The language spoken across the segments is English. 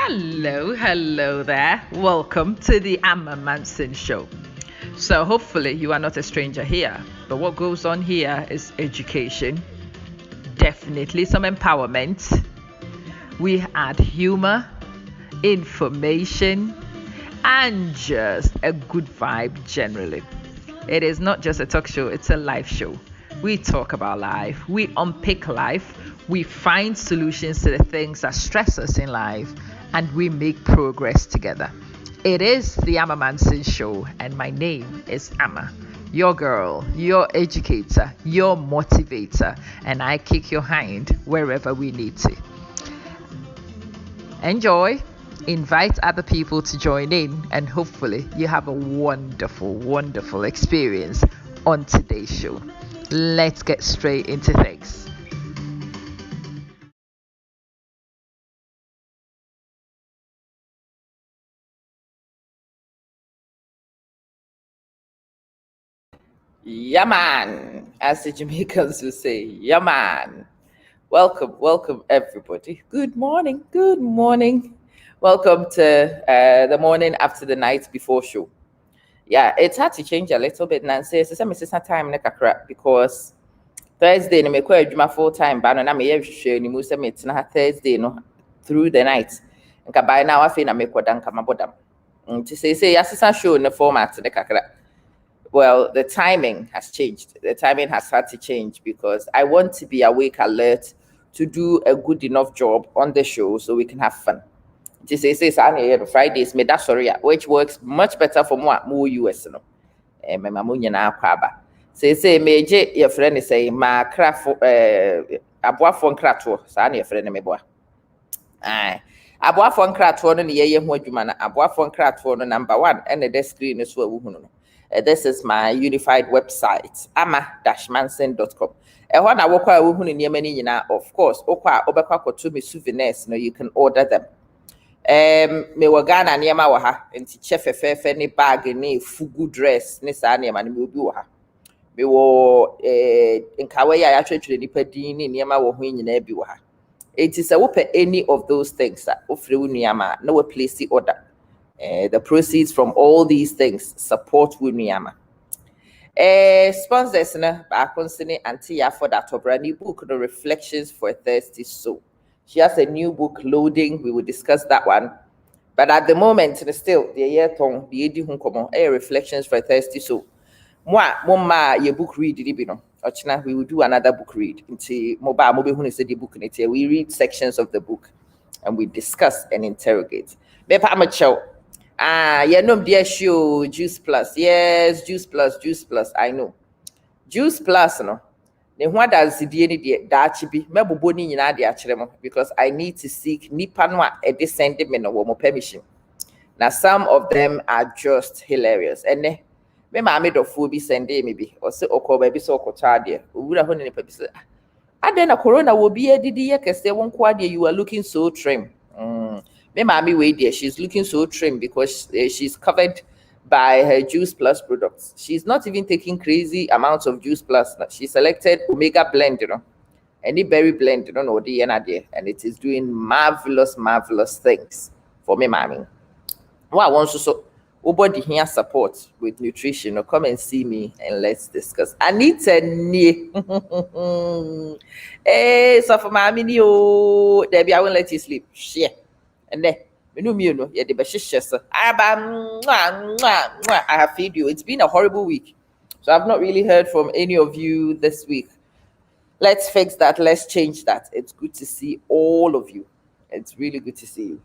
Hello there. Welcome to the Amma Manson Show. So, hopefully, you are not a stranger here. But what goes on here is education, definitely some empowerment. We add humor, information, and just a good vibe generally. It is not just a talk show, it's a live show. We talk about life, we unpick life, we find solutions to the things that stress us in life, and we make progress together. It is the Amma Manson Show, and my name is Amma, your girl, your educator, your motivator, and I kick your hind wherever we need to. Enjoy, invite other people to join in, and hopefully you have a wonderful experience on today's show. Let's get straight into things. Yaman, as the Jamaicans will say, Yaman. Welcome everybody. Good morning. Welcome to the morning after the night before show. Yeah, it's had to change a little bit, Nancy. It's a time because Thursday, no, me my full time, but no, me share ni musa me tina Thursday no through the night. Nka by now I feel na me kodanka mabodam. To say assistant show in the format ne kakra. Well, the timing has changed. The timing has had to change because I want to be awake, alert, to do a good enough job on the show so we can have fun. To say Fridays, me that's sorry, which works much better for more US. No, my mamunya na kwaba. Say meje your friend is saying ma craft aboafo nkrato saa na your friend me boa. Aye. Aboafo nkrato no ne ye ho adwuma na aboafo nkrato no number 1 and the screen is so wu no. This is my unified website, ama-manson.com. When I walk out, of course, me souvenirs, you can order them. Me wagana niyama waha, nti chef fefe ni bag ni fugu dress ni sa niyama ni mubi waha. Me wo nkawe ya actually ni pedini niyama wo hu nyina bi waha. It is a whoop any of those things that ofre niyama no we place the order. The proceeds from all these things support Wuniyama. Sponsors na Bakonsini Auntie for that new book, The Reflections for a Thirsty Soul. She has a new book loading. We will discuss that one. But at the moment, still the year tong the Edi Hunkomo, Reflections for a Thirsty Soul. Mama, your book read no. Ochina, we will do another book read. Into mobile hun is the book in it. We read sections of the book and we discuss and interrogate. Bepa amateur. Dear show Juice Plus. Yes, Juice Plus. I know. Juice Plus, no. Then what does the DNA that be? Mebo ni nyina de akyerem because I need to seek nipa no a send me no wo permission. Now some of them are just hilarious. And me maame dofo bi send me bi or say okoba bi so okocha de. Owura ho ne nipa bi say na corona will be edidi ye kese won kwa de you are looking so trim. Me mommy wait there. She's looking so trim because she's covered by her Juice Plus products. She's not even taking crazy amounts of Juice Plus. She selected Omega Blend, any berry blend, and it is doing marvelous things for me, mommy. What I want to so body here support with nutrition, come and see me and let's discuss. Anita ni so for mommy, Debbie, I won't let you sleep. Share. And then yeah, the I have feed you. It's been a horrible week. So I've not really heard from any of you this week. Let's fix that. Let's change that. It's good to see all of you. It's really good to see you.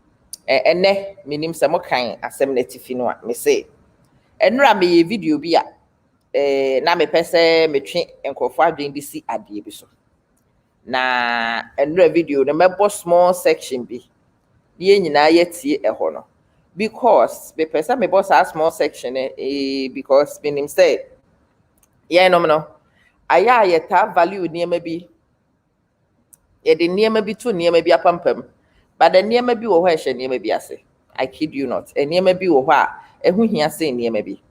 And then minim some kind assembly no me say. And me video be na me pese me twe enkofo adwen bi si ade bi so. Na enra video na me small section bi. Because the person me boss a small section because meaning say no aya yeta value niema bi ye de niema bi to niema bi apampam but the niema bi wo ho ehye niema bi ase. I kid you not, niema bi wo ho a ehu hia say niema bi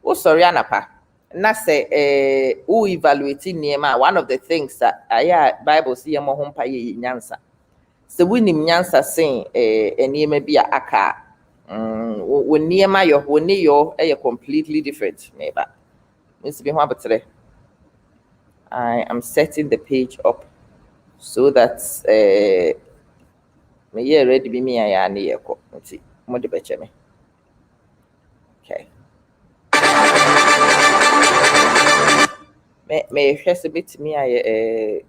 wo sorry anapa na say who evaluating niema. One of the things that aya Bible see mo ho mpa ye nyansa sɛ wonim nyansa sen nneɛma bi a aka wo nneɛma yɔ wo ne yɔ ɛyɛ completely different meba nsi bi ho abɛtrɛ. I am setting the page up so that me yɛ ready bi me ayɛ ne yɛ kɔ nti mo de bɛkyɛ me. Okay. Me hwɛ sɛ betumi ayɛ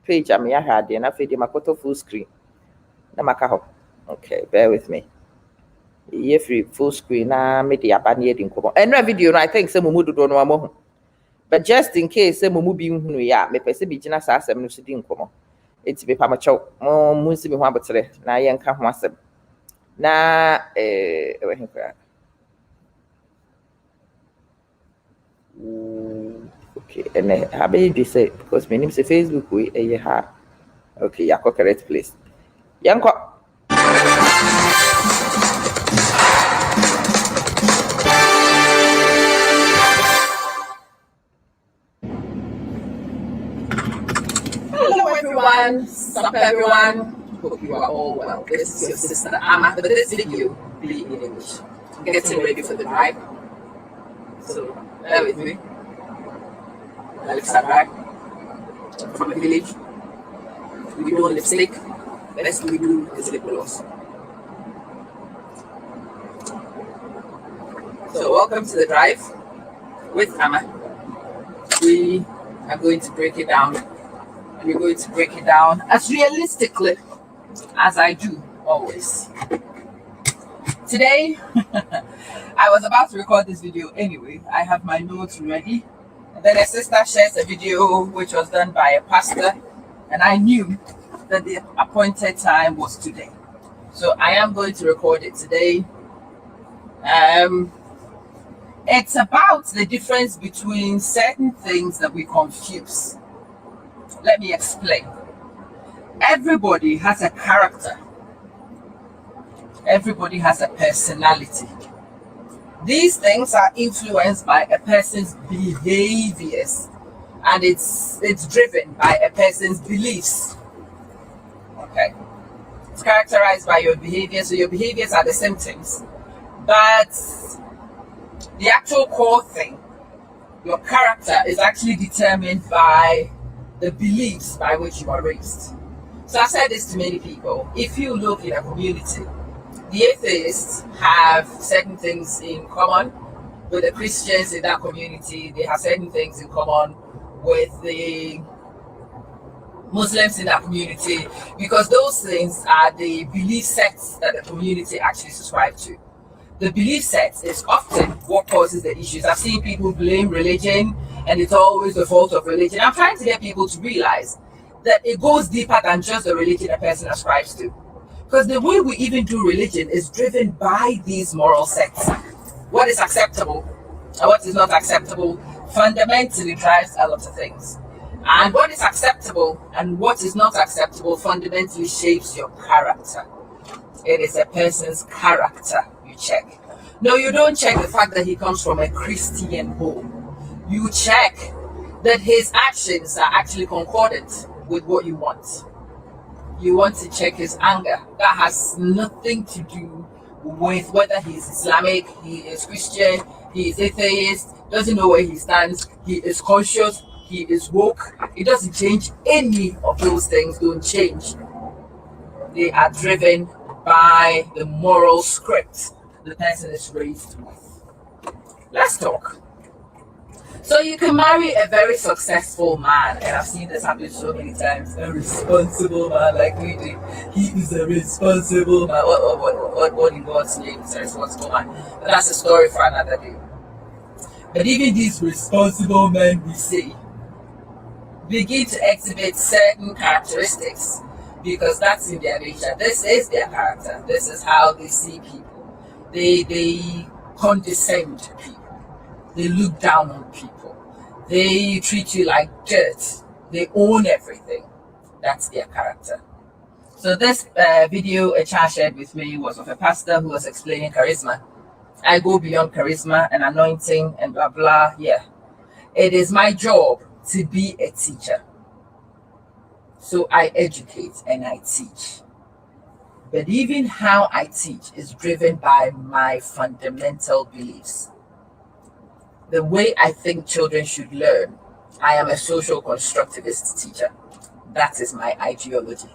page a me ahwɛ adeɛ na afei de makoto full screen na maka hɔ. Okay, bear with me. Yeah, free full screen na me de aba ne yɛ di nkɔmɔ. Ɛnura video no I think sɛ mo mu dodo no amo ho. But just in case sɛ mo mu bi nhunu ya me pɛ sɛ bi gyina saa asɛm no so di nkɔmɔ. Eti be pa ma kyɛw mo nsi me ho abotere na yɛ nka ho asɛm. Na ɛwɔ he kra. Okay, and how be you say because my name is Facebook we ha. Okay, yakɔ correct place. Yankɔ. Hello everyone, sup everyone. Hope you are all well. This is your sister Amma, but this video will be in English. I'm getting ready for the drive, so bear with me. Let's drive from the village. We do lipstick. The rest we do is lip gloss. So welcome to the drive with Amma. We are going to break it down. And we're going to break it down as realistically as I do always. Today, I was about to record this video anyway. I have my notes ready. And then a sister shares a video which was done by a pastor. And I knew that the appointed time was today. So I am going to record it today. It's about the difference between certain things that we confuse. Let me explain. Everybody has a character. Everybody has a personality. These things are influenced by a person's behaviors, and it's driven by a person's beliefs. Okay. It's characterized by your behavior, so your behaviors are the symptoms. But the actual core thing, your character, is actually determined by the beliefs by which you are raised. So I've said this to many people. If you look in a community, the atheists have certain things in common with the Christians in that community. They have certain things in common with the Muslims in that community, because those things are the belief sets that the community actually subscribe to. The belief set is often what causes the issues. I've seen people blame religion and it's always the fault of religion. I'm trying to get people to realize that it goes deeper than just the religion a person ascribes to. Because the way we even do religion is driven by these moral sets. What is acceptable and what is not acceptable fundamentally drives a lot of things. And what is acceptable and what is not acceptable fundamentally shapes your character. It is a person's character you check. No, you don't check the fact that he comes from a Christian home. You check that his actions are actually concordant with what you want. You want to check his anger. That has nothing to do with whether he's Islamic, he is Christian, he is atheist, doesn't know where he stands, he is conscious, he is woke. It doesn't change. Any of those things don't change. They are driven by the moral script the person is raised with. Let's talk. So you can marry a very successful man, and I've seen this happen so many times. A responsible man, like we do. He is a responsible man. What in God's name is a responsible man? But that's a story for another day. But even these responsible men, we say, begin to exhibit certain characteristics because that's in their nature. This is their character. This is how they see people. They condescend to people. They look down on people. They treat you like dirt. They own everything. That's their character. So this video a child shared with me was of a pastor who was explaining charisma. I go beyond charisma and anointing and blah, blah. Yeah. It is my job to be a teacher. So I educate and I teach. But even how I teach is driven by my fundamental beliefs. The way I think children should learn. I am a social constructivist teacher. That is my ideology.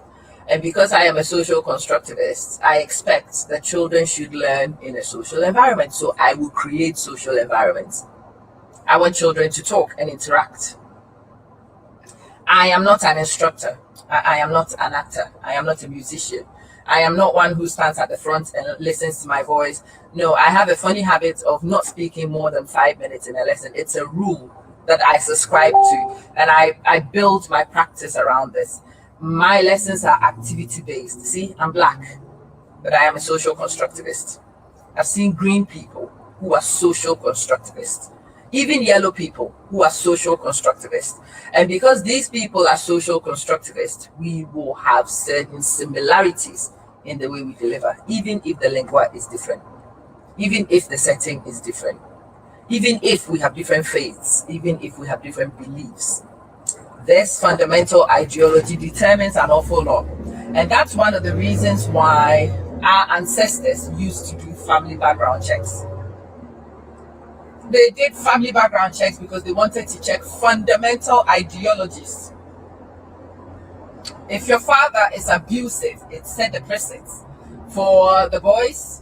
And because I am a social constructivist, I expect that children should learn in a social environment. So I will create social environments. I want children to talk and interact. I am not an instructor. I am not an actor. I am not a musician. I am not one who stands at the front and listens to my voice. No, I have a funny habit of not speaking more than 5 minutes in a lesson. It's a rule that I subscribe to, and I build my practice around this. My lessons are activity based. See, I'm black, but I am a social constructivist. I've seen green people who are social constructivists, even yellow people who are social constructivists. And because these people are social constructivists, we will have certain similarities in the way we deliver, even if the lingua is different, even if the setting is different, even if we have different faiths, even if we have different beliefs. This fundamental ideology determines an awful lot. And that's one of the reasons why our ancestors used to do family background checks. They did family background checks because they wanted to check fundamental ideologies. If your father is abusive, it set the precedence for the boys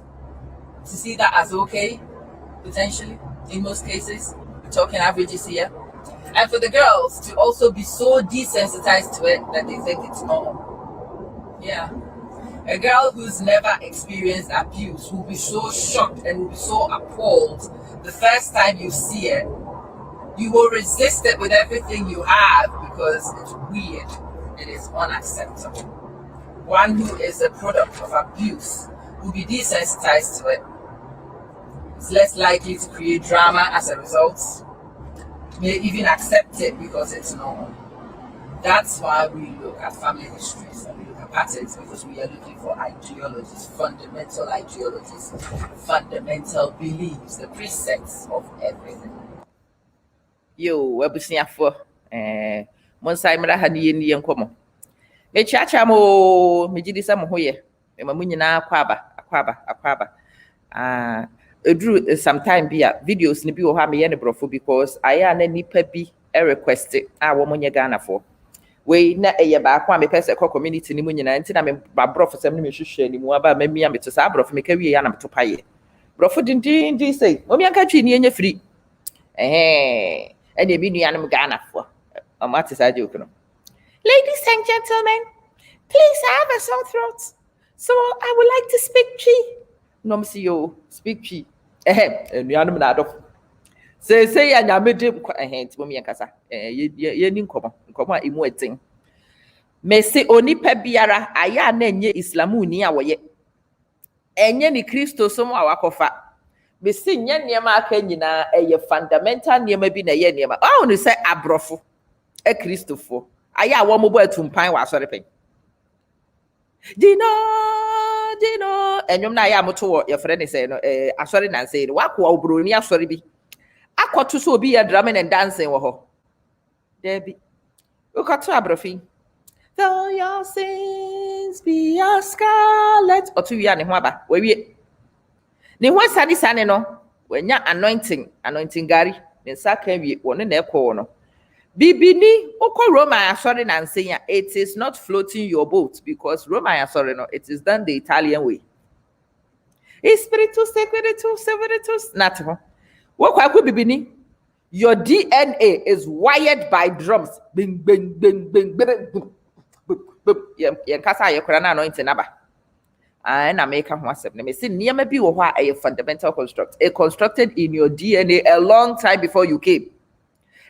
to see that as okay, potentially, in most cases. We're talking averages here. And for the girls to also be so desensitized to it that they think it's normal. Yeah. A girl who's never experienced abuse will be so shocked and will be so appalled the first time you see it. You will resist it with everything you have because it's weird. It is unacceptable. One who is a product of abuse will be desensitized to it. It's less likely to create drama as a result. May even accept it because it's normal. That's why we look at family histories and we look at patterns, because we are looking for ideologies, fundamental beliefs, the precepts of everything. Yo, abusiafo, monsai mra ha ne yeni yenkomo. Me chiacha mo, me gidi sa mo hoye. Me mamu nyina akwaba. Edru sometime bia videos ni bi wo ha me ye ne brofo because aya na nipa bi request wo monye Ghana for. We na eye ba kwa me pese ko community ni mu nyina nti na me ba brofo sem ni me hwehwe ni mu aba ma mia me to sa brofo me ka wie ya na me to paye. Brofo din say, omi anka twi ni enye free. And ebi nuanom Ghana for. Amati sa joke no. Ladies and gentlemen, please, I have a sore throat, so I would like to speak Chi. No, yo, speak Chi. Nuanom na adof. Say ya nyame dem ti mo mi yankasa. Ye ni nkomo a emu etin. Me say onipa biara aya na enye Islamu ni awoye. Enye ni Kristo som a wakofa. Me say nya niema aka nyina eye fundamental niema bi na ye niema. Oh, no say abrofo. Kristofo. Aya wo mo bo atumpan wa asore pen. Dino enyom na ya moto wo ye frɛ ne sɛ no asɔre nanse no wakɔ obroni asɔre bi akɔto so obi yɛ drumming and dancing wɔ hɔ Debbie ukɔto abrɔfi though your sins be as scarlet ɔto wi a ne ho aba wawie ne ho sane no wanya anointing gari ne nsa ka wie wɔ ne na ɛkɔ no Bibini oko Roma asore nanse ya, it is not floating your boat because Roma asore no, it is done the Italian way. Spiritus not ho. Wokwa ku bibini, your DNA is wired by drums. Bing bing bing bing bing. Yen kasa ye kora na anointing aba. Na make am one step. Me say niam bi wo ho a fundamental construct. It constructed in your DNA a long time before you came.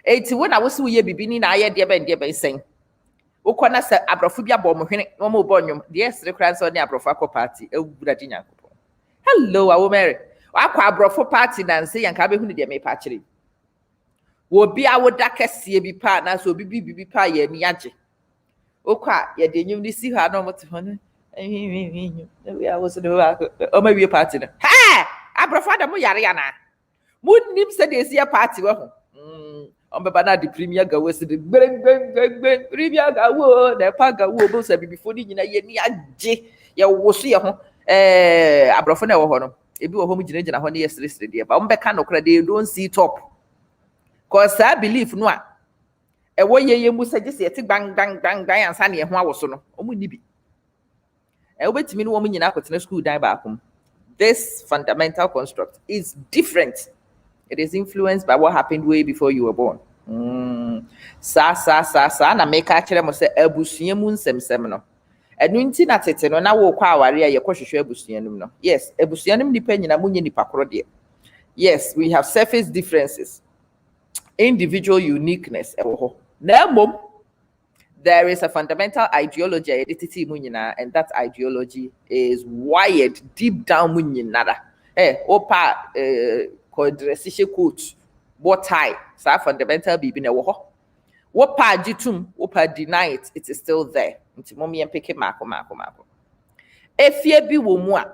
Eti when I was we bibini na aye de ben sen. Ukona se abrofo bia bo mo hwene no mo bo nwom de esre kran so ne abrofo akọ party ewura di nyankopon. Hello awo Mary. Akọ abrofo party na nse yanka be hu ne de me pa kire. Wo bia woda kese bi pa na so bibi pa ye mi age. Okwa ye de nwum ni si ha no mo te ho ne. We I was no o ma wie party no. Ha! Abrofo da mo yare ya na. Munnim se de esi party we ho. beba the premier gawo se the bang premier gawo the pa gawo bo se before ni nyina ye ni agye ye wo so ye ho abrofo na wo ho no ebi wo ho mu gina ho ne yesresre de ba ombeka no kra they don't see top cause I believe no a wo ye mu se gye se yete bang ansa ne ye ho awoso no omu ni bi obetimi no wo mu nyina akotena school dan ba akom. This fundamental construct is different. It is influenced by what happened way before you were born. Sa na make akere mo se abusua mu nsem no. Enu nti na tete no na wo kwa aware a ye kwohwehwe abusua num no. Yes, abusua num nipa nyina munye nipa koro de. Yes, we have surface differences. Individual uniqueness ewo ho. Na mom there is a fundamental ideology and that ideology is wired deep down munyinada. Opa kodresishe coach what tie sa fundamental bibi na wo ho. Wopa jitum, wopa deny it, it is still there. Nti momi empeke mako. Efie bi wo mu a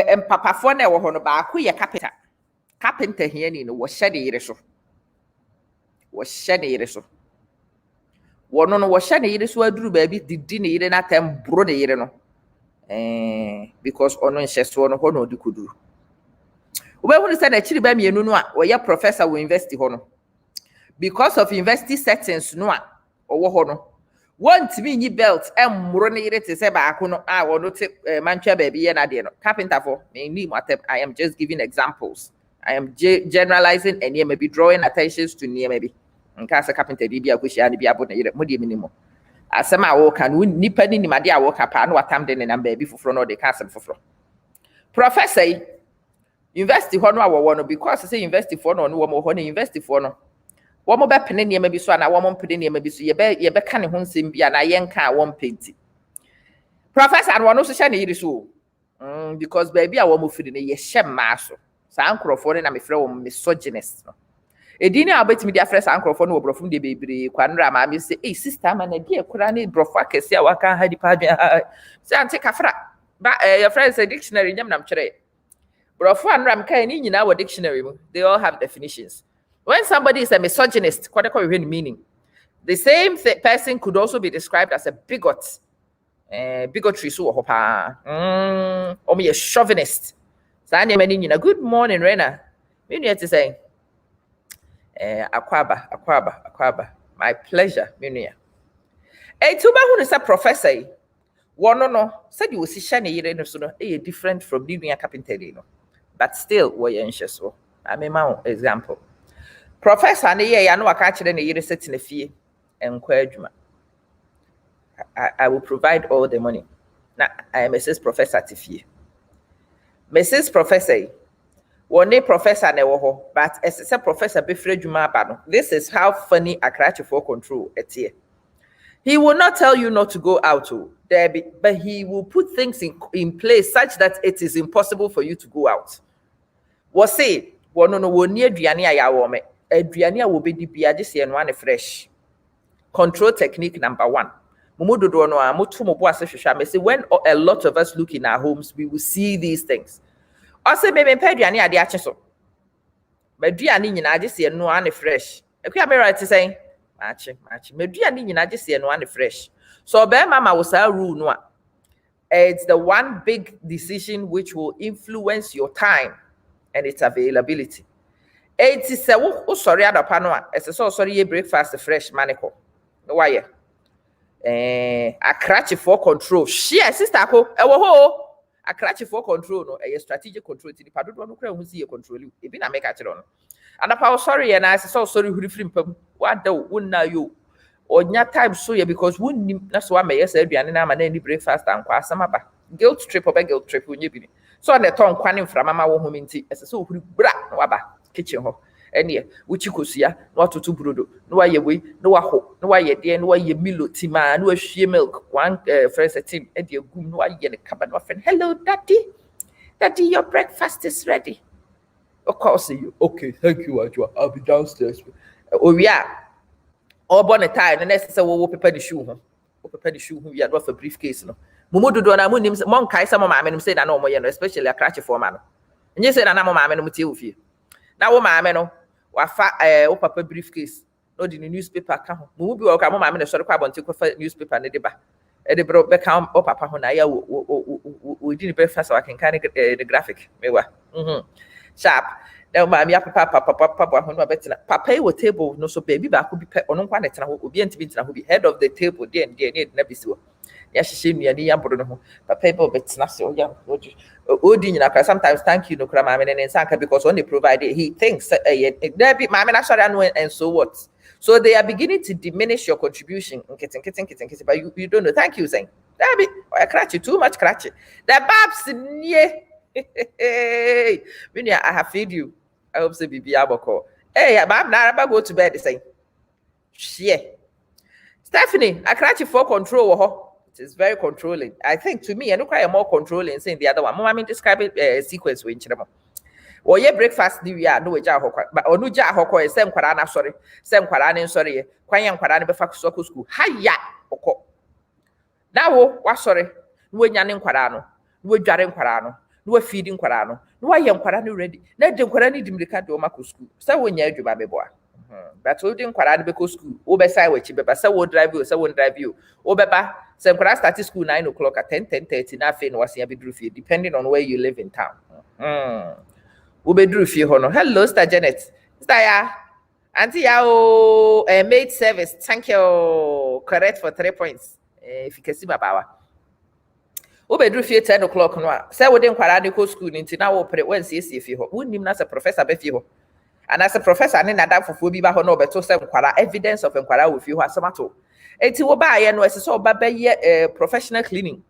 empapafo na wo ho no ba ko ye carpenter here ni no wo hye de yire so. Wohyɛ ne yere so wono no wohyɛ ne yere so aduru baabi didi ne yere na tem bro ne yere no because ono nhyɛ so no ho no di koduru wobɛhunu sɛ na chiri ba mienu no a wɔyɛ professor wo university ho no because of university settings no a ɔwɔ ho no wontimi nyi belt emmoro ne yere te sɛ baako no a wono te mantwa baabi yɛ na de no carpenter for me ni matem. I am just giving examples. I am generalizing and you may be drawing attentions to near maybe. In case a carpenter be a question and be able to mudi minimum. As some I walk and win nipping in my dear walk up and what time then and baby for front or the castle for floor. Professor, invest the honor one because I say invest the phone on one more honey, invest the phone. One more penny near maybe so and I won't put in near maybe so you bet canny home sim be an iron car one painty. Professor, I want also shine it so because baby I won't move in a shem maso. Sa ankrofo na me frɛ wo misogynist no edini a betimi dia frɛ sa ankrofo no obrofo de bebre kwanra ma me say eh sister ma na die kura ne brofo akese a waka ha dipa adwa say ante kafra ba your friend say dictionary nyam nam kyerɛ brofo anram kai ni nyina wo dictionary mu they all have definitions. When somebody is a misogynist what they call it meaning, the same person could also be described as a bigot. Bigotry so ho pa or me a chauvinist. Good morning, Rena. Me need to say, Akwaba. My pleasure, me. Tuba who is a professor. One no said you will see shiny yere so no different from living a carpenter, but still we anxious. So I mean my example. Professor and I know I catch the yere set in a fee and I will provide all the money. Now I am Mrs. Professor Tiffy. Mrs. Professor, one professor never ho, but as a professor before Juma Bano. This is how funny a crash for control at here. He will not tell you not to go out, but he will put things in place such that it is impossible for you to go out. Was say, one no near Diania Yawome, a Diania will be the and one fresh. Control technique number 1. When a lot of us look in our homes, we will see these things. Also, maybe Pedriani are the action. But Diani, I just see no one fresh. If you are right to say, match. Mediani, I just see no one fresh. So, Bear Mama was our rule. No, it's the one big decision which will influence your time and its availability. It is a sorry, other panel. It's a sorry breakfast fresh manico. No why. A cratch for control. Share sister ko a cratch for control no a strategic control to the padu no kra hu see control you e bi na make atire no and apa sorry and I say sorry hu free pam what da wonna you onya time so ya because wonnim na so am yes aduane na ma na ni breakfast and kwa asama ba guilt trip onye bi so na ton kwane mfra mama wo home nti ese so hu bra na waba kitchen ho ene wuchi kosua na watoto brodo na waye we na waho na waye de na waye milo tima na wahwie milk one fresh team e de agum na waye ne kaba na friend hello daddy your breakfast is ready. Of course you okay thank you Ajwa I'll be downstairs. Oh yeah all born a time the next say wo prepare the shoe ho we are for briefcase no mumu do na mu nim mon kai some ma me say na no mo ye no especially a crash for man no nyi say na mo ma me no mutie ofie na wo ma me no wafa o papa briefcase no the newspaper ka ho mo bi wo ka mo ma me na sori kwa bonte ko fa newspaper ne de ba e de bro be ka o papa ho na ya wo di ni breakfast wa kan kan the graphic mewa sharp na ma me papa ho no betina papa e wo table no so baby ba ko bi pe ono kwa na tena ho obi ntimi tena ho bi head of the table there ne na bi si wo ya hihye nuani ya mboro no ho papa e ba betina so ya odi nyina kra sometimes thank you no kra ma me ne nsanka because when they provide it, he thinks there be ma me na sorry anu and so what. So they are beginning to diminish your contribution. But you don't know. Thank you, saying. That be cratchy, too much cratchy. The babs hey, when I have feed you. I hope so be able call. Hey, ma'am, now I'm go to bed. Say, yeah. Stephanie, I cratchy for control. It is very controlling. I think to me, I don't cry more controlling saying the other one. Mom, I mean describe it sequence with each or ye breakfast ni ya no ja hokwa but onu ja hokwa se nkwara na sori se nkwara ne nsori ye kwan ye nkwara ne be fa so school haya okọ na wa sori no nya ne nkwara no no dware nkwara no no feed nkwara no no ye nkwara no ready na de nkwara ne dimrika de o mako school se wo nya adwuma be boa but wo de nkwara ne be ko school wo be sai wachi be ba se wo drive you se wo drive you wo be ba se nkwara start school 9 o'clock at 10:30 na fe no wasia be duru fie depending on where you live in town. Ubedru fie hono. Hello, Star Janet. Star ya. Auntie ya maid service. Thank you. Correct for 3 points. Efficacy babawa. Ubedru fie 10 o'clock no. Say we dey nkwara dey go school nti na wo pre wen sie fie ho. Wonnim na say professor be fie ho. And as a professor ne nada fofo bi ba ho na obeto say nkwara evidence of nkwara wo fie ho asemato. Enti wo ba ye no ese so ba ye professional cleaning.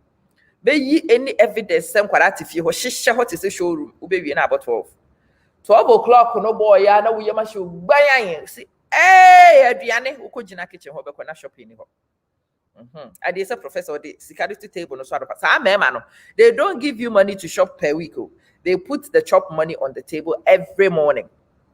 Be yi any evidence say nkwara ti fie ho hihye ho te say showroom. Ubewie na about 12 o'clock no boy ya na wo ye ma show gbayan see aduane wo ko gina kitchen ho be ko na shopping ni ho I dey say professor the security table no so ado sa mema no they don't give you money to shop per week. They put the chop money on the table every morning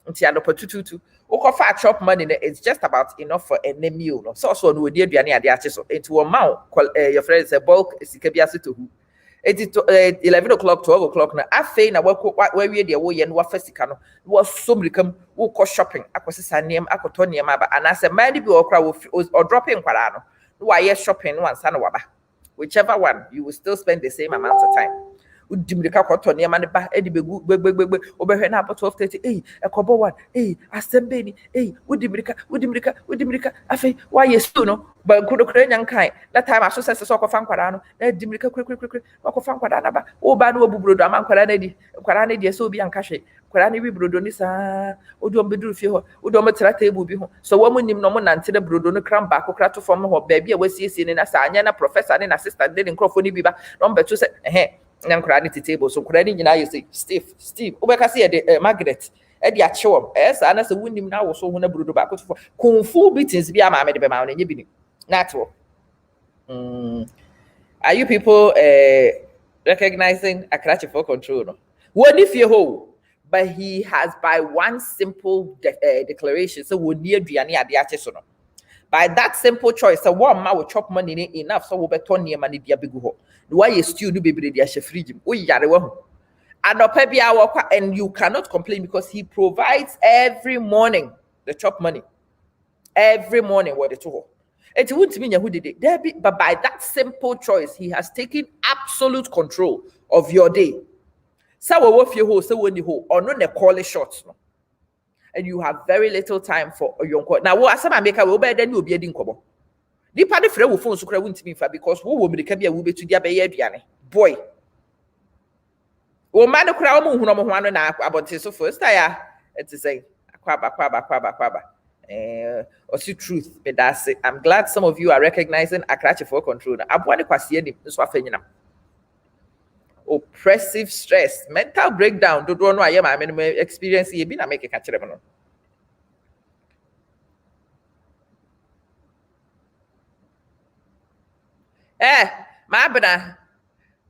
until ado tututu wo ko fa chop money it's just about enough for any meal no so no di aduane ade ache so enti wo ma your friend say bulk sika bi ase to hu. It's 11 o'clock, 12 o'clock. Now, I say, now, where we are, we are first. Was so become who go shopping. I was a name, I could turn your and I said, maybe or dropping Quarano. Why, yes, shopping one son waba. Whichever one, you will still spend the same amount of time. Would Dimrika cotton your money back, Eddie Beg, over now, 12:30. Eh, a cobo one, eh, a sembeni, eh, would Dimrika, I say, why, yes, you know, but could a young kind. That time I saw a sock of Fanquarano, Dimrika, quick, or Fanquarana, oh, Banu Brudo, man, Quaranedi, so be uncashed. Quarani Brudonisa, Udom Bedrufio, Udometra table be home. So woman him no one until the Brudono cram back or crato from her baby, was seen in a Sanyana professor and assistant, didn't crofony biba, number 2 said, eh. Nam credit table so credit you say Steve obeka see Margaret e dia chewo ana se wunim na wo so ho na brudo ba ko kung fu beatings bi ama me de be ma na nye bi natwo are you people recognizing Akrachi for control no woni fie ho but he has by one simple declaration so woni aduane ade ache so no by that simple choice so one ma will chop money enough so we beton near money dia begu ho why you still do baby dia she fridge o yare wo and you cannot complain because he provides every morning the chop money every morning what it to it won't mean who did it there but by that simple choice he has taken absolute control of your day so we wo fie ho so woni ho ono ne call shots no and you have very little time for your now what asama make we be then obi edi nkobo nipa de frɛ wo phone so kra wuntimi fa because wo wo mirika bia wo betu dia be ye aduane boy wo ma no kra wo hu no mo ho ano na abonte so first ya it is say akwaba also truth but that's it. I'm glad some of you are recognizing Akrachi for control aboa ne kwase ni so afanyina oppressive stress mental breakdown do no aye ma me experience ye bi na make ka kire mo no ma bana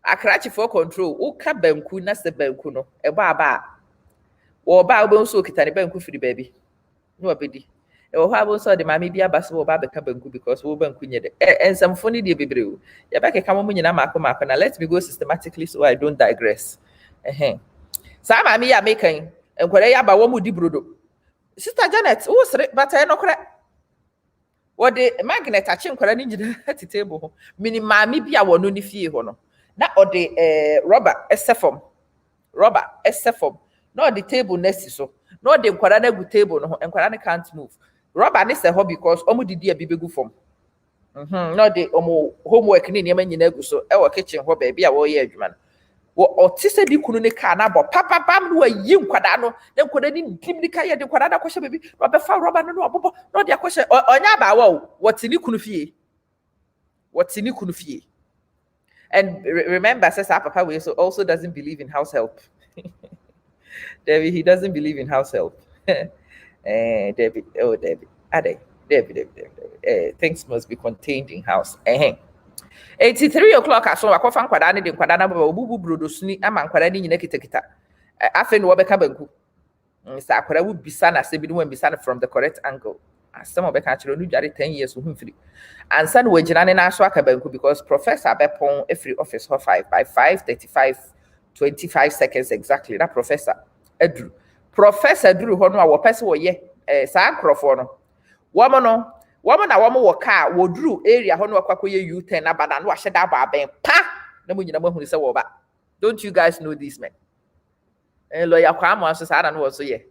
Akrachi for control uka banku na se banku no e ba ba wo ba wo so kitane banku firi baby no obedi e wo ha bo so de ma me bi aba so wo ba be ka banku because wo banku nye de ensamfo ni de bebre o ye ba ke ka mo nyina mako na let me go systematically so I don't digress sa ma me ya mekan enkwere ya ba wo mu di brodo Sister Janet, who was but I no correct. What the magnet achi nkwara ni nyina at table ho. Mini maami bi a wono ni fie ho no. Na o de rubber esefom. Rubber esefom. Na the table next so. Na the nkwara na gu table no ho. Nkwara ne can't move. Rubber ne se ho because omo didi abi begu fom. Na the omo homework ni niam nyina gu so. E wo kitchen ho ba bi a wo ye adwuma no. Wo otise di kunu ne car na bo papa pam no ayi nkwada no ne nkwada ni ntim ni ka ye de nkwada da kwhye bebi ro fa rubber no obobo no de akwhye onya ba wa woti ni kunu fie woti ni kunu fie. And remember says our papa we also doesn't believe in house help. David, he doesn't believe in house help. David, oh David, David. Things must be contained in house. 83 o'clock aso akọfa nkwada ne de nkwada na baba obubu brodosuni ama nkwada ni nyina kitakita afi no obeka banku sa akwada wu bisa na se bi no bisa from the correct angle asem obeka akiro no dware 10 years hu mfiri ansa no wagina ne na aso aka banku because professor bepon every office ho 5 by 5:35 25 seconds exactly that professor duru ho no a wo pese wo ye sa akrofo no wo no woman na woman wo car wo duru area ho no akwakoye U10 na bada no ahye da ba ben pa na mo nyina mahunu se wo ba. Don't you guys know this man? Lawyer kwa mo so sa na no so ye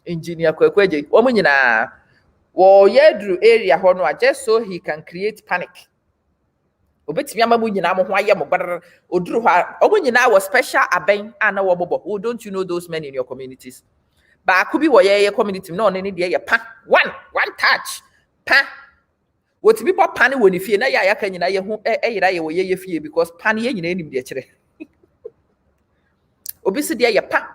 engineer kwakwaje wo mo nyina wo ye duru area ho no just so he can create panic. Obetimi ama mo nyina mo ho aye mo bar oduru ho mo nyina wo special aben ana wo bobo. Oh, don't you know those men in your communities? Ba akubi wo ye community no ne de ye pa one touch pa what people pani woni fie na ya ka nyina ye hu yira ye wo ye fie because pani ye nyina enim de kire obi se de ye pa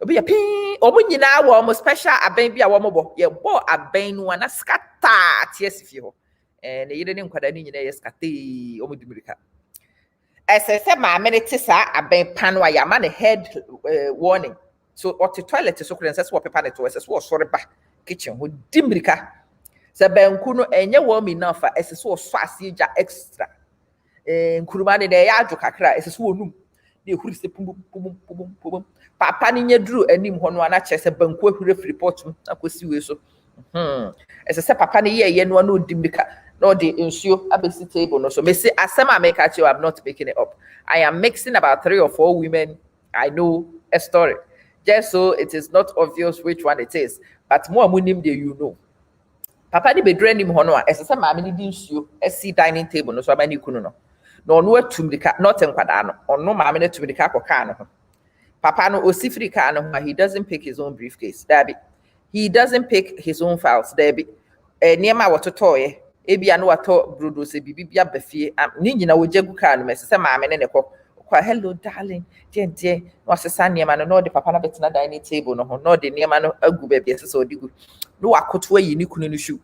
obi ye pin omo nyina wo mo special aben bi a wo mo bo ye bo aben no na skata tie se fie ho ne yire ne nkwada ni nyina ye skata omo dimirika ese ma me te sa aben pan wa ya ma ne head warning so or to toilet so kure nse so pepa ne to ese so sore ba kitchen ho dimirika se banku no enye warm enough ese so so asieja extra nkuruma ne ya adwo kakra ese so onum ne ehuri se pum papa ne nya duru anim ho no ana che se banku ehuri report akosi we so ese se papa ne ye no na odimirika no de nsuo abesi table no so me say asema make at you I'm not making it up. I am mixing about 3 or 4 women I know a story just so it is not obvious which one it is. But more munim de you know. Papa ni bedre nim ho no a esese maame ni di nsuo esi dining table no so abani kunu no. No no atumdika not enkwada no. Ono maame ne tumdika akoka no ho. Papa no osifri ka no ho he doesn't pick his own briefcase. Dabi. He doesn't pick his own files. Dabi. Niema wototoye. Ebia no wato brodo se bibia bafie. Ni nyina wo jagu ka no esese maame ne ko. Hello darling je no asesa niema no de papa na betina dining table no ho no de niema no agu ba bia sesa odigu no wakoto ayi ni kunu ni shoe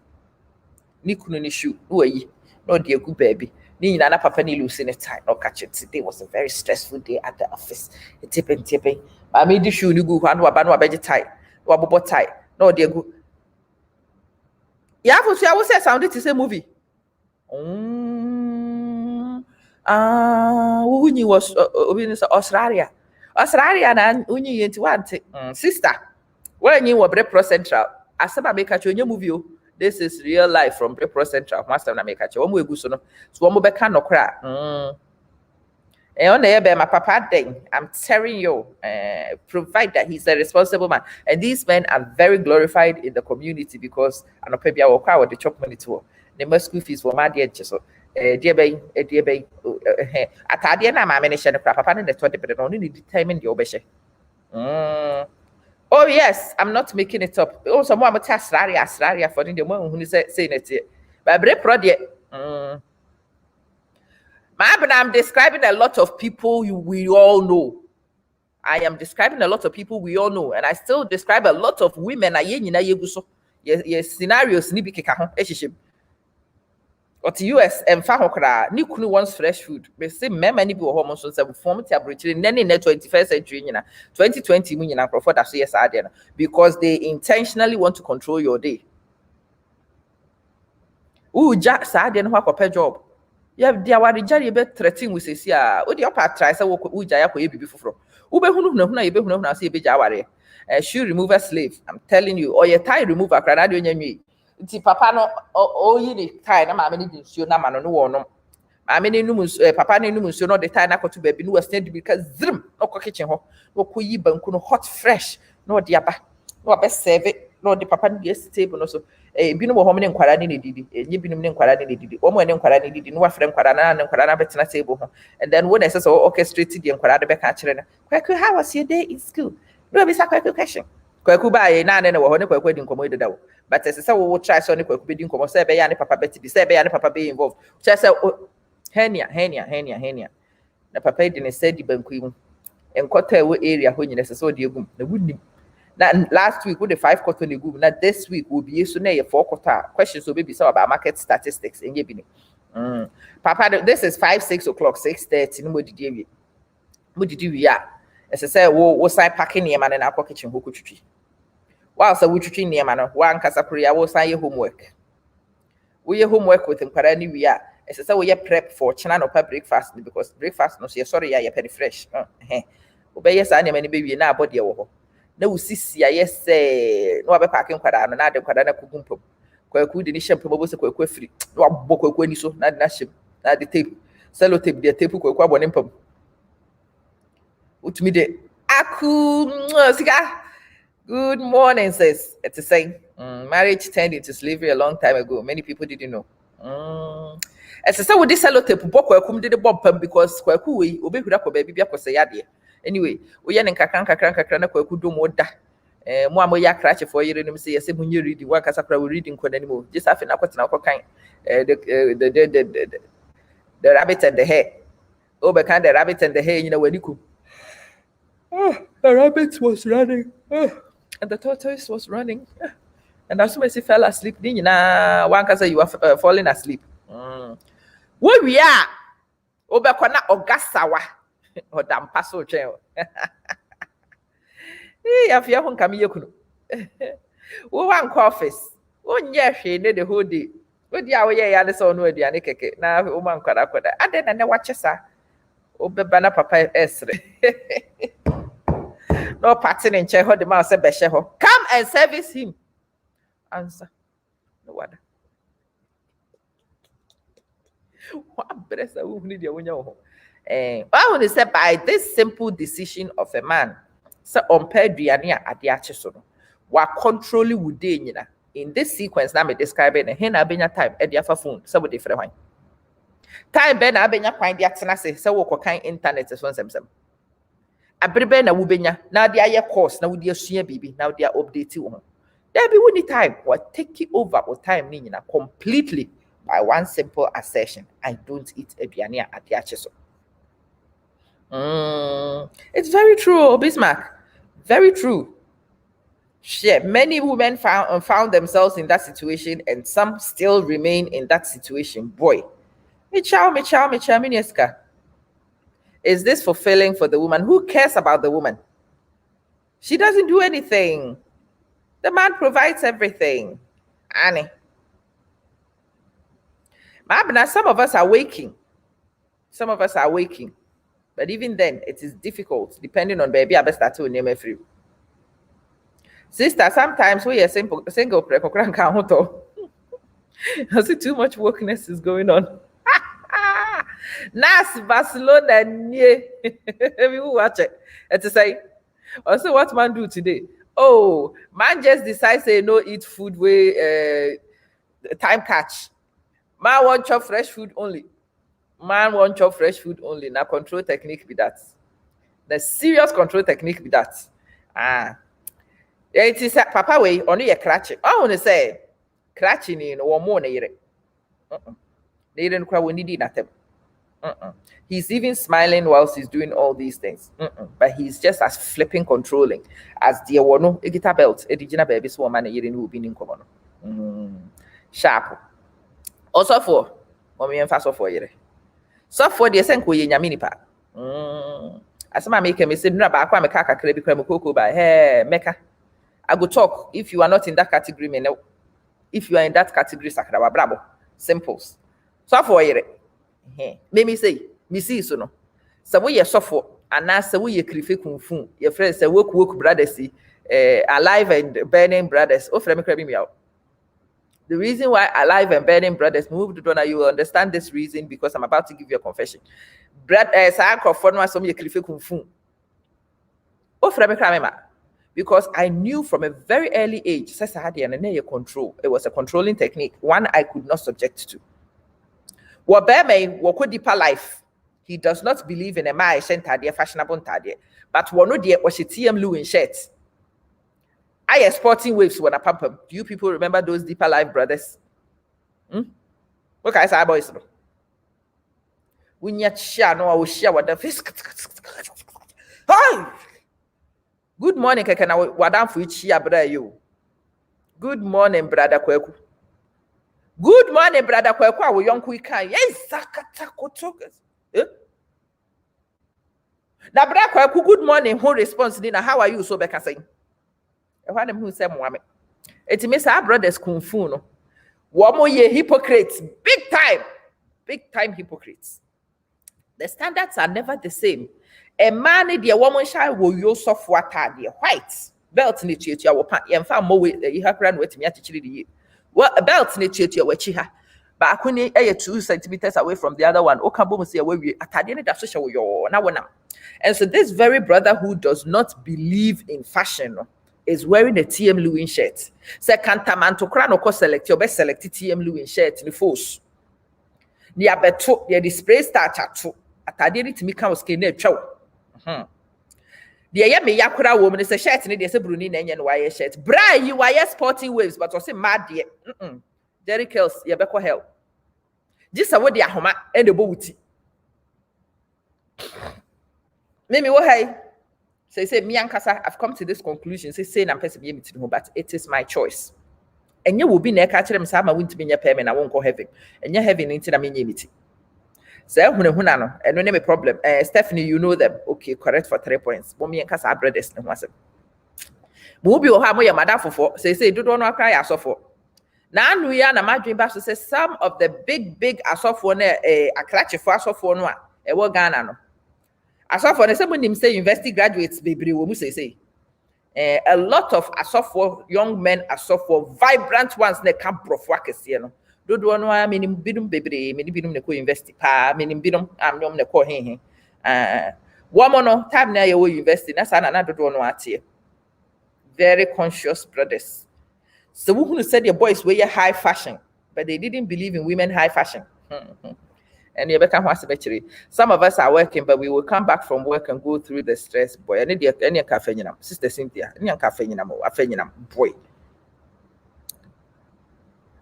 no ayi no de agu ba bi ni nyina na papa ni lose ne time no catch it. Today was a very stressful day at the office. Tipping ma me di shoe ni gu ho no aba no abeje tie no abobo tie no de agu ya for so I will say sound it is a movie. Unyi was Australia na unyi yenti wante sister when you were Brepro Central asaba make at your movie. This is real life from Brepro Central master na make at your egu so no so mo be kan no kra on the my papa thing I'm telling you provide that he's a responsible man and these men are very glorified in the community because anopebia wo kwa wo the chop money to the school fees for my dear so dear bay atade na maame ne hye ne papa ne to de bede no ne determine the obehye. Oh yes, I'm not making it up. Also mo amata Australia for the mo hu ni say net but bre pro de I'm describing a lot of people we all know. I am describing a lot of people we all know and I still describe a lot of women aye nyina yegu so yes scenarios ni bi keka ho ehyehyem. Or to US and Fahokra, ni kunu wants fresh food. They say many people home so say form to abridge in the 21st century, 2020 million and profit as yes because they intentionally want to control your day. Ooh, Jack sad and work a job. Yeah, they are the be threatening with say, oh, the upper try say, ooh, Jaya, for you before. Ube hunu na ebe hunu na say be jaware. shoe remover slave. I'm telling you, or your tie remover. Papa no you need tie na mama ni di nsuo na ma no wo no. Mama ni num papa ni num nsuo no the tie na koto baby no stand bi ka zrim no ko kitchen ho. No ko yi banku no hot fresh no de aba. No be serve no the papa ni table no so binom wo homne nkwara ni didi enye binom ne nkwara ni didi wo mo ne nkwara ni didi no wafre nkwara na nkwara na betena table ho and then when I say so orchestrate the nkwara de be ka kire na kwaku how was your day in school no be sa kwaku question kwaku ba ye na ne wo ho ne kwaku di nkomo ededa wo but say say wo try so ne kwaku be di nkomo say be ya ne papa beti say be ya ne papa be involved say say henia na papa di ne say di banku yi mu enkota wo area ho nyine say so di egum na wunnim. Now, last week, with the 5 quarter group, now this week will be so near 4 quarter questions will be so about market statistics in your Papa, this is 5-6 o'clock, 6:30. No, what did you as I say, we'll sign packing near man in our kitchen who could tree. While so we treat near man, one Casapuria will sign your homework. We your homework with him, Parani, we are. As I say, we are prep for China or breakfast because breakfast no see sorry, you're pretty fresh. Obey yes, I many baby now, body. Na usisi yes no abe parking kwada no na de kwada na kugumpom kwaku de ni shempo bo se kwaku afiri no abbo kwaku ani so na de na shem na de tape cello tape de tape kwaku abone mpam utumi de aku sika. Good morning sis. It's a saying marriage turned into slavery a long time ago. Many people didn't know. As I said with this cello tape bo kwaku de bomb pam because kwaku we obehura ko ba bibia ko se yade. Anyway, we are in kakran na kwaku do mo da. Mo amoya krache for yere nim say yese munye reading wa kasa kra we reading ko anymore. Just after na kwatena ko kan the rabbit and the hare. Oh, be kan the rabbit and the hare you know when you the rabbit was running. And the tortoise was running. And as soon as he fell asleep, then you know one kasa you are falling asleep. Where we are. Oh, be kona ogasawa. Or damn paso chair. If you haven't come here, we want office. One year she need the whole day. What the hour ya the son with the anike. Now, woman could have I didn't watch us. Obebana papa esre. No pattern in chair, the mouse said Besheho. Come and service him. Answer. No one. What bless a woman need your I want to say by this simple decision of a man, so on Pedriania at the Acheson, while controlling would in this sequence, now me describing a hen abenya time at the phone, so would different one. Time ben abenya find the access, so what kind internet is one some. A breben a wubenya, now the air course, now with your senior baby, now they are updating one. There be winning time, what take it over or time nina completely by one simple assertion. I don't eat a biania at the Acheson. It's very true, Bismarck. Very true. Shit, many women found themselves in that situation, and some still remain in that situation. Boy, Minieska. Is this fulfilling for the woman? Who cares about the woman? She doesn't do anything. The man provides everything. Annie. Mabna, some of us are waking. Some of us are waking. But even then, it is difficult, depending on baby. I best start to name a free. Sister, sometimes we are single precogram count. I see too much wokeness is going on. Nas Barcelona, we will watch it. And to say, also what man do today? Oh, man just decides say no eat food way time catch. Man want chop fresh food only. Man want chop fresh food only. Now control technique be that. The serious control technique be that. It is papa way only a cratching. I want to say cratching in or more near it. They didn't cry when he did nothing. He's even smiling whilst he's doing all these things. But he's just as flipping controlling as the one a guitar belt, a digital baby woman who been in common. Sharp. Also for mommy and fast for you. So for the senko ye nyamini pa. As my make me say no ba kwa me kaka krebi kwa mukoko ba hey meka. I go talk if you are not in that category me no. If you are in that category sakra wa brabo. Simples. So for you. Let me say, me see so we ye suffer and now so we ye krife kunfu. Your friends say work brother see. Alive and Burning Brothers. Oh, let me grab me out. The reason why Alive and Burning Brothers moved to Donna, you will understand this reason because I'm about to give you a confession. Because I knew from a very early age, control. It was a controlling technique, one I could not subject to. Deeper life. He does not believe in a fashionable tadie, but one of the TM Lewin shirts. I am sporting waves when I pump them. Do you people remember those Deeper Life brothers? Look, I say boys. When you share, no, I will share what the face. Hi! Good morning, Kakana. Wadam for each year, brother. You. Good morning, brother Kweku. Good morning, brother Kweku. Our young quick. Yes, Zakatakotokas. Now, brother Kweku, good morning. Who responds? Dina, how are you? So, Becca saying. One of them who said, Mohammed. It means our brothers kung fu, no. One more year hypocrites, big time hypocrites. The standards are never the same. A man, the woman shall will use software dear white belt in the your pan, and found more with you have run with me at the well, a belt in the your wachiha. But I couldn't 2 centimeters away from the other one. Okabo say away we at the end of social your now. And so this very brother who does not believe in fashion is wearing a TM Lewin shirt. Second time to crown or select your best selected TM Lewin shirt in the force. Near beto, near the spray star tattoo. At the to me can skin a chow. The Yami Yakura woman is a shirt in the Bruni and wire shirt. Bra, you wire sporting waves, but was a mad dear. Jerry Kells, Yabeko hell. Just a word, the Ahoma and the booty. Maybe what hey. So say me and Kasa, I've come to this conclusion. Say I'm person be to but it is my choice. And you will be near catching them some I won't be near payment, I won't go heaven. And you're having into the meeting. So hunano, and no name a problem. Stephanie, you know them. Okay, correct for 3 points. But me and Kasa brothers and was it. Mubi or have your mother for say do not cry as for. Now we are my dream back to say some of the big as of one a clutch for us of one a work Ghana. As of when someone say university graduates, baby, we must say a lot of asofo young men asofo vibrant ones ne camp prof workers you know do no I mean bidum baby many bidum ne ko university pa many bidum am nyom ne ko he woman no time na you university na sa na do no atie very conscious brothers. So who said your boys wear high fashion but they didn't believe in women high fashion. And you become some of us are working, but we will come back from work and go through the stress. Boy, I need any cafe, Sister Cynthia, any cafe, boy.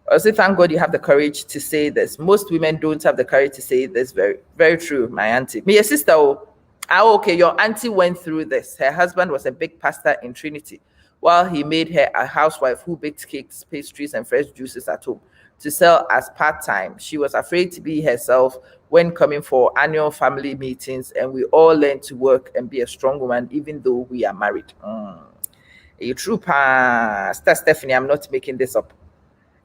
Also, thank God you have the courage to say this. Most women don't have the courage to say this. Very, very true, my auntie. Me, your sister, okay, your auntie went through this. Her husband was a big pastor in Trinity, while he made her a housewife who baked cakes, pastries, and fresh juices at home to sell as part-time. She was afraid to be herself when coming for annual family meetings, and we all learned to work and be a strong woman even though we are married. A true pastor, Stephanie, I'm not making this up.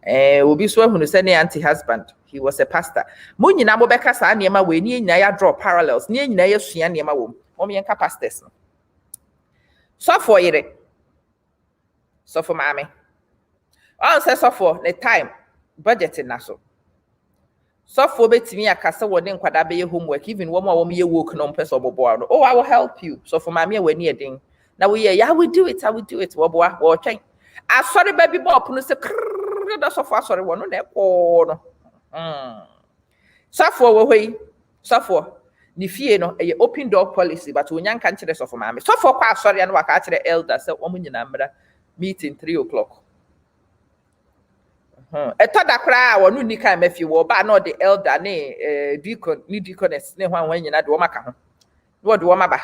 Will be sure who said anti-husband. He was a pastor. Muni na mobeka sa niema we ni na ya draw parallels. Ni na ya sua niema wo. Omi enka pastors. So for yere. So for mame. On say so for the time budgeting na so. So for betimi akasa wode nkwada be homework even wo ma wo ye work no person obobo no. Oh, I will help you. So for mame we ni edin. Na we yeah, I will do it. Wo boa wo twen. Asore baby bop no say that's so far sorry one no no. So for we so for ni fie no a open door policy but onyan kan kire so for mame. So for kwa sorry and waka kire elder say omo nyina mbra meeting 3 o'clock. Etoda kra wonu ni kan mafi wo ba no the elder ne deacon ni deaconess ne hwan nyina de wo maka ho. Wo de wo maba.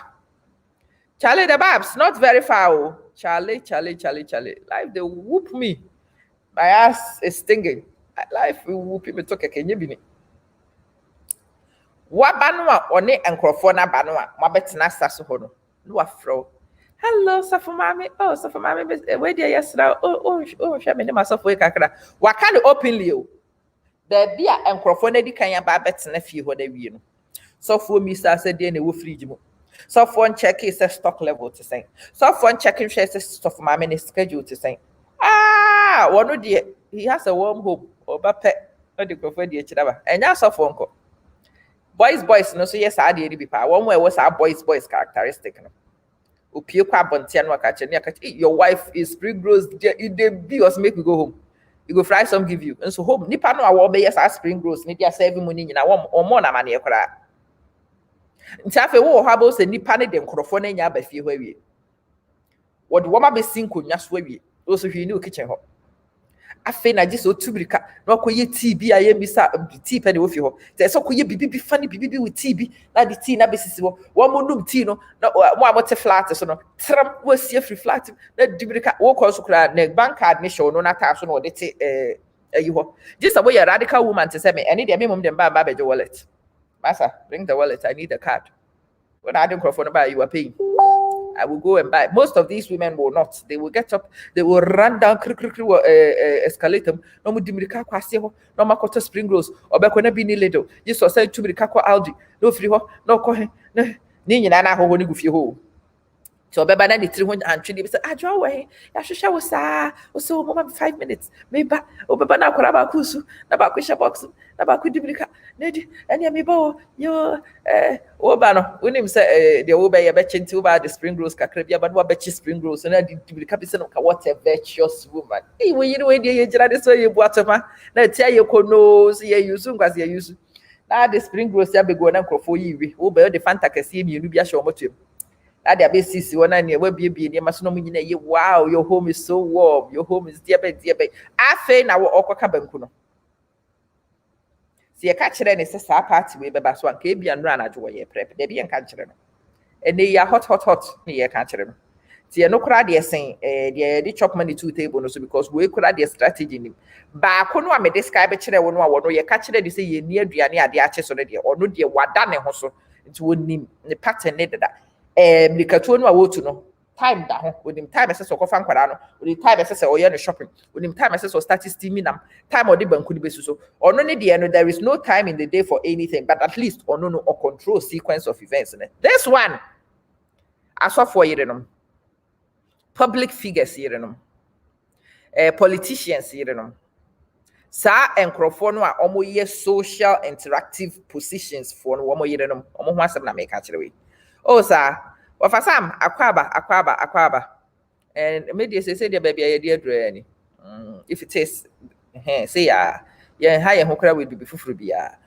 Charlie the Babs not very far. Oh. Charlie. Life they whoop me. My ass is stinging. Life will whoop me to kenye bini. Wa banwa one enkrofo na banwa mabetena saso ho no. No afro. Hello, Safumami. Oh, Safumami, where did yesterday? Oh, me myself we kakra. Wa kind of openly. There be a microphone di kan ya ba bet na fie ho da wie no. So for me said dey na wo fridge mo. Someone check is a stock level to say. Someone checking shares stuff for my mini schedule to say. One of the he has a warm home or pet. Not the prefer the chidaba. And now someone call. Boys, no, so yes, I did be power. One way was our boys characteristic. Upio kwa bontian wakache your wife is spring rolls they be us make you go home. You go fry some give you. And so home nipa no awo be yes spring rolls ni dia serve money nyina wo omo na mane ekra. Nti afa wo ha bo se nipa ne de nkrofo na nya ba fie ho awie. Wo de wo ma be sinkonya so awie. Wo so hwi ni o kitchen ho. Afe na just otubirika na okoye tea bi aye bisa tea pe de wo fie ho. Te so koye bibi fani bibi with tea bi na the tea na be sisi wo. Wo mo num tea no na mo abote flat so no. Tram wo sie free flat na dibirika wo ko so kra na bank card ni show no na ta so no de te ayi ho. Just a way a radical woman to say me any dey me mum dem ba be wallet. Massa, bring the wallet. I need a card. When I don't for buy, you are paying. I will go and buy. Most of these women will not. They will get up. They will run down, escalate them. No more dimrika kwasio. No more quarter spring rolls. Or back when I be little. You saw say to me kakwa Aldi. No free ho. No kohe. No. Ni na ho ni gufi ho. So beba na the 320 say draw away. Ya shosha wo sa. O so mama 5 minutes. Maybe o beba na kwara ba kusu. Na ba kwisha box. Na ba kudimrika. Nedi anya me ba yo o ba no. Unim say the wo be ye be chinti wo ba the spring rolls kakra bia ba no be chi spring rolls na the dibirika bi say no ka what a virtuous woman. E wo yiri we dey ye gira de so ye buatoma. Na tia ye kono so ye use ngwas ye use. Na the spring rolls ya be go na nkrofo yiwe. Wo be the fanta kase mienu bi a show motem. That the basis one and will be near Masnomi. Wow, your home is so warm, your home is dear. I say now or cabancuno. See a catcher and it's a party with the bass one came and run at way prep, they be and catcher. And they are hot, near catcher. See, no crowd, they're saying, they chop money 2 tables because we could add their strategy in him. But I couldn't make this guy better one or your catcher, they say you're near the arches already, or no dear what done a hustle into one the pattern that. Nikatuo no awotu no time da ho with him time ese ko fan kwara no with him time ese o ye no shopping with him time ese start steaming nam time odi banku ni besu so ono ne de no there is no time in the day for anything but at least ono no or control sequence of events ne this one asofo yire no public figures yire no politicians yire no sa enkrofo no a omo ye social interactive positions for no omo yire no omo ho asem na me ka kire we. Oh, sir. Well, for some, aquaba. And maybe say the baby, I dear drain. If it is, say, higher hokra will be before be a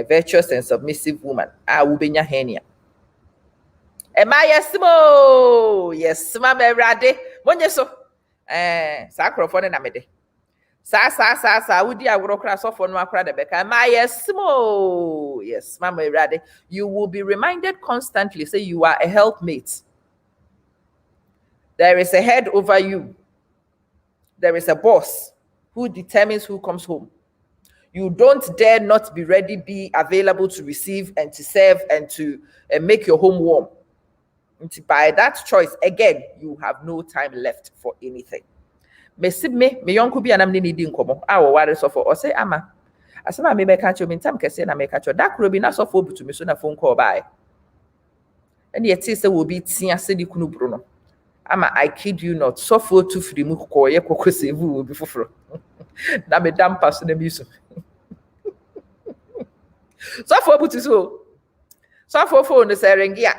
virtuous and submissive woman. I will be your henia. Am I yes, mo? Yes, mamma, rade. When you so, sacrifice and amede. Sa, would you grow crass off on my crowd? Yes, Mama Rade. You will be reminded constantly, say you are a helpmate. There is a head over you. There is a boss who determines who comes home. You don't dare not be ready, be available to receive and to serve and to make your home warm. And by that choice, again, you have no time left for anything. Me yonku bi anam ni di nkomo a wo ware so for o say ama asema me be ka cho me ntam kese na me ka cho da kro bi na so for butu me so na phone call bai and yet say will be tia se di kunu bro no ama I kid you not so for to free mu ko ye kokko save will be foforo na me dam pass na mi so so for butu so for phone say rengia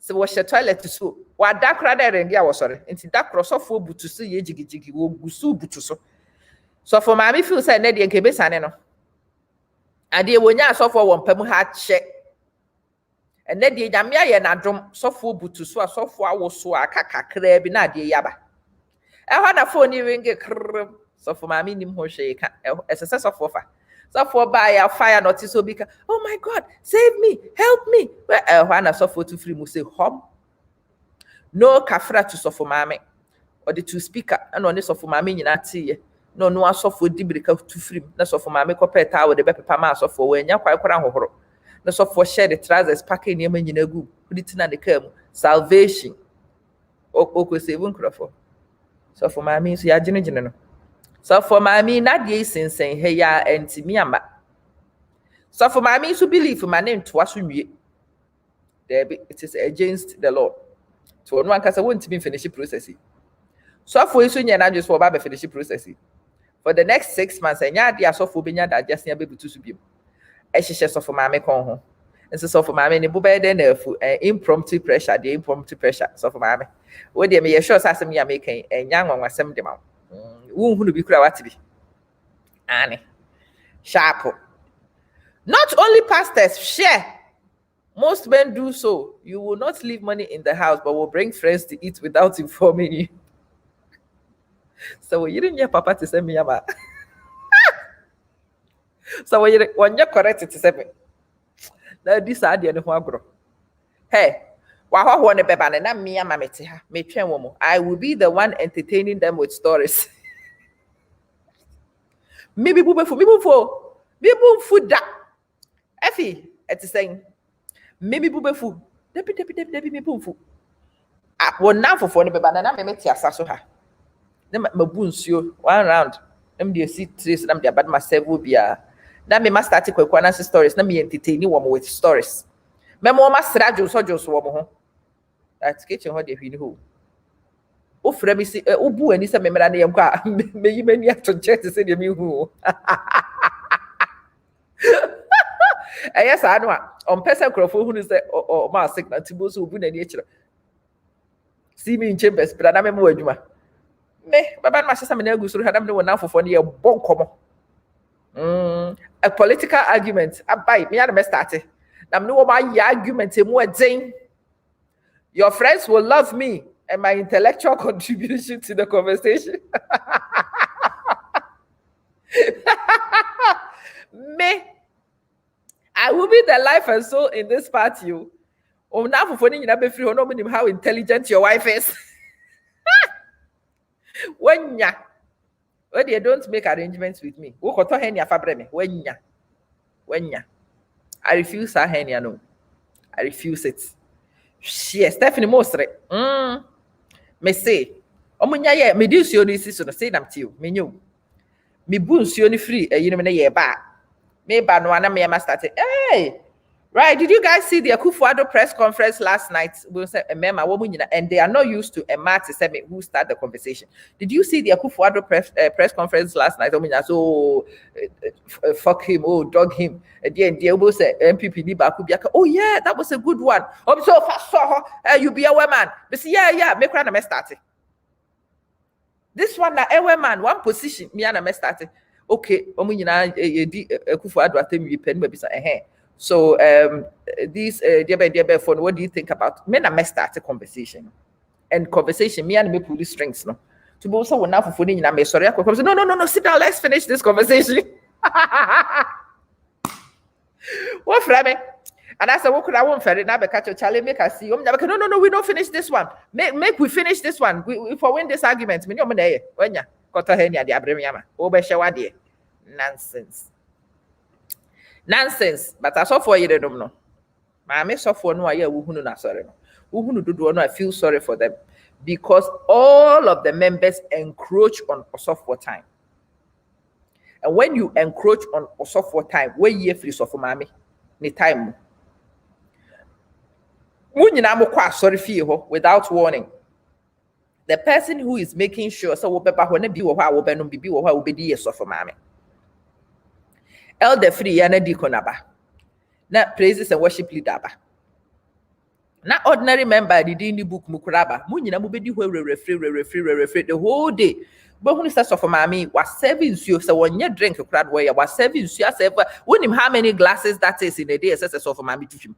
se wo she toilet so wa da kra da rengia wo sore nti da kro so for butu so ye jigijigi wo gusu butu so for ma me feel say na de nke be sane no ade wonya so for won pam ha che and na de nyame aye na dom so for butu so so for awo so aka kakra bi na de yaba e ho na phone ni ringe kr so for ma me nim ho hwe ka esese so for fa. So for by a fire notice so because oh my God, save me, help me. Well, when I suffer to free, say home. No kafra to suffer mammy or the two speaker and on this of mammy in that tea. No, I suffer dibrica to free. That's of mammy copper tower, the pepper mass of for when you're quite horror. No so for share the trousers packing your man in a group, put it in the term salvation. Oko saving crofo. So for mammy, so you're general. So for mommy, not ye since saying, hey, ya, and me, so for mommy, so believe for my name to us, it is against the law. So no one can say won't be finish process. So for you soon and just for Baba finish process. For the next 6 months, and ya so for being that just near baby to be. And she says for mammy con home. And so for mammy, the booby then impromptu pressure, the impromptu pressure. So for mammy. What they may sure as me are making and young one was some demand. Who be crowd to be Annie. Sharp. Not only pastors share. Most men do so. You will not leave money in the house, but will bring friends to eat without informing you. So you didn't hear Papa to send me about. So when you're correct to send me. Now this idea no grow. Hey, wah want a baby and me and me train woman. I will be the one entertaining them with stories. Maybe boo food that. Effie, it's saying. Maybe bube fu debi me bumfu won now for ne beba na me meti asaso ha na mabu nsuo one round em dey see trace na me dey bad myself bia na me ma start kwakwa na stories na me entertain wo with stories me mo ma sra jo so wo ho at kitchen ho dey hwini ho o fra mi si o bu ani se me mera na yem kwa me yi mani ato check se dey mi hu yes, I know. On person crofo who is or my signal to both who been in nature. See me in chambers, but I am more. Me, but my sister goes through had no now for near bon common. A political argument. I buy me at the started. I'm no my argument in more thing. Your friends will love me and my intellectual contribution to the conversation. Me. I will be the life and soul in this party. Oh, now for funny, you free or how intelligent your wife is. When they don't make arrangements with me, when I refuse her hen, no. I refuse it. She Stephanie Mostre. Me say, Omunya, me do so this is say them to you. Me knew. Me boons you only free a year back. Me Banuana me started. Hey, right. Did you guys see the Akufo-Addo press conference last night? We said and they are not used to a mat to say who start the conversation. Did you see the Akufo-Addo press conference last night? So fuck him, dog him. And the MPP oh yeah, that was a good one. So fast you be a woman. But yeah, make run a started. This one a woman, one position, me and a started. Okay, so these dear phone, what do you think about men? I must start a conversation, and conversation me and me pull the strings no. To both so now for phone in a sorry, no, sit down, let's finish this conversation. What frame? And I said, what could I want for it now? Catch your Charlie, make us see. No, we don't finish this one. Make we finish this one. We for win this argument. When ya nonsense. But I saw for you don't know. I saw for no idea who na sorry. Who do no, I feel sorry for them because all of the members encroach on Osofo time. And when you encroach on Osofo time, where you free so for mommy, ni time. When you na sorry for without warning. The person who is making sure so we pepper when be or be will be the so for mommy. Elder free yana deaconaba. Not praises and worship leader. Not ordinary member the dini book mukuraba. Munina mubedi where referee the whole day. But when starts for mommy was serving you so when you drink a crowd where you was serving you yourself. When him how many glasses that is in a day as for mommy to him.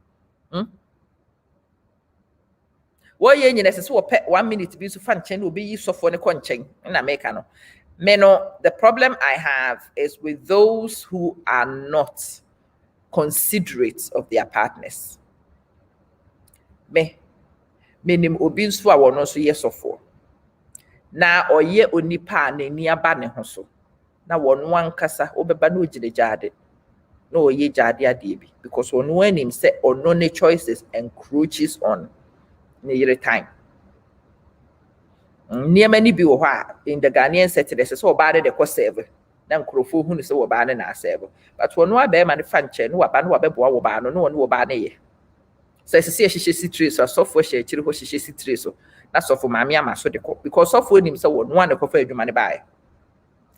What you necessarily pet 1 minute to be so fun chain will be so for the conchain in America. Meno, the problem I have is with those who are not considerate of their partners. Menim obins for our no so yes or for. Now or ye only pan near banner hoso. Now one kasa obebanu jade. No ye jadia debi because when him say or no choices encroaches on near time. Near many be in the Ghanaian setting, there's so bad the cost server. Then Crofo who is so bad in our server. But when no bear man fan chain, no ban no one will ban ye. So ɛsɛ sɛ yɛhyehyɛ sitire so asɔfoɔ hyɛ akyire hɔ hyehyɛ sitire so na sɔfo maame ama so de kɔ because sɔfoɔ nim sɛ wɔn ano kɔfa adwuma ne baeɛ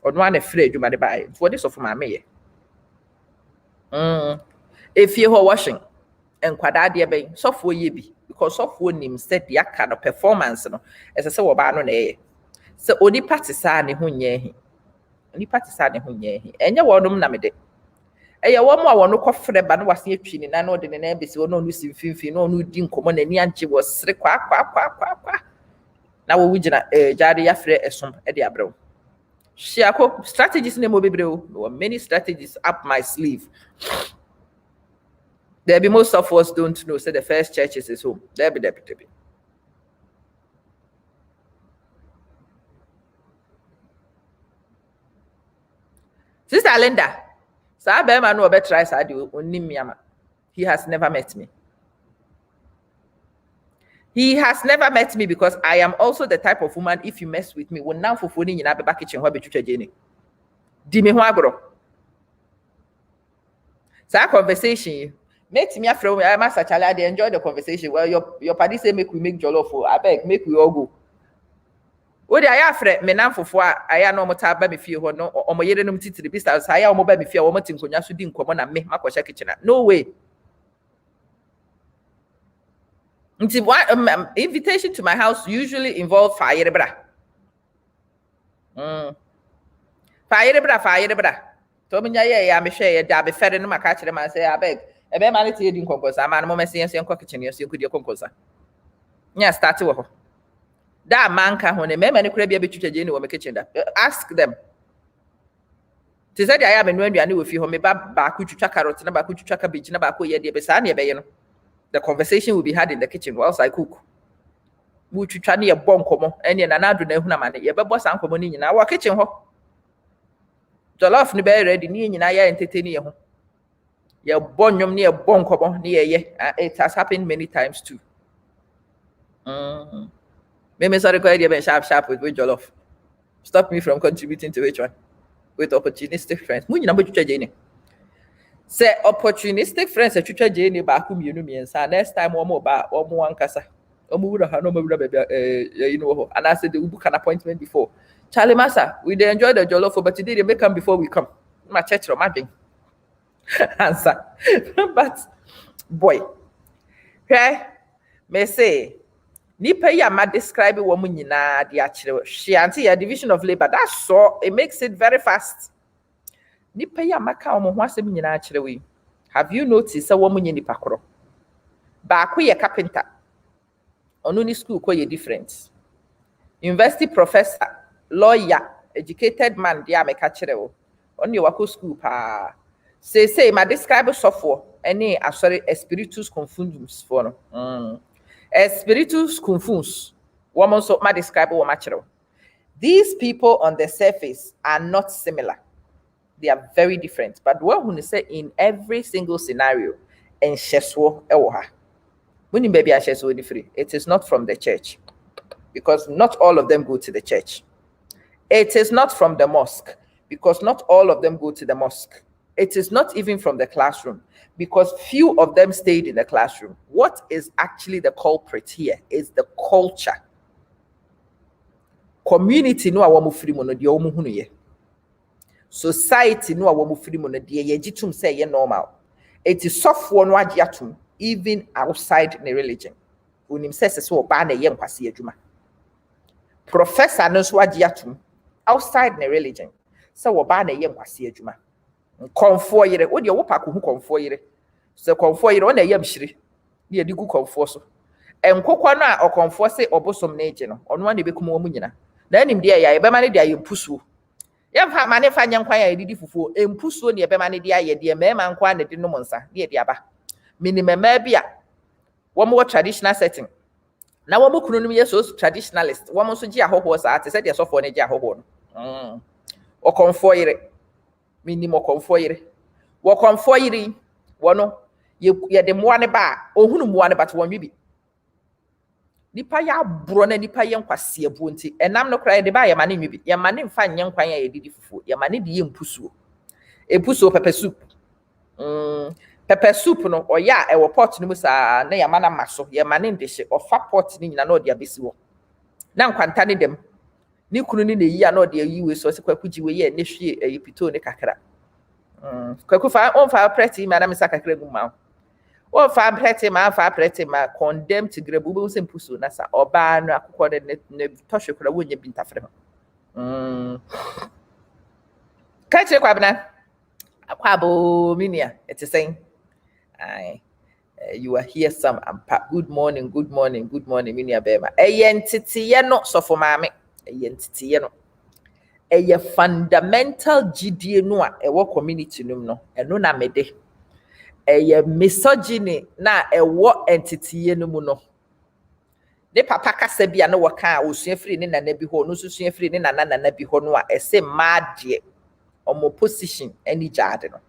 ɔno ano firi adwuma ne baeɛ nti wɔde sɔfo maame yɛ efie hɔ washing nkwadaa deɛ bɛn sɔfoɔ yɛ bi because sɔfoɔ nim sɛ deɛ aka no performance no ɛsɛ sɛ wɔbaa no na ɛyɛ sɛ onipa te saa ne ho nyɛ hi onipa te saa ne ho nyɛ hi ɛnyɛ wɔnom na mede ɛyɛ wɔn a wɔn kɔ frɛ ba no wase atwi ne nan ɔde ne nan besi wɔn ɔno si mfimfini na ɔno di nkɔmɔ n'ani agye wɔ sere kwa na wɔwu gyina gyaade yafrɛ ɛsom ɛde abrɛw hyiako strategies na mo bebree o there were many strategies up my sleeve there be most of us don't know say the first church is his home there be Sister Linda saa bɛrima no ɔbɛtry saa de onim miama he has never met me. He has never met me because I am also the type of woman, if you mess with me, when now for phone in the kitchen, what be Jenny? Di me wagro. So our conversation, make me a friend, I must actually enjoy the conversation. Well, your party say make we make jollof, I beg, make we all go. What I have friend, me now for I no more tab me feel no or my year no to the business. I am mobile me fear one thing konya so din common and me my kitchen. No way. Invitation to my house usually involve fire bra. Fire bra. To me ya me share da be fere no maka kire man say abeg e be man tie din konkosa man mo mesi enso enko kitchen enso enko die konkosa. Nya start wo ho. Da man ka ho ne me mane kura bia betwitwa je ni wo me kitchen da. Ask them. Ti say dia ya me no aduane wo fi ho me ba ku twitwa carrot na ba ku twitwa cabbage na ba ko ye de be sa na ye be ye no. The conversation will be had in the kitchen whilst I cook. We try to bon komo any na do na ehuna mane ye bebo san komo ni nyina wa kitchen ho. Jollof ni be ready ni nyina ya entertain ye ho. Ye bon nyom ni ye bon komo ni ye. It has happened many times too. Me sorry ko e be sharp with jollof. Stop me from contributing to which one? With opportunistic friends. Mu nyina bo twitwa je ni. Say opportunistic friends atwitwa je ni ba ku mienu miensa next time omo ba omo ankasa omo wura ha no mawura baba you know and I said they will book an appointment before Charlie Massa we dey enjoy the jollof but today they make come before we come my church ro madwen answer but boy okay me say nipa ya ma describe wo mu nyina de akire hwe anti ya division of labor that's so it makes it very fast. Nipa ya maka omo ho asem nyina akire we. Have you noticed say wo munye nipa koro? Ba ko ye carpenter. Onu ni school ko ye different. University professor, lawyer, educated man dia meka kire wo. Onu ye wako school pa. Say ma describe software any asore spiritus confundums for no. Spiritus confuse. Woman so ma describe wo ma kire wo. These people on the surface are not similar. They are very different. But what we say in every single scenario, and sheswo ewoha. When baby sheswo different, it is not from the church. Because not all of them go to the church. It is not from the mosque. Because not all of them go to the mosque. It is not even from the classroom. Because few of them stayed in the classroom. What is actually the culprit here is the culture. Community no awamu free mono di omu hunu ye. Society no awamu free mono di ye jitum say ye normal. It is software no agiatum even outside the religion. Unim says so ba na ye nkwase adwuma. Professor no so agiatum outside the religion. So ba na ye nkwase adwuma. Konfo yire wo de wo pa ko hu konfo yire. So konfo yire wo na ye mhiri. Na ye digu konfo so. Enkokwa no a okonfo se obosom na eje no. Ono na bekum wo mu nyina. Na anim de ya ebe ma ne de aye mpusuo. Ye mfa ma ne fa nyankwan ya edidi fufuo. Empusuo ne ebe ma ne de aye de mema nkwa ne de no monsa. De de aba. Minimema bia wo mo traditional setting. Na wo mo kunu no ye so traditionalist. Wo mo so gi ahoho sa ate se de sofo ne gi ahoho no. Okonfo yire. Minimum okonfo yire. Wo konfo yire wo no ye de moa ne ba ohunu moa ne ba to won wi bi. Nipa ya bro na nipa ye nkwase abu nti enam no kra ye de ba ye mane nwibi ye mane mfa nyankwan ya ye didi fufu ye mane de ye mpusuo epusuo pepper soup pepper soup no or ya e wo pot no musa na ya mana maso ya mane ndehye ofa pot ni nyina na ode abesi wo na nkwanta ne dem ni kunu ni na yi na ode yi we so se kwakuji we ye ne hwie epito ne kakra kwaku fa on fa preti ma na misa kakra gu ma on fa preti ma condemn to grebu bu se mpuso na sa oba no akokọ ne tohwe kura wo nya bi ntafre ho ka che kwa bana akwabo minia etisen ai you are here some good morning minia bema eyentitiye no sofo maame eyentitiye no eye fundamental gidie no a ewo community num no eno na mede eye misogyny na ewo entitiye no mu no ne papa kasa bia na woka osua free ne nana bi ho no susua free ne nana bi ho no a ese maade omo position any jade no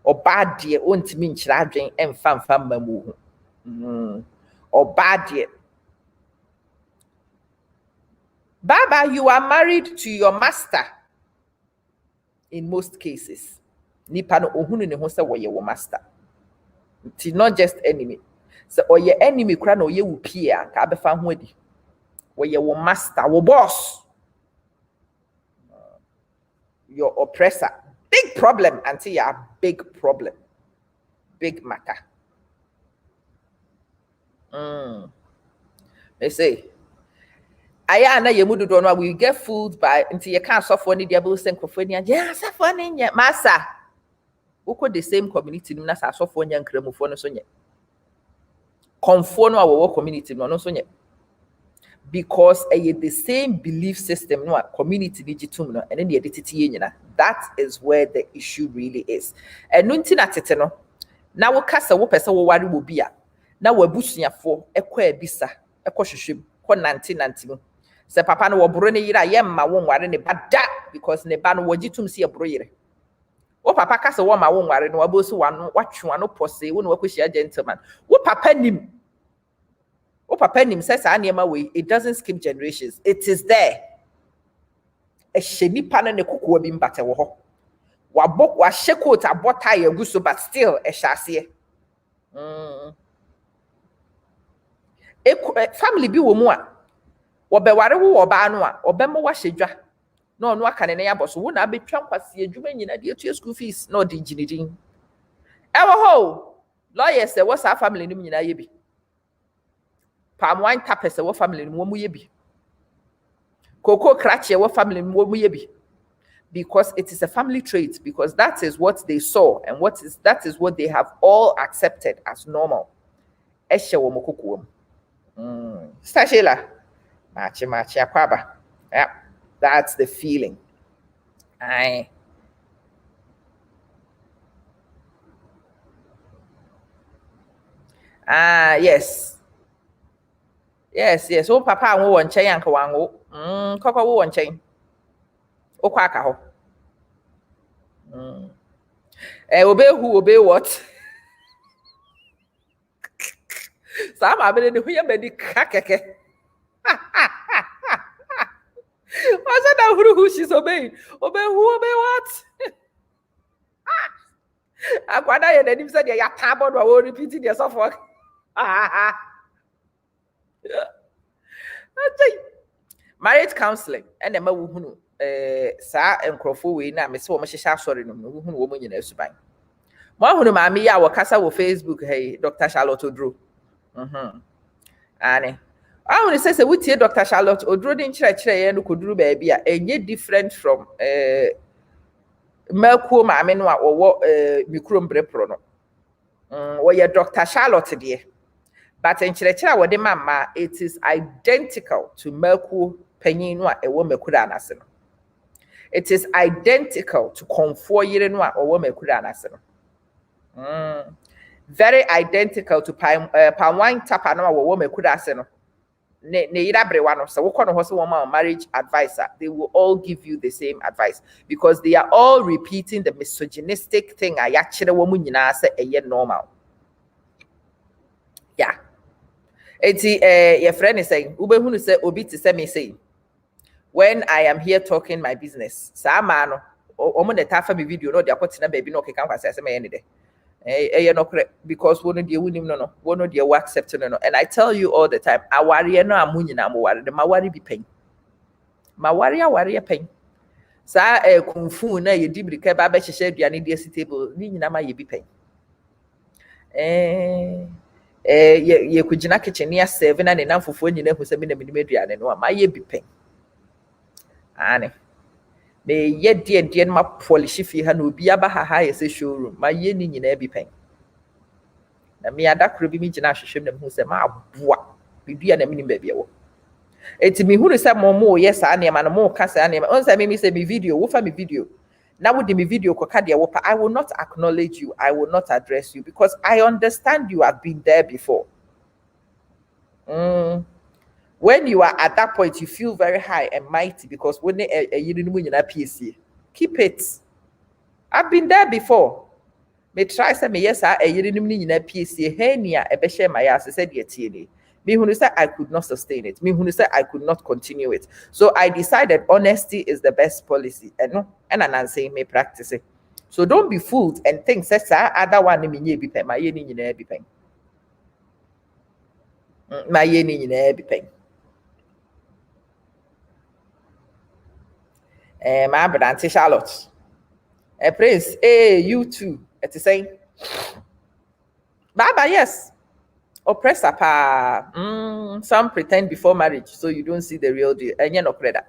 obade ontimi nkyira adwen emfa mamu obade Baba, you are married to your master in most cases. Nipa no ohunu ne ho se wo ye wo master. It's not just enemy. So oye enemy kura no ye wo pia ka abefa ho adi. Wo ye wo master, wo boss. Your oppressor. Big problem until you are big problem. Big matter. They say aya na yemudu do no we get fooled by until you can't suffer any devil send kofania yeah suffer nya masa uko the same community na sa suffer nya nkramufo no so nya konfo no awo community no so nya because the same belief system no community digitum no and then the titiye nyina. That is where the issue really is. And nunti na tete no na wo kasa wo pese wo ware wo bia na wabusuafo ekọ ebisa ekọ hwehwem ko nanti mu se papa no wo boro ne yira yemma wo nware ne bada because ne ba no wogitum se eboro yire wo papa kasa wo ma wo nware no wabosu wano watwe no pose wo no wakohia gentleman wo papa nim say sa niema we it doesn't skip generations. It is there. A sheni pana ne kokoa bi mbate wo ho wabok wa shekot abota ye guso but still a shase family bi wo mu a wo be ware wo oba no a obemmo wa hyedwa na ono aka ne ya boso wo na abetwa nkwase adwuma nyina de etua school fees na odi ginidin ewo ho lawyers say wo sa family nim nyina ye bi palm wine tapes wo family nim wo mu ye bi koko krache wo family nim wo mu ye bi because it is a family trait because that is what they saw and that is what they have all accepted as normal ehye wo mokoko Stashela machi akwaba. Yeah, that's the feeling. Aye. Yes. Oh, papa wo won chen yanka wanwo. Koko wo won chen. O kwa aka ho. Obey who, obey what? Some are better who you many kakeke. I said that who she's obeying. Obey who, obey what? I got that and him said, yeah, tabard or repeating yourself. Marriage counseling and Emma who sa and crofo we na me so much sorry no who woman in Suban. One who mammy ya wakasa wo Facebook, hey, Dr. Charlotte Odro. Annie. I want to say we tie Dr. Charlotte Odro din chire no koduru baby a enye different from Melko maame no a wo mikrom brepro no. Wo ye Dr. Charlotte de. But in chire wo de mama it is identical to Melko panyin no a ewo mekura anase no. It is identical to Komfo yire no a owo mekura anase no. Very identical to palm wine tapa no wo mekura ase no ne yira brewa no so wo kono ho so wo ma marriage advisor. They will all give you the same advice because they are all repeating the misogynistic thing a ya kire wo mu nyina se eye normal. Yeah, eti your friend is saying ube hunu say obi ti say me say when I am here talking my business sa ma no omo ne tafa me video no de akotina baby no keka kwase say me ne de Because one of the winning no, one of the accepting no. And I tell you all the time, I worry no amunyi na mo worry, my worry be pain. My worry pain. Sa kung fu na ye dibirika ba be hyehyɛ aduane de asi table ni nyina ma ye bi pain. Ye kugina kitchen ya serve na ne namfofo nyina hu se me na minim aduane no ma ye bi pain. Ane. Me ye de ma polish fi ha na obi aba ha ye se showroom ma ye ni nyina bi pain. Na me adakro bi mi gina hwehwem na hu se ma aboa bidua na minim ba bia wo. Eti mi hunu se mo ye sa na no mo ka sa na on se me say me video wo fa me video. Now with the video I will not acknowledge you. I will not address you because I understand you have been there before. When you are at that point, you feel very high and mighty because when you didn't keep it. I've been there before. Me try say me yes, I didn't PSC. Hey, near a beshe my ass said yet. Me who said I could not sustain it. Me who said I could not continue it. So I decided honesty is the best policy. And I'm saying me practice it. So don't be fooled and think that other one me be pen. My ye ni be pen. My ye ni be pen. My brother Charlotte. Prince, you too. It's saying. Baba, yes. Oppressor pa. Some pretend before marriage, so you don't see the real deal. And you're not credit.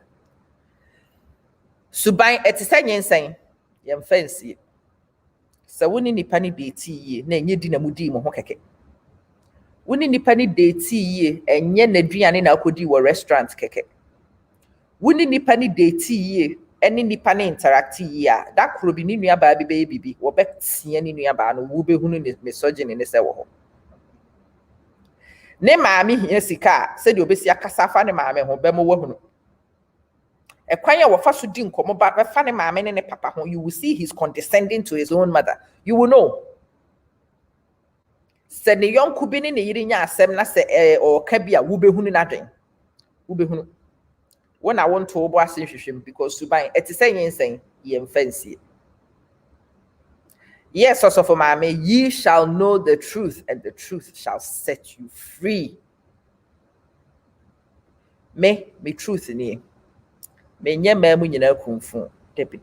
Subai saying, yam fancy. So when ni pani date ye, na nye di na mudi mo hokeke. When ni pani date ye, and nye na duane na akodi wo restaurant keke. When ni pani date ye, and ni pani interact ye, that could be ni nua ba baby, wo bet see ni nua ba no wo be hunu ni misogyny ne se wo ho. Ne maami hia sika said obesi akasa fa ne maami ho be mo wahunu ekwan ya wofa so di nkomo ba fa ne maami ne papa ho you will see he's condescending to his own mother. You will know se ne yonku bi ne yiri nya asem na se o ka bia wo be hunu na dwen wo be hunu when I want to obo asen hwehwem because suban etisen yensen yem fancy. Yes, also for mommy, ye shall know the truth, and the truth shall set you free. Me truth in ye. Me nye memu nyina kumfu, debi.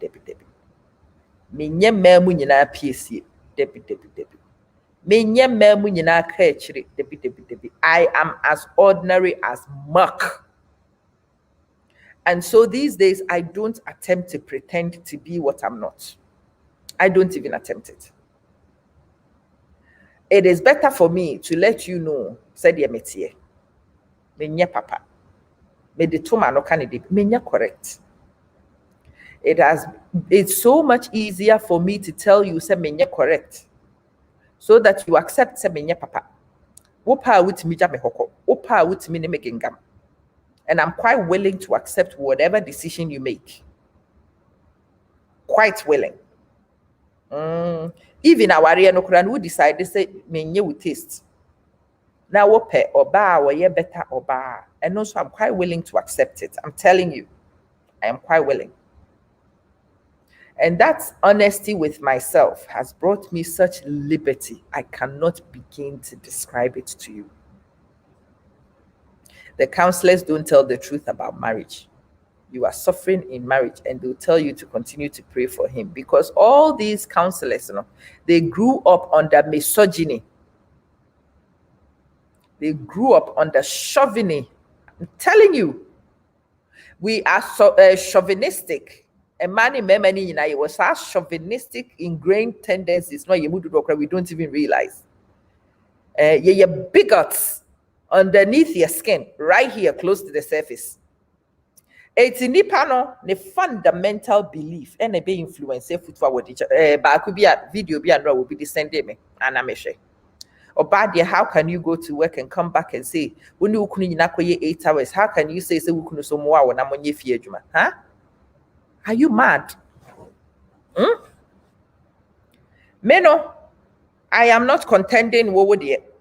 Me nye memu nyina PSC, debi. Me nye memu nyina krechiri, debi. I am as ordinary as muck. And so these days, I don't attempt to pretend to be what I'm not. I don't even attempt it. It is better for me to let you know, said the métier. Me papa. Me the two man no candidate. Me correct. It's so much easier for me to tell you, say me correct. So that you accept say me papa. Wopa with me jame hoko. Wopa with me ne making gam. And I'm quite willing to accept whatever decision you make. Quite willing. Even our area no kran who decide they say menye with taste. Now wope oba or ye better oba. And also I'm quite willing to accept it. I'm telling you, I am quite willing. And that honesty with myself has brought me such liberty. I cannot begin to describe it to you. The counselors don't tell the truth about marriage. You are suffering in marriage, and they'll tell you to continue to pray for him because all these counselors, they grew up under misogyny. They grew up under chauvinism. I'm telling you, we are so chauvinistic. And many, it was our chauvinistic ingrained tendencies. No, we don't even realize. You're bigots underneath your skin, right here, close to the surface. It's in the fundamental belief and a be influence foot forward each but could be a video be and will be descending me and I'm sure. Or bad how can you go to work and come back and say when you couldn't 8 hours, how can you say we couldn't so more when I'm on your fear, huh? Are you mad? Meno, I am not contending what yet.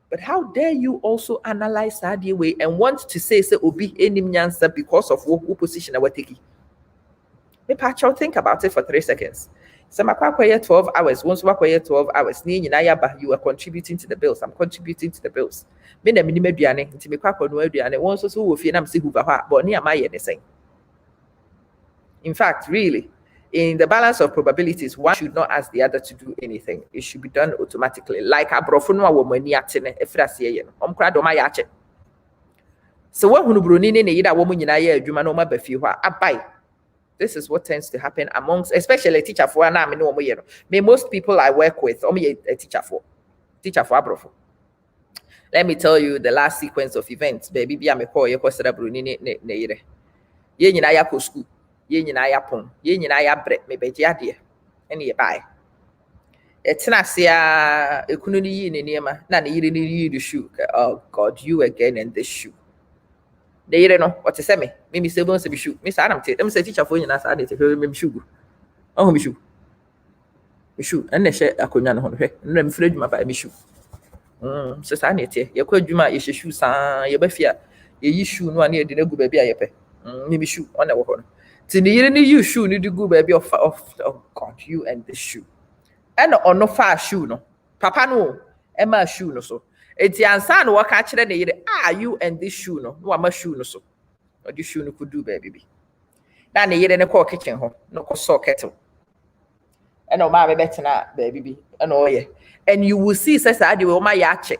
But how dare you also analyze that way and want to say obi any answer because of what position I was taking? Maybe I'll think about it for 3 seconds. So my 12 hours, once work 12 hours, you are contributing to the bills. I'm contributing to the bills. Me na minimum aduane, nti me kwakwa no aduane, won so wo fie na me se hu ba ha, but ne am aye the same. In fact, really, in the balance of probabilities, one should not ask the other to do anything. It should be done automatically. Like abrofo no a wo mani ate ne efra se ye no. Omkra do ma ya ache. So what hunu broni ne yida wo nyina ye adwuma no ma ba fie ho abai. This is what tends to happen amongst, especially teacher for na me no mo ye no. Me most people I work with, a teacher for abrofo. Let me tell you the last sequence of events. Baby bia me call ye kwesera broni ne yire. Ye nyina ya ko school. Ye nyina ya pon. Ye nyina ya bre me beje ade. Ene ye bai. Etena sia ekunu ni yi ne niema na ne yire ni yi the shoe. Oh God, you again in this shoe. The yire no what say me say bon se bi shoe. Me sa na mte. Dem say teacher for nyina sa de te me shoe. Oh me shoe. Me shoe. Ene hye akonya no ho hwe. Nna me fira dwuma ba me shoe. So sa na tie. Ye kwa dwuma ye hye shoe sa ye ba fia. Ye yi shoe no ane de na gu ba bia ye pe. Me shoe on na wo ho no. Ti ni yire ni you shoe ni de gu ba bia of oh God, you and this shoe. And ono fa shoe no. Papa no e ma shoe no so. Eti ansa no waka kire ne yire you and this shoe no. No ama shoe no so. Or this shoe no could do baby. Na ne yire ne call kitchen ho. No ko so kettle. And o ma be betena baby. And oh yeah. And you will see say say o ma ya che.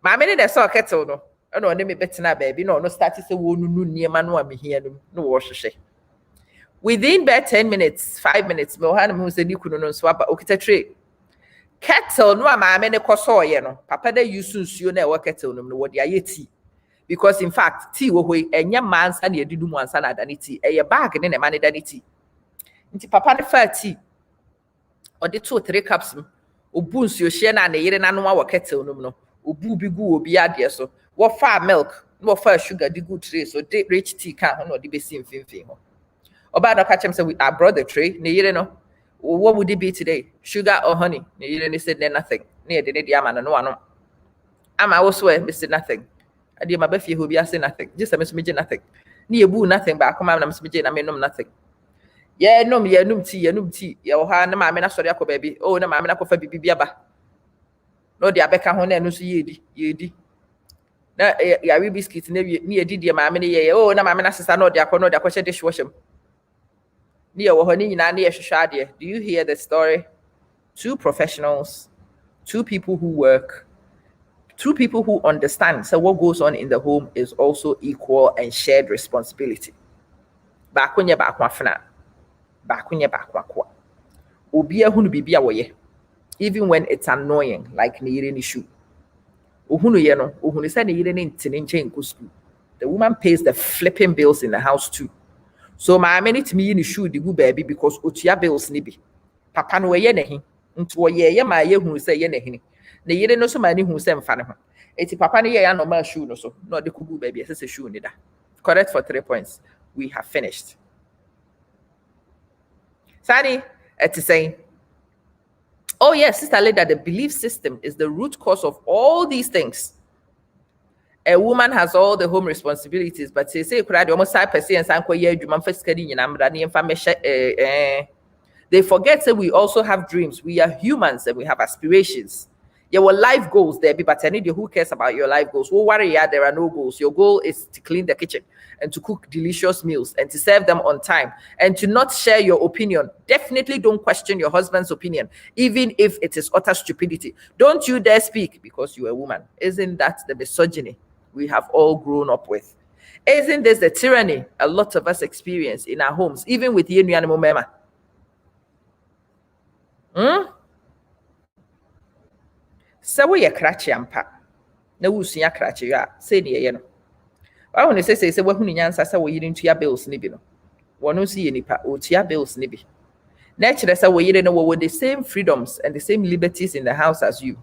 Ma me ne the so kettle no. And o ne me betena baby. No start say wo nunu niema no am hia no wo hwehwe. Within about 10 minutes, 5 minutes, me ohana me say ni kunu no so aba okita tray. Kettle no ama me ne koso ye no. Papa da use nsuo na e wo kettle no wo de aye tea. Because in fact, tea wo hoi enye mansa na edidu mu ansa na dani tea. Eye bag ne na ma ne dani tea. Nti papa ne fa tea. O de 2-3 cups. Obu nsuo hye na ne yire na no wa kettle no no. Obu bi gu obi ade so. Wo fa milk, wo fa sugar di good tray so de rich tea kan ho no de besi mfimfin ho. Oba no catch him say I brought the tray. Ne yire no. What would it be today? Sugar or honey? Ne yire ne said nothing. Ne de ne di ama no ano. Ama also Mr. Nothing. Adi ma ba fie ho bi say nothing. Just me so me nothing. Ne ebu nothing ba akoma na me so me na me nom nothing. Ye nom tea. Ye wo ha na ma me na sori akọ baby. Oh na ma me na kofa bibi bia ba. No de abeka ho na no so ye di. Na ya we biscuit ne ye di de ma me ne ye. Oh na ma me na sesa no de akọ hye dishwasher. Do you hear the story? 2 professionals, 2 people who work, 2 people who understand. So what goes on in the home is also equal and shared responsibility. Bakunya bakwafna. Bakunya bakwakwa. Obia hunu bibia woye. Even when it's annoying, like ni yire ni shoe. Uhunu ye no, uhunu say ni yire ni ntini nche nko school. The woman pays the flipping bills in the house too. So my minute me in shoe the good baby because otua bills ni bi. Papa no ye nehi. Nto ye ma ye hu say ye nehi. Na yire no so ma ni hu say mfa ne ho. Eti papa no ye ya normal shoe no so. No de kubu baby say shoe ni da. Correct for 3 points. We have finished. Sani, it's saying, oh yes, Sister Leda, the belief system is the root cause of all these things. A woman has all the home responsibilities, but say almost 5% they forget that we also have dreams. We are humans and we have aspirations. Your life goals there, but I need you who cares about your life goals. Well, worry, yeah, there are no goals. Your goal is to clean the kitchen and to cook delicious meals and to serve them on time and to not share your opinion. Definitely don't question your husband's opinion, even if it is utter stupidity. Don't you dare speak because you're a woman. Isn't that the misogyny we have all grown up with? Isn't this the tyranny a lot of us experience in our homes, even with Yenu Animal Mema? So we are cratchy and pa. No, we see a cratchy, ya say near you. I want to say, what who answer so we into your bills, nibino. One who see any pa, or tia bills, nibby. Naturally, so we didn't know with the same freedoms and the same liberties in the house as you.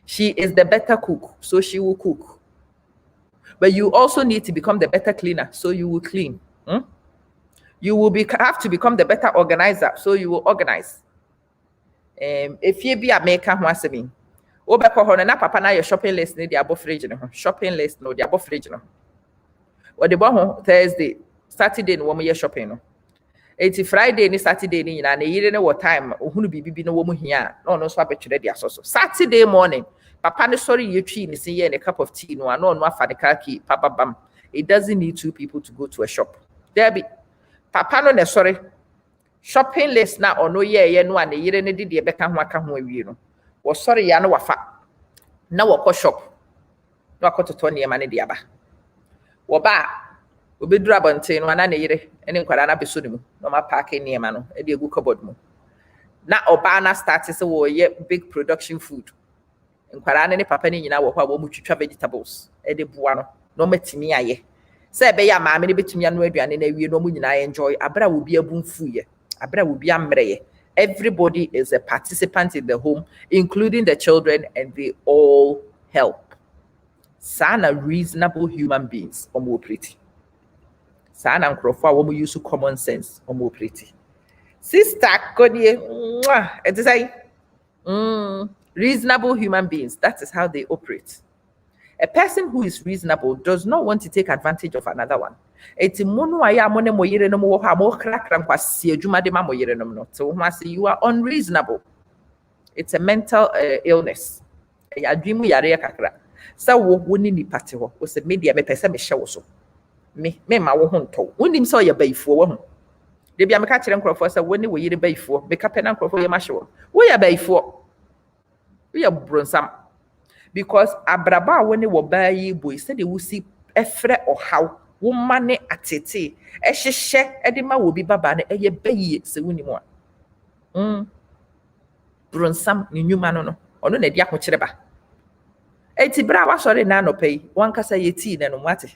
She is the better cook, so she will cook. But you also need to become the better cleaner, so you will clean. You will have to become the better organizer, so you will organize. If you be a maker, what's it mean? Na papa na your shopping list ni the above fridge no shopping list no the above fridge no. Or the bon Thursday, Saturday no we shopping no. It's Friday ni Saturday ni na yire ne what time ohunu bibi no wo mu hia no no so abetwere dia so Saturday morning papa ne sorry ye twi ni se ye ne cup of tea no afa ne car key papa bam. It doesn't need two people to go to a shop. There be papa no ne sorry shopping list na ono ye no ane yire ne de beka ho aka ho awie no wo sorry ya no wafa na wo ko shop na akototo ne ma ne de aba wo ba obedura bonten no na ne yire ene nkwara na beso ne mu no ma park ne ma no e de egu cupboard mu na oba na start se wo ye big production food nkwara ne papa ne nyina wo ho a wo mu twitwa vegetables e de boa no matimi aye se be ya maame ne betumi anu aduane na awie no mu nyina enjoy abra wo bi abunfu ye abra wo bi amreye. Everybody is a participant in the home, including the children, and they all help. Sana reasonable human beings omo pretty. Sana nkrofo wo use common sense omo pretty. Sister Kodie, it is reasonable human beings. That is how they operate. A person who is reasonable does not want to take advantage of another one. Eti monu aya mo ne mo yire no mo ha mo krakra nkwasi adwuma de ma mo yire no no. So you are unreasonable. It's a mental illness. Ya adwimu yare kakra. Sa wo woni ni pate ho. Wo se media me pese me hye wo so. Me ma wo ho nto. Wonim so ye baifo wo ho. De bia me ka kire nkrofo sa woni wo yire baifo. Me ka pe na nkrofo ye ma hye wo. Wo ye baifo. Wo ye bronsam. Because abraba woni wo bayi boy said they will see efre or how woman atete ehhehye edema wo bi baba na eye bayi se woni mo a bronsam ni nyuma no ono na dia ko kire ba eti bra wa sori na no pay wan kasa ye tea na no mate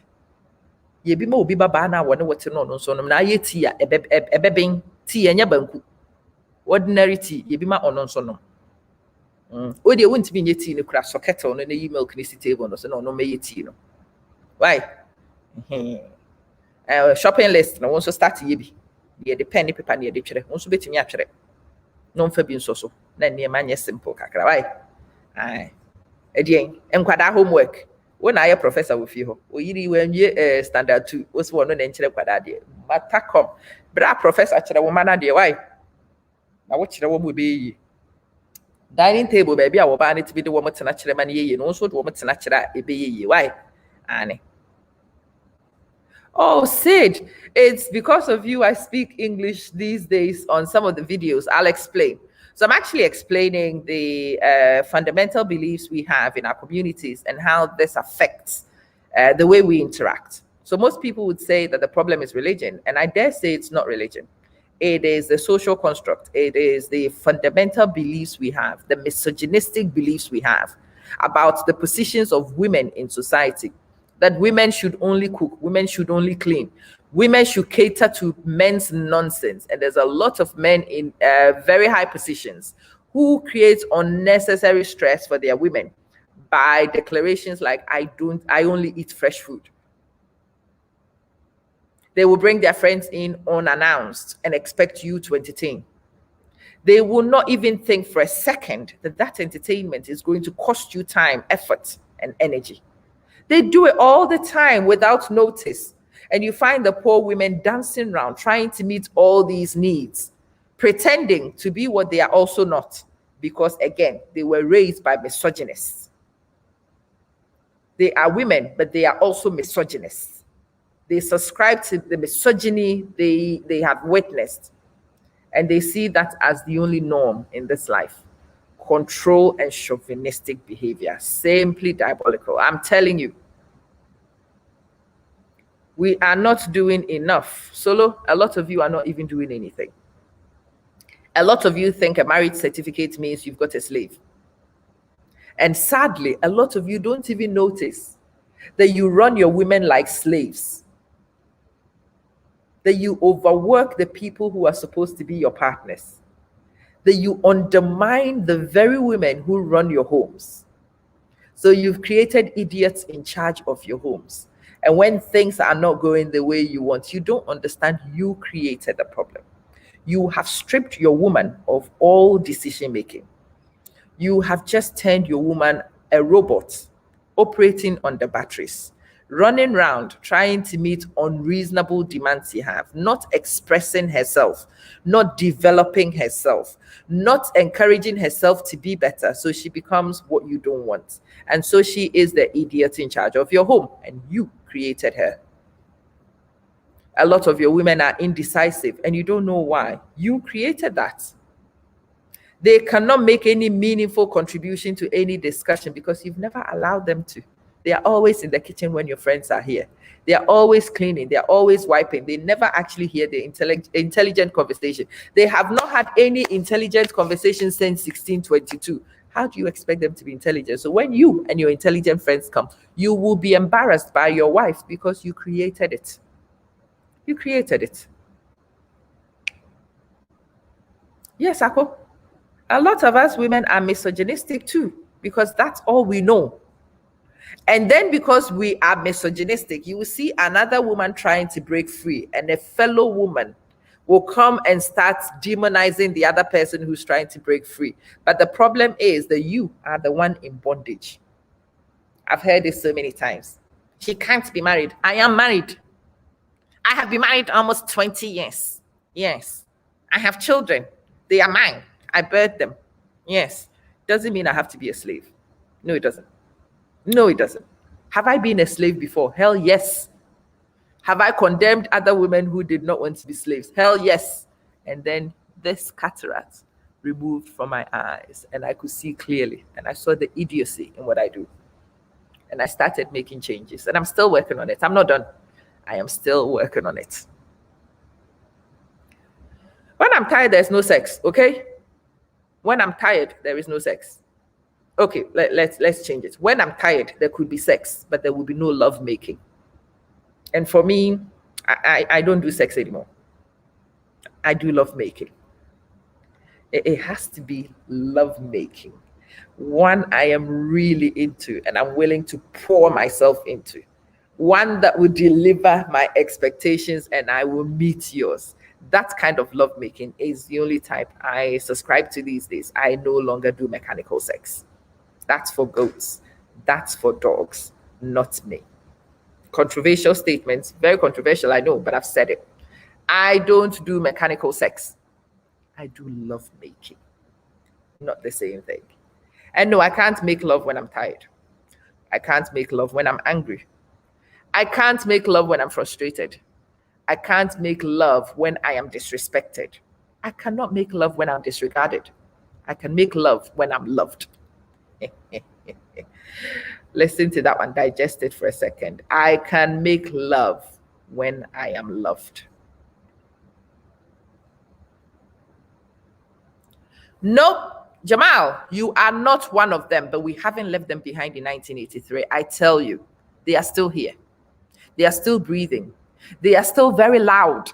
ye bi ma obi baba na woni wote no no so no na ye tea ebeben tea enya banku ordinary tea ye bi ma ono so no o de won't be tea no kra socket on na yi milk ni si table no so no me tea no why shopping list no so start ye bi ye depend paper na ye de twere so betimi atwere no mfa bi nso so na ne ma nye simple kakra why ai edien enkwada homework wo na ye professor wo fi ho o yiri we nwie standard 2 wo so no na nkyere kwada de matakom bra professor kire wo mana de why na wo kire wo mo be yi dining table baby a wo ba ne tibi de wo mtena kire ma ne yeye no so de wo mtena kire ebe yeye why ane oh Sid, it's because of you I speak English these days on some of the videos. I'll explain. So I'm actually explaining the fundamental beliefs we have in our communities and how this affects the way we interact. So most people would say that the problem is religion, and I dare say it's not religion. It is the social construct. It is the fundamental beliefs we have, the misogynistic beliefs we have about the positions of women in society, that women should only cook, women should only clean, women should cater to men's nonsense. And there's a lot of men in very high positions who create unnecessary stress for their women by declarations like, I only eat fresh food. They will bring their friends in unannounced and expect you to entertain. They will not even think for a second that that entertainment is going to cost you time, effort, and energy. They do it all the time without notice. And you find the poor women dancing around, trying to meet all these needs, pretending to be what they are also not. Because again, they were raised by misogynists. They are women, but they are also misogynists. They subscribe to the misogyny they have witnessed. And they see that as the only norm in this life. Control and chauvinistic behavior, simply diabolical. I'm telling you, we are not doing enough. Solo, a lot of you are not even doing anything. A lot of you think a marriage certificate means you've got a slave. And sadly, a lot of you don't even notice that you run your women like slaves, that you overwork the people who are supposed to be your partners, that you undermine the very women who run your homes. So you've created idiots in charge of your homes. And when things are not going the way you want, you don't understand you created the problem. You have stripped your woman of all decision making. You have just turned your woman a robot operating on the batteries, running around trying to meet unreasonable demands you have, not expressing herself, not developing herself, not encouraging herself to be better. So she becomes what you don't want. And so she is the idiot in charge of your home, and you created her. A lot of your women are indecisive and you don't know why. You created that. They cannot make any meaningful contribution to any discussion because you've never allowed them to. They are always in the kitchen when your friends are here. They are always cleaning. They are always wiping. They never actually hear the intelligent conversation. They have not had any intelligent conversation since 1622. How do you expect them to be intelligent? So when you and your intelligent friends come, you will be embarrassed by your wife because you created it. You created it. Yes, Ako. A lot of us women are misogynistic too because that's all we know. And then because we are misogynistic, you will see another woman trying to break free, and a fellow woman will come and start demonizing the other person who's trying to break free. But the problem is that you are the one in bondage. I've heard this so many times. She can't be married. I am married. I have been married almost 20 years. Yes. I have children. They are mine. I birthed them. Yes. Doesn't mean I have to be a slave. No, it doesn't. No, it doesn't. Have I been a slave before? Hell yes. Have I condemned other women who did not want to be slaves? Hell yes. And then this cataract removed from my eyes, and I could see clearly, and I saw the idiocy in what I do. And I started making changes, and I'm still working on it. I'm not done. I am still working on it. When I'm tired, there's no sex, okay? When I'm tired, there is no sex. Okay, let's change it. When I'm tired, there could be sex, but there will be no love making. And for me, I don't do sex anymore. I do love making. It has to be love making. One I am really into and I'm willing to pour myself into. One that will deliver my expectations and I will meet yours. That kind of lovemaking is the only type I subscribe to these days. I no longer do mechanical sex. That's for goats. That's for dogs, not me. Controversial statements, very controversial, I know, but I've said it. I don't do mechanical sex. I do lovemaking. Not the same thing. And no, I can't make love when I'm tired. I can't make love when I'm angry. I can't make love when I'm frustrated. I can't make love when I am disrespected. I cannot make love when I'm disregarded. I can make love when I'm loved. Listen to that one, digest it for a second. I can make love when I am loved. Nope. Jamal, you are not one of them, but we haven't left them behind in 1983. I tell you, they are still here. They are still breathing. They are still very loud.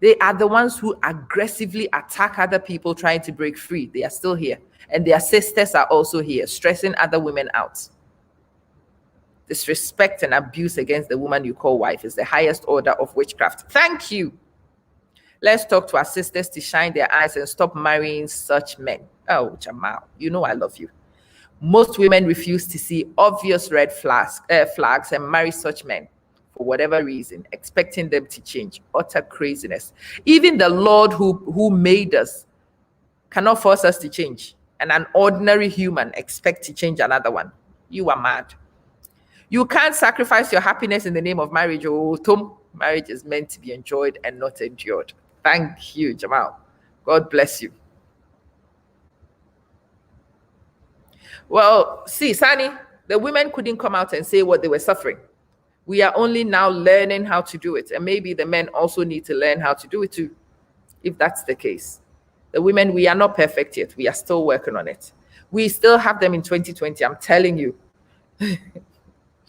They are the ones who aggressively attack other people trying to break free. They are still here. And their sisters are also here, stressing other women out. Disrespect and abuse against the woman you call wife is the highest order of witchcraft. Thank you. Let's talk to our sisters to shine their eyes and stop marrying such men. Oh, Jamal, you know I love you. Most women refuse to see obvious red flags and marry such men for whatever reason, expecting them to change. Utter craziness. Even the Lord who made us cannot force us to change. And an ordinary human expect to change another one. You are mad. You can't sacrifice your happiness in the name of marriage. Oh, Tom, marriage is meant to be enjoyed and not endured. Thank you, Jamal. God bless you. Well, see, Sani, the women couldn't come out and say what they were suffering. We are only now learning how to do it. And maybe the men also need to learn how to do it too, if that's the case. The women, we are not perfect yet. We are still working on it. We still have them in 2020, I'm telling you.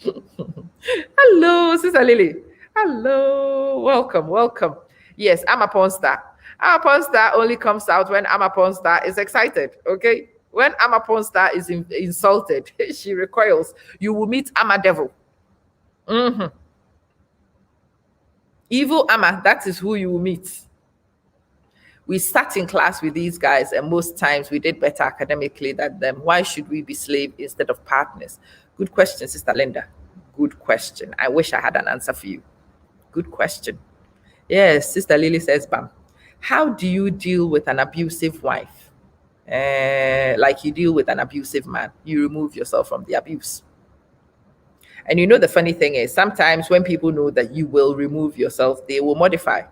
Hello, Sister Lily. Hello. Welcome, welcome. Yes, I'm a porn star. I'm a porn star only comes out when I'm a porn star is excited, okay? When I'm a porn star is insulted, she recoils. You will meet I'm a devil. Evil Amma, that is who you will meet. We sat in class with these guys, and most times we did better academically than them. Why should we be slaves instead of partners? Good question, Sister Linda. Good question. I wish I had an answer for you. Good question. Yes, Sister Lily says, Bam. How do you deal with an abusive wife? Like you deal with an abusive man, you remove yourself from the abuse. And you know, the funny thing is, sometimes when people know that you will remove yourself, they will modify.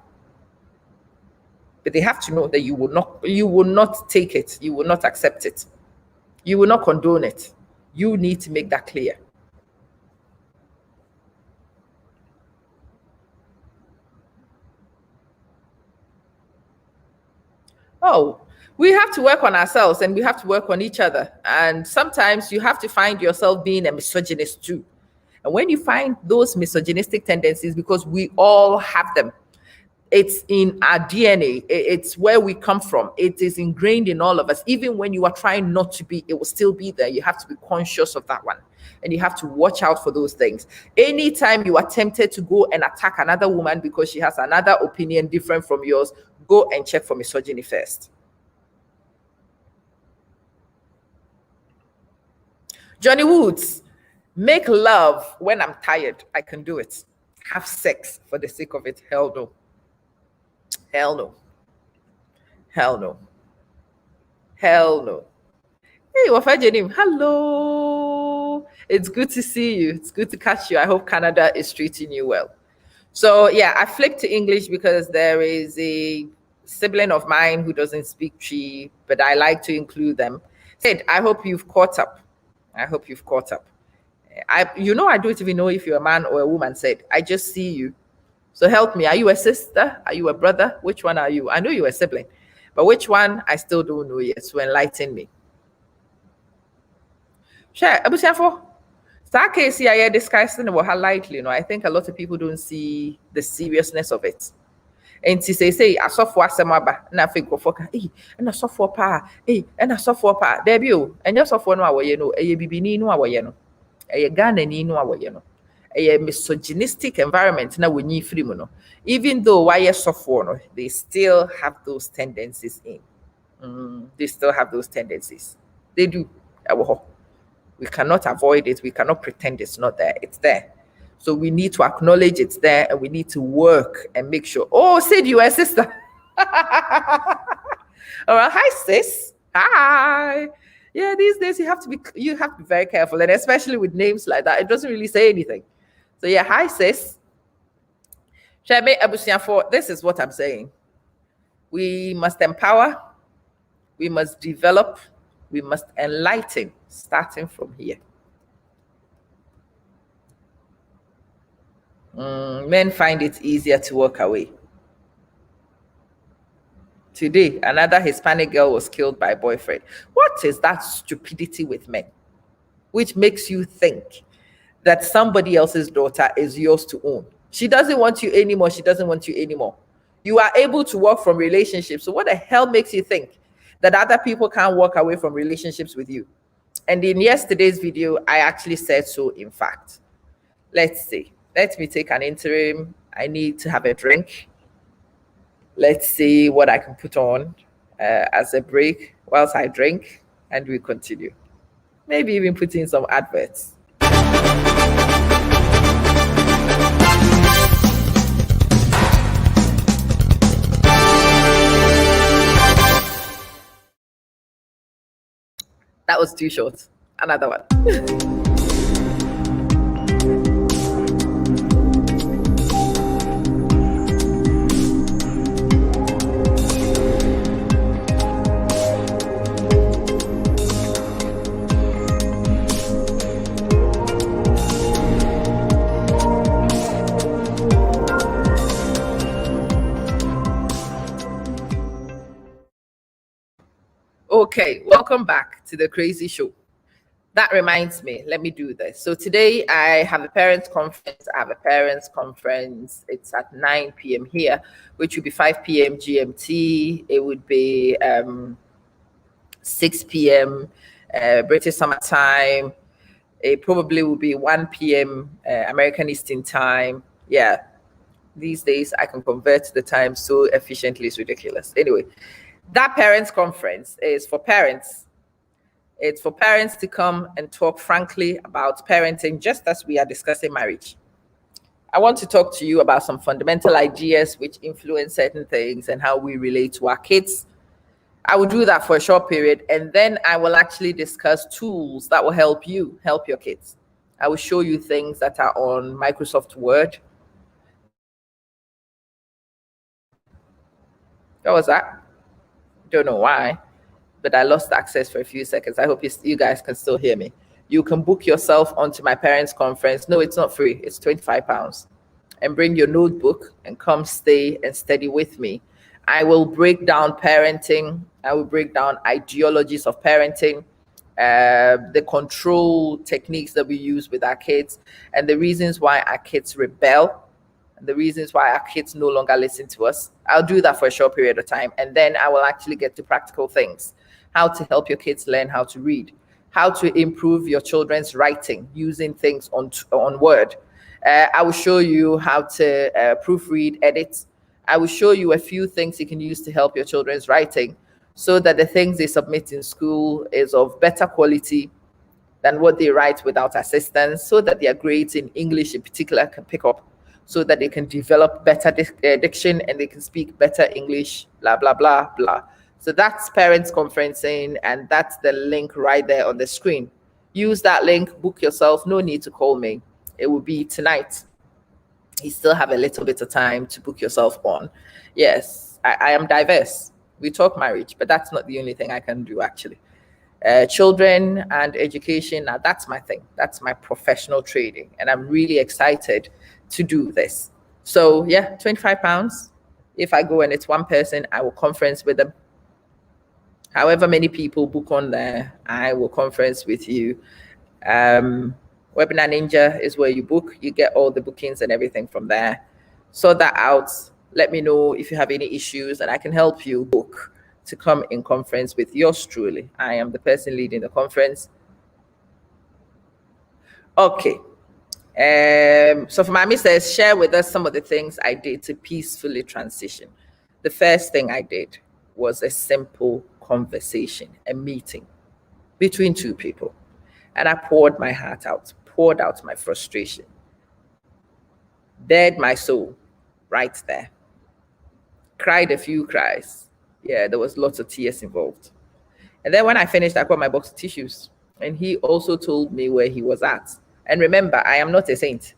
But they have to know that you will not take it, you will not accept it, you will not condone it. You need to make that clear. Oh, we have to work on ourselves and we have to work on each other. And sometimes you have to find yourself being a misogynist too. And when you find those misogynistic tendencies, because we all have them, it's in our DNA, it's where we come from, it is ingrained in all of us. Even when you are trying not to be, it will still be there. You have to be conscious of that one, and you have to watch out for those things. Anytime you are tempted to go and attack another woman because she has another opinion different from yours, go and check for misogyny first. Johnny Woods, make love when I'm tired. I can do it. Have sex for the sake of it. Hell no. Hell no. Hell no. Hell no. Hey, Wafajenim. Hello. It's good to see you. It's good to catch you. I hope Canada is treating you well. So yeah, I flipped to English because there is a sibling of mine who doesn't speak Chi, but I like to include them. Said, I hope you've caught up. I hope you've caught up. I don't even know if you're a man or a woman. Said, I just see you. So help me. Are you a sister? Are you a brother? Which one are you? I know you're a sibling, but which one? I still don't know yet. So enlighten me. Sure. Abusiafo. That case here, yeah, discussing about how lightly, I think a lot of people don't see the seriousness of it. And to say, I saw for Samaba, and I think for and I saw for pa, and I saw for pa, debut, and just for no away, a bibini no away, a Ghana no away, a misogynistic environment now when you free mono. Even though why software, they still have those tendencies in. They still have those tendencies. They do. We cannot avoid it. We cannot pretend it's not there. It's there. So we need to acknowledge it's there, and we need to work and make sure. Oh, Sid, you are a sister. All right. Hi, sis. Hi. Yeah, these days you have to be very careful, and especially with names like that, it doesn't really say anything. So yeah, hi, sis. This is what I'm saying. We must empower, we must develop, we must enlighten, starting from here. Men find it easier to walk away. Today, another Hispanic girl was killed by a boyfriend. What is that stupidity with men? Which makes you think that somebody else's daughter is yours to own. She doesn't want you anymore. She doesn't want you anymore. You are able to walk from relationships. So what the hell makes you think that other people can't walk away from relationships with you? And in yesterday's video, I actually said so, in fact. Let's see. Let me take an interim. I need to have a drink. Let's see what I can put on as a break whilst I drink, and we continue. Maybe even put in some adverts. That was too short. Another one. Okay, welcome back to the crazy show. That reminds me, let me do this. So today I have a parents' conference. It's at 9 p.m. here, which would be 5 p.m. GMT. It would be 6 p.m. British Summer Time. It probably will be 1 p.m. American Eastern Time. Yeah. These days, I can convert the time so efficiently, it's ridiculous. Anyway, that parents' conference is for parents. It's for parents to come and talk frankly about parenting, just as we are discussing marriage. I want to talk to you about some fundamental ideas which influence certain things and how we relate to our kids. I will do that for a short period, and then I will actually discuss tools that will help you help your kids. I will show you things that are on Microsoft Word. What was that? Don't know why, but I lost access for a few seconds. I hope you guys can still hear me. You can book yourself onto my parents' conference. No, it's not free. It's £25. And bring your notebook and come stay and study with me. I will break down parenting. I will break down ideologies of parenting, the control techniques that we use with our kids, and the reasons why our kids rebel, and the reasons why our kids no longer listen to us. I'll do that for a short period of time, and then I will actually get to practical things: how to help your kids learn how to read, how to improve your children's writing using things on Word. I will show you how to proofread, edit. I will show you a few things you can use to help your children's writing, so that the things they submit in school is of better quality than what they write without assistance, so that their grades in English in particular can pick up, so that they can develop better diction and they can speak better English, blah, blah, blah, blah. So that's parents conferencing, and that's the link right there on the screen. Use that link, book yourself, no need to call me. It will be tonight. You still have a little bit of time to book yourself on. Yes, I am diverse. We talk marriage, but that's not the only thing I can do, actually. Children and education, now that's my thing. That's my professional trading, and I'm really excited to do this. So yeah, £25. If I go and it's one person, I will conference with them. However many people book on there, I will conference with you. Webinar Ninja is where you book. You get all the bookings and everything from there. Sort that out. Let me know if you have any issues, and I can help you book to come in conference with yours truly. I am the person leading the conference. Okay. So for Mami says, share with us some of the things I did to peacefully transition. The first thing I did was a simple conversation, a meeting between two people. And I poured my heart out, poured out my frustration, bared my soul right there. Cried a few cries. Yeah, there was lots of tears involved. And then when I finished, I got my box of tissues. And he also told me where he was at. And remember, I am not a saint.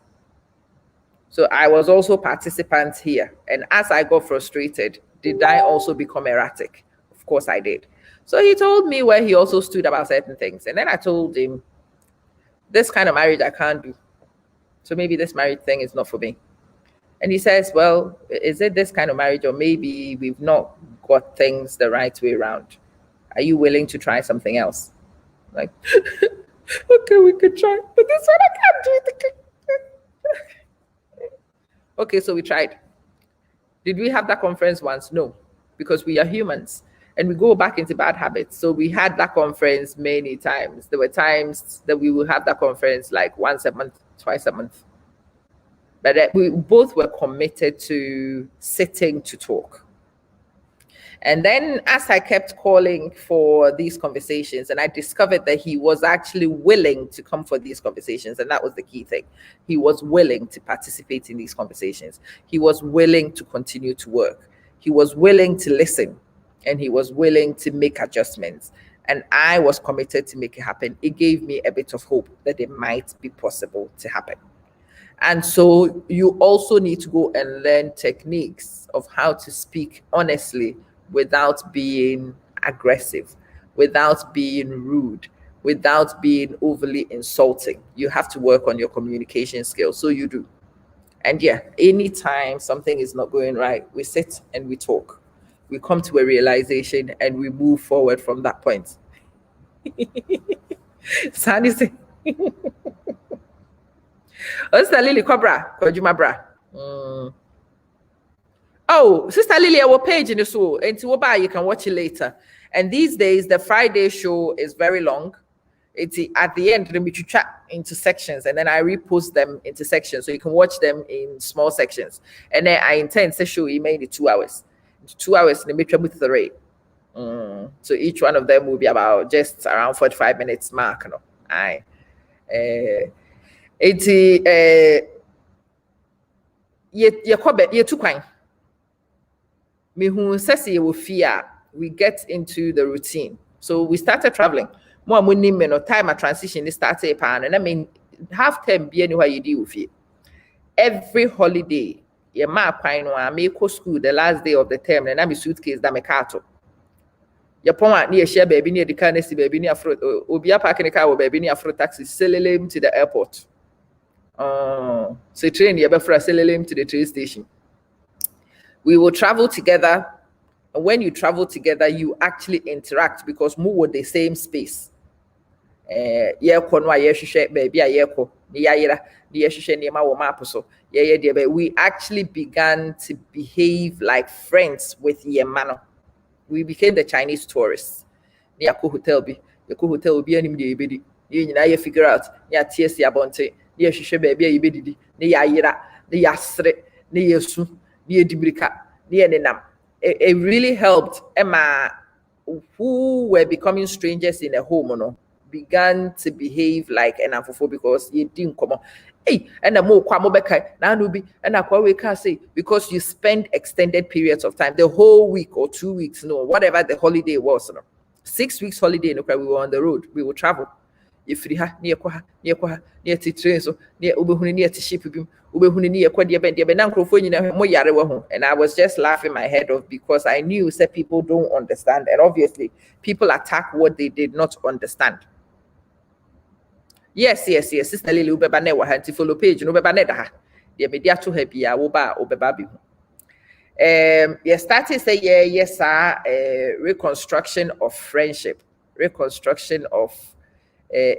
So I was also participant here. And as I got frustrated, did I also become erratic? Of course I did. So he told me where he also stood about certain things. And then I told him, this kind of marriage I can't do. So maybe this marriage thing is not for me. And he says, well, is it this kind of marriage, or maybe we've not got things the right way around? Are you willing to try something else? Like, okay, we could try, but this one I can't do it. Okay, so we tried. Did we have that conference once? No, because we are humans and we go back into bad habits. So we had that conference many times. There were times that we would have that conference like once a month, twice a month. But we both were committed to sitting to talk. And then as I kept calling for these conversations, and I discovered that he was actually willing to come for these conversations. And that was the key thing. He was willing to participate in these conversations. He was willing to continue to work. He was willing to listen, and he was willing to make adjustments. And I was committed to make it happen. It gave me a bit of hope that it might be possible to happen. And so you also need to go and learn techniques of how to speak honestly without being aggressive, without being rude, without being overly insulting. You have to work on your communication skills. So you do. And yeah, anytime something is not going right, we sit and we talk. We come to a realization and we move forward from that point. Sandy say, Sister Lily Cobra, Kojuma Bra. Oh, Sister Lily, our page in the show, and to you can watch it later. And these days, the Friday show is very long. It's at the end, we track into sections, and then I repost them into sections so you can watch them in small sections. And then I intend to show you maybe 2 hours. 2 hours in the midterm with 3. So each one of them will be about just around 45 minutes mark. No, I. It's you too kind. Me who says you will fear. We get into the routine. So we started traveling. More money, no time a transition. They started pan, and I mean, half term be anywhere you deal with it. Every holiday, your ma pine or me go school the last day of the term, and I'm a suitcase that me carto. Your pon near share baby near the car, baby near fruit, or be a parking the car or baby near fruit taxi, selling to the airport. So train your before selling to the train station. We will travel together. And when you travel together, you actually interact because move with the same space. We actually began to behave like friends with Yemano. We became the Chinese tourists. Hotel be you figure out TSC Abonte, baby, you be the Yayira, the Yasre, the Yesu, the Dibrika, the Enam. It really helped Emma, who were becoming strangers in a home, began to behave like an afofo because you didn't come on. Hey, and the more kwamobeka now be and we can say because you spend extended periods of time, the whole week or 2 weeks, whatever the holiday was, 6 weeks holiday, we were on the road, we will travel. If you have near train, so near Ubehuni near to ship him, Ubehuni and I was just laughing my head off because I knew that people don't understand, and obviously people attack what they did not understand. Yes, Sister Lily Ubeba never had to follow page, no Bebaneda. The media to her be a woba or bebabi. Yes, started say, yes, sir, reconstruction of friendship, reconstruction of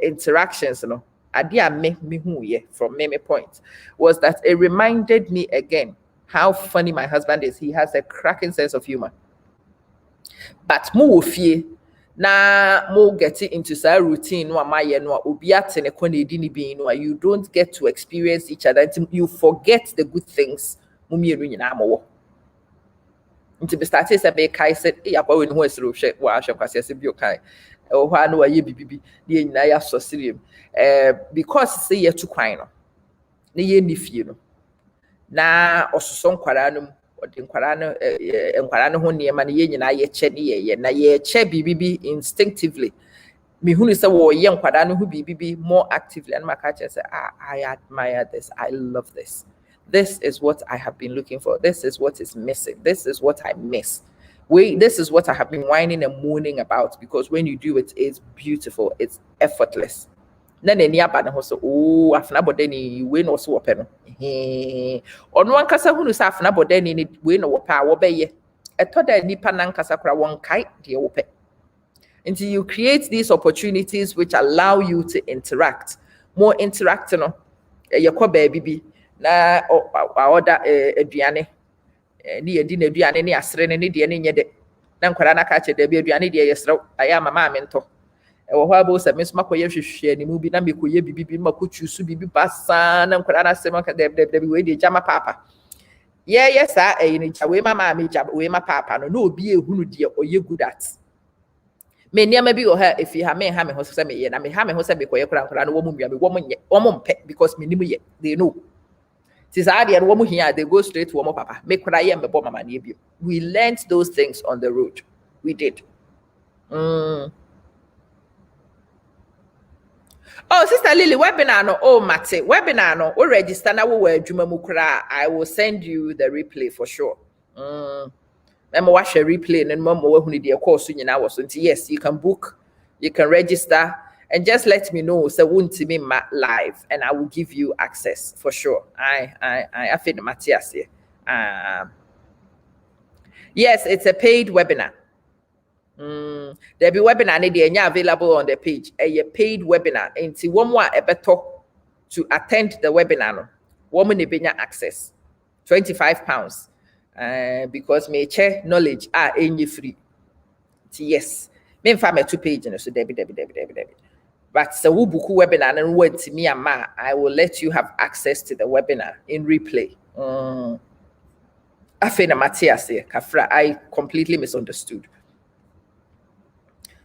interactions, idea make me who from many points was that it reminded me again how funny my husband is. He has a cracking sense of humor. But mo fear na mo get into sa routine no amaye no obi ate ne kone di ni bin no you don't get to experience each other until you forget the good things mo mienu nyina mo. Until we started say be kai said e akwa we no ho asiro hwe wa ahwe kwase se bi o kai o ho anu aye bibibi ne nyina ya so siriem because say ye tu kwan no ne ye ni fie no na ososo nkwara no odi nkwara no ho niema ne ye nyina ye che ne ye na ye che bibibi instinctively me hunu say wo ye nkwara no ho bibibi more actively and maka che say I admire this, I love this. This is what I have been looking for. This is what is missing. This is what I miss. This is what I have been whining and moaning about because when you do it, it's beautiful. It's effortless. Then any abana hoso afna bodeni we no so ope no ono ankasa hunu sa afna bodeni ni we no wope a wo beye eto da nipa na ankasa kra won kai de wope until you create these opportunities which allow you to interact more interacting no yakọ baabi bi na order aduane ni yedi na aduane ni asere ne de ne nye de na nkwara na ka che de aduane de yesrew aya mama amento ewo ho abo se mesoma koye hwehwe ni mu bi na mekoye bibi makochu su bibi basa na nkwara na sema ka de we de jama papa yes ni cha we mama me cha we ma papa no obi ehunu de oye good at me niam bi o ha efi ha me ho se me ye na me ha me ho se be koye kura nkwara no wo mu bia me wo mo mpe because me nim ye they know since I had one here, they go straight to one papa. Make cry and mama mama. We learned those things on the road. We did. Oh, Sister Lily, webinar no. Oh, Mate, webinar no. O register na wo adwuma mu kra. I will send you the replay for sure. Mama watch a replay and mama wo huni de course nyina wo so. Yes, you can book, you can register. And just let me know, so won't me live, and I will give you access for sure. I feel Matthias here. Yes, it's a paid webinar. There'll be webinar available on the page. A paid webinar. And see one more better to attend the webinar. Woman benya access, £25. Because me share knowledge any free. Yes, me family 2 page, so Debbie. But the Wubuku webinar and word to me, I will let you have access to the webinar in replay. Afena Matthias here, Kafra, I completely misunderstood.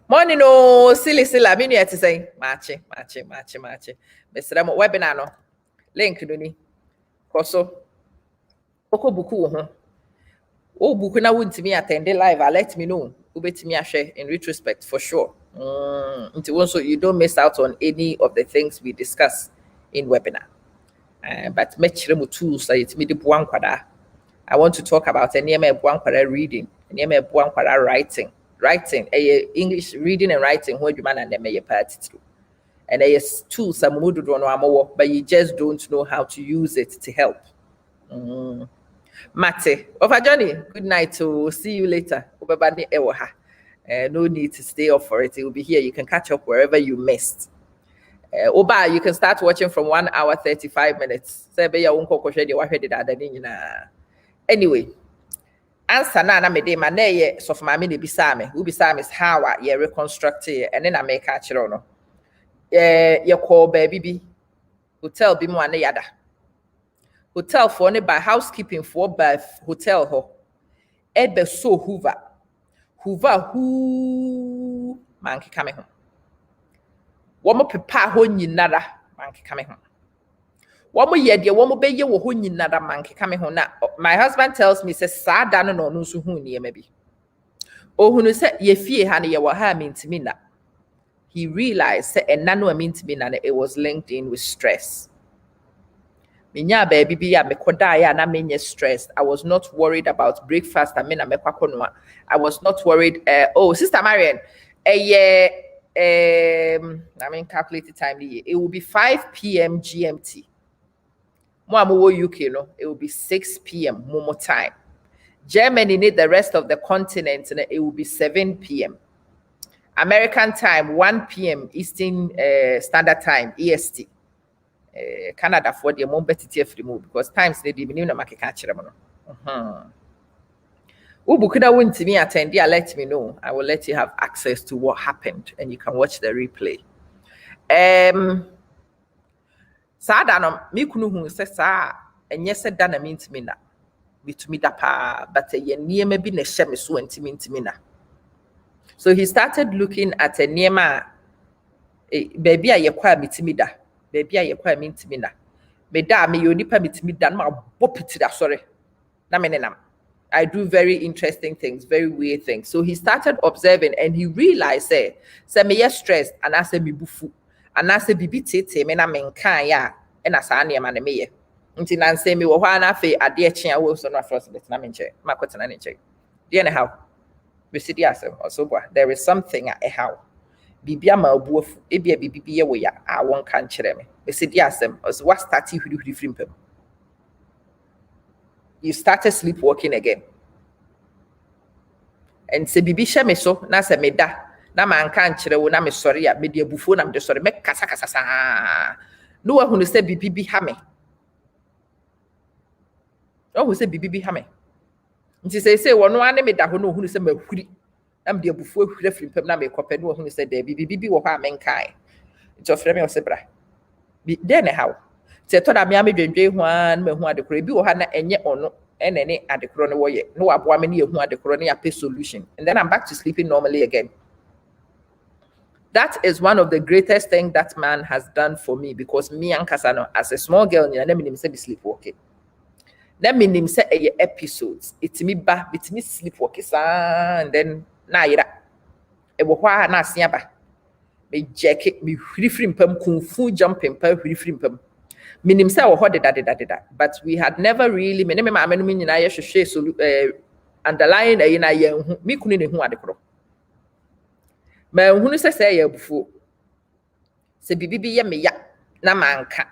Morning, no, silly, I mean, you to say, Marching. Mr. Webinar, no link, Duni. Koso, Oko Buku, oh, Buku na wouldn't me attend live, let me know. Ubet me a share in retrospect for sure. So you don't miss out on any of the things we discuss in webinar. But much tools that me the I want to talk about reading, writing. English reading and writing where you man and them part through. And there is tools some would don't know, but you just don't know how to use it to help. Mate, over Johnny, good night. To see you later. No need to stay up for it. It will be here. You can catch up wherever you missed. Oba, you can start watching from 1 hour 35 minutes. Anyway, answer na me de ma na ye so for me bisa me. Who bisa me is how ye reconstruct it and then I make catch it no. Ye call baby bi hotel bi mo ane yada. Hotel for ne by housekeeping for by hotel ho. Ebe so Hoover who man ki kame ho. Womo pepa ho nyinara man ki kame ho. Womo ye de womo be ye wo ho nyinara man ki kame ho na. My husband tells me say sa da no no so hu ne ma bi. Ohunu say ye fie ha ne ye wo ha mintimi na. He realized say enna no mintimi na it was linked in with stress. Minya baby bi ya mekoda ya na menye stressed. I was not worried about breakfast. I mean, I was not worried. Oh, Sister Marian, calculate the time. It will be 5 p.m. GMT. Mo UK, no, it will be 6 p.m. Momo time. Germany need the rest of the continent, and it will be 7 p.m. American time, 1 p.m. Eastern Standard Time, EST. Canada for the moment better free move because times they didn't make catch them. Ubukuna wouldn't to me attend, yeah, let me know. I will let you have access to what happened and you can watch the replay. Sada me kunu hu se sa enye se da na mintimi na bitumi da pa but ye niema bi na hye me so antimi na. So he started looking at a niema baby a ye kwa mitimi da. Baby a yekwa mintimi na me da me yonipa mitimi da na bopiti da sorry na me nenam. I do very interesting things, very weird things. So he started observing and he realized say me ye stressed and I say me bufu and I say bibi tete me na me nkan ya e na sa na me ye nti na say me wo hwa na fe ade e chia wo so na first bit na me nche makotena ne nche dey na how we see the asem also boy there is something at how bibia ma obuofu ebia bibi ye wo ya a won kan kire me we see the asem also what start huri frimpem you started sleepwalking again and say bibi hye me so na say me da na man kan kire wo na me sori ya me de abufu na me de sori me kasa sa no wa hunu say bibi ha me no hu say bibi ha me nti say wono ane me da ho no hunu say mahuri am de abufu ahura frimpem na me kope no hunu say da bibi wo ha me nkai nti ofre me osebra bi de ne how say to da me amedwendwe ho an me hu adekoro bi wo ha na enye ono enene adekoro no wo ye no aboa me ne hu adekoro ne ya pay solution and then I'm back to sleeping normally again. That is one of the greatest things that man has done for me because me and Kasano as a small girl you never say be sleepwalking. Let me name say episodes. It's me ba, it's me sleepwalking, and then na ira. E wo hwa na asia ba. Me jacket, me hwiri pam kung fu jumping pa hwiri pam. Me nim say wo ho de da. But we had never really me name ma no me nyina ye hwehwe so underlying e na ye hu. Me kunu ne hu adekoro. Ma hunu say ye abufu. Se bibi ye me ya na manka.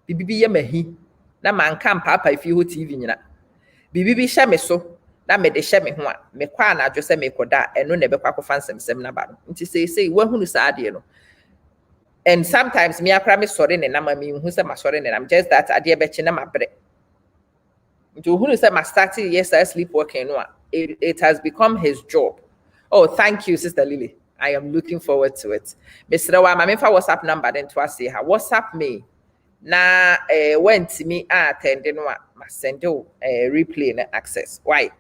Bibi ye mahi. Na manka papa if you TV nyina bibi bi hye me so na me de hye me ho a me kwa na adwo se me koda eno na be kwa kofa nsem na ba no nti sei wa hunu sa ade no and sometimes me akra me sore ne na ma me hu se ma sore ne na just that ade be chi na ma bre nti hunu se ma start yes I sleepwalking no a it has become his job. Oh, thank you, Sister Lily. I am looking forward to it. Mr. Wa, my WhatsApp number then to say her WhatsApp me. Na when to me attending what ma send you replay na access. Why?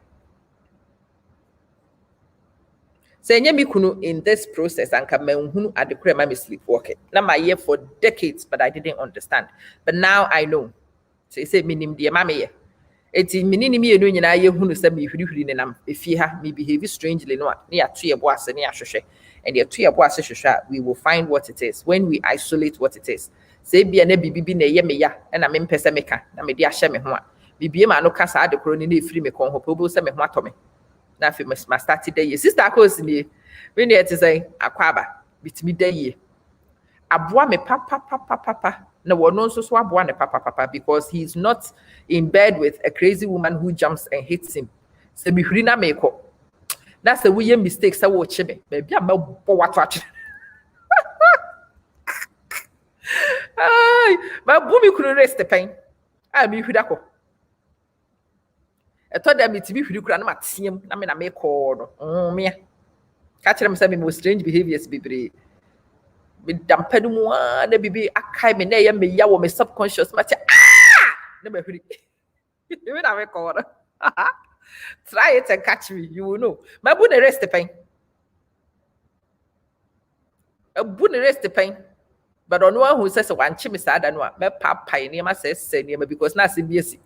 Say me kunu in this process and come hunu at the crema me sleepwalking. Now my year for decades, but I didn't understand. But now I know. So you say minim dear mammy. It's in minini me and I who send me huri nam if you have me behave strangely no near 2 boas and near shoshe. And your 2 boas we will find what it is when we isolate what it is. Say be an bibi ne ye me ya and I'm in pesameka, na me dia shame ho. Bibi ma no kasa de kroni na free me kon hopobo se me ho atome. Na fi ma start day sister cause ni when you say akwaba bitimi day aboa me papa no one knows so aboa ne papa because he's not in bed with a crazy woman who jumps and hits him. So me huri na me ko. That's the way mistakes say wo che me. Baby am bo wato. Ay, ma bu mi kunu rest the pain. Ah mi huri ako. I thought that me to be huri kura na matiem na me na me ko no. Me. Catch them say me most strange behaviors bebre. Me dampadu mu na bibi akai me na ye me ya wo me subconscious ma che na me huri. You na me ko. Try it and catch me, you will know. My bu the rest the pain. A bu the rest the pain. But on one who says one chimney sad and one, my papa near my says because now CBS.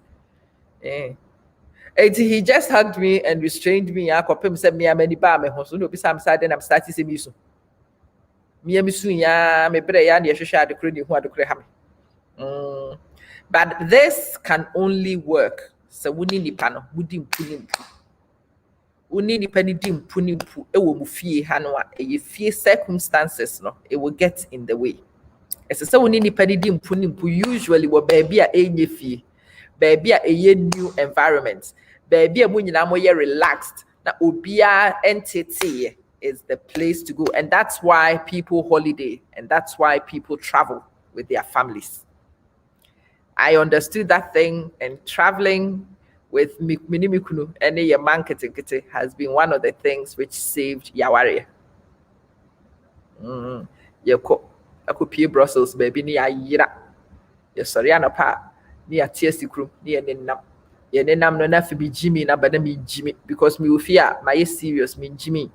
He just hugged me and restrained me. I could send me a many bar me home. So no be some side and I'm starting to miss. Me and soon ya me bray and you share the credit who are the creham. But this can only work. So we need the panel, we didn't put him. We need the penny dim punim pu, it will fee hanwa, a fear circumstances, no, it will get in the way. As a so we need the penny dim punim pu, usually what baby a fee, baby a new environment, baby a munamo ye relaxed, na ubia entity is the place to go, and that's why people holiday, and that's why people travel with their families. I understood that thing, and traveling with Minimikunu and your marketing has been one of the things which saved Yawari. I could pay Brussels, baby, near Yira. Your Soriana pa, near TSC crew, near Nenam. Your Nenam no nafi be Jimmy, na me Jimmy, because me fear my serious mean Jimmy.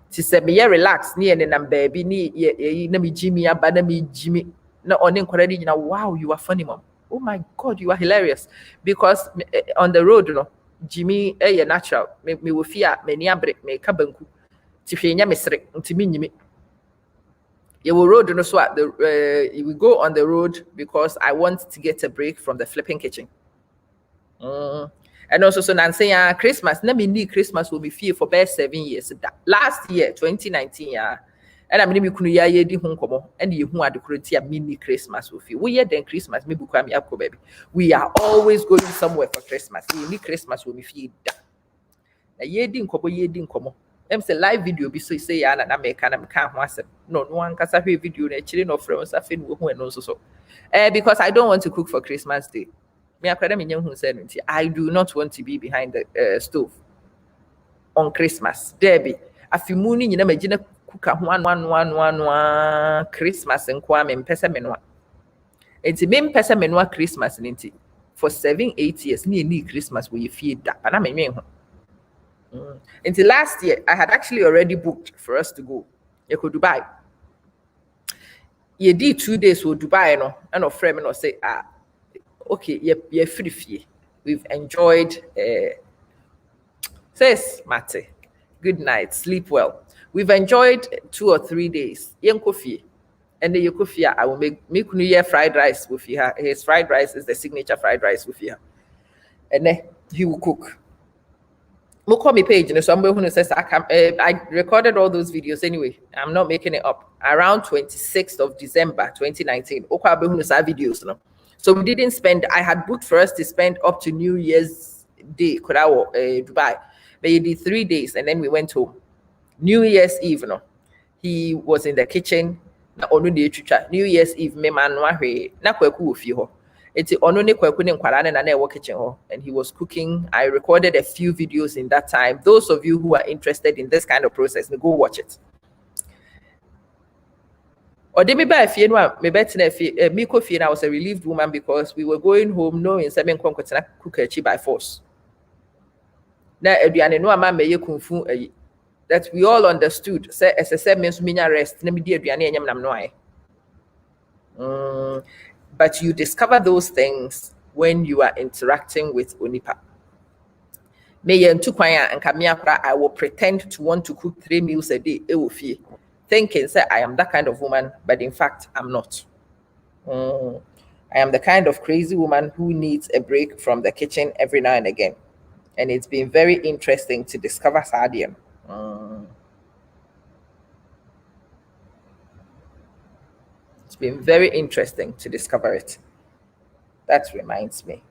She said, me relax, near Nenam, baby, near me Jimmy, me Jimmy. No, on inquiry, you know, wow, you are funny, mom. Oh my God, you are hilarious. Because on the road, you know, Jimmy, natural. Me will fear many abre, me kabanku. Tifenya mesre, me. You will road, you know, so you will go on the road because I want to get a break from the flipping kitchen. And also, so Nancy, Christmas, let me need Christmas will be fear for best 7 years. Last year, 2019, and I mean, you ya di home come and you who are the currency mini Christmas with you. We then Christmas, maybe come up, baby. We are always going somewhere for Christmas. You need Christmas will be feed. A year didn't come. Them say live video be so say and American and can't once. No one can say video children of friends are feeling who and also so. Because I don't want to cook for Christmas Day. Me academy young who said I do not want to be behind the stove on Christmas. Debbie, a few morning you know imagine one Christmas and kwame mpesa menwa. Enti me mpesa menwa Christmas ninti for 7-8 years ni Christmas we feed that and I mean until last year I had actually already booked for us to go. You could Dubai. You did 2 days with Dubai no and of friend no say okay you're free. We've enjoyed says Mate. Good night, sleep well. We've enjoyed 2 or 3 days. Yen coffee. And the coffee, I will make New Year fried rice with you. His fried rice is the signature fried rice with you. And then he will cook. We'll call me page, and somebody who says I recorded all those videos anyway. I'm not making it up. Around 26th of December 2019. Videos. No? So we didn't spend, I had booked for us to spend up to New Year's Day, Dubai. But he did 3 days and then we went home. New Year's Eve, no, he was in the kitchen. New Year's Eve, me man na kweku ofi ho. Eti ono ne kweku ne nkwara ne na na e kitchen ho, and he was cooking. I recorded a few videos in that time. Those of you who are interested in this kind of process, go watch it. Or they me buy fie no me bet na fie me ko fie na I was a relieved woman because we were going home knowing say me nkon kwetena cook achi by force. Na aduane no ama me ye kunfu ayi. That we all understood say SSM means minya rest na me di aduane enyam nam no aye. But you discover those things when you are interacting with onipa. Me yen tu kwan a nka me akora I will pretend to want to cook 3 meals a day e wo fie. Thinking say I am that kind of woman, but in fact I'm not. I am the kind of crazy woman who needs a break from the kitchen every now and again. And it's been very interesting to discover Sadian. It's been very interesting to discover it. That reminds me.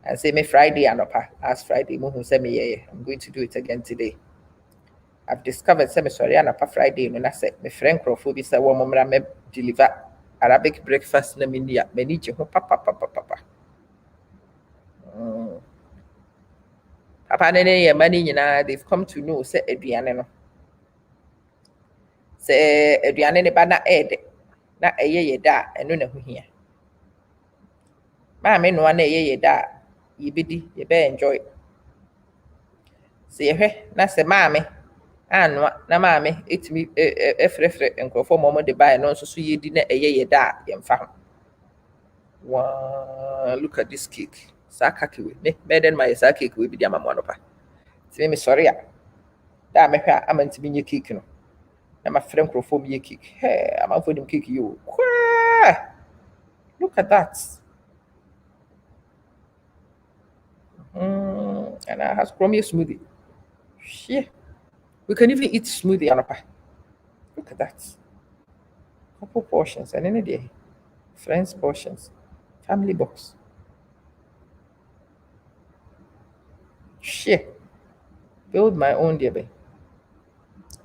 And say me Friday anopa. Last Friday, muhu say me yeah, I'm going to do it again today. I've discovered say me sorry anopa Friday no na say me friend crofo bi say wo momra me deliver Arabic breakfast na me nia me ni je ho papa. Papa ne ye mani nyina they've come to know say aduane no. Say aduane ne ba na ede na eye ye da eno na ho hia. Ma me no na eye ye da yibidi ye be enjoy. Say hwe na say ma me anwa na ma me etimi efrefre enkrofo momo de buy no so ye di na eye ye da ye mfa ho. Wow, look at this cake. Sa cake we me better than my sa cake we be dia mama no pa. Say me sorry a. Da me hwa amantimi nye cake no. Na my friend crofo me cake. Hey, I'm for them cake you. Look at that. And I has crumbly smoothie. Yeah. We can even eat smoothie anapa. Look at that. Couple portions and any day. Friends portions. Family box. Shit. Build my own dear baby.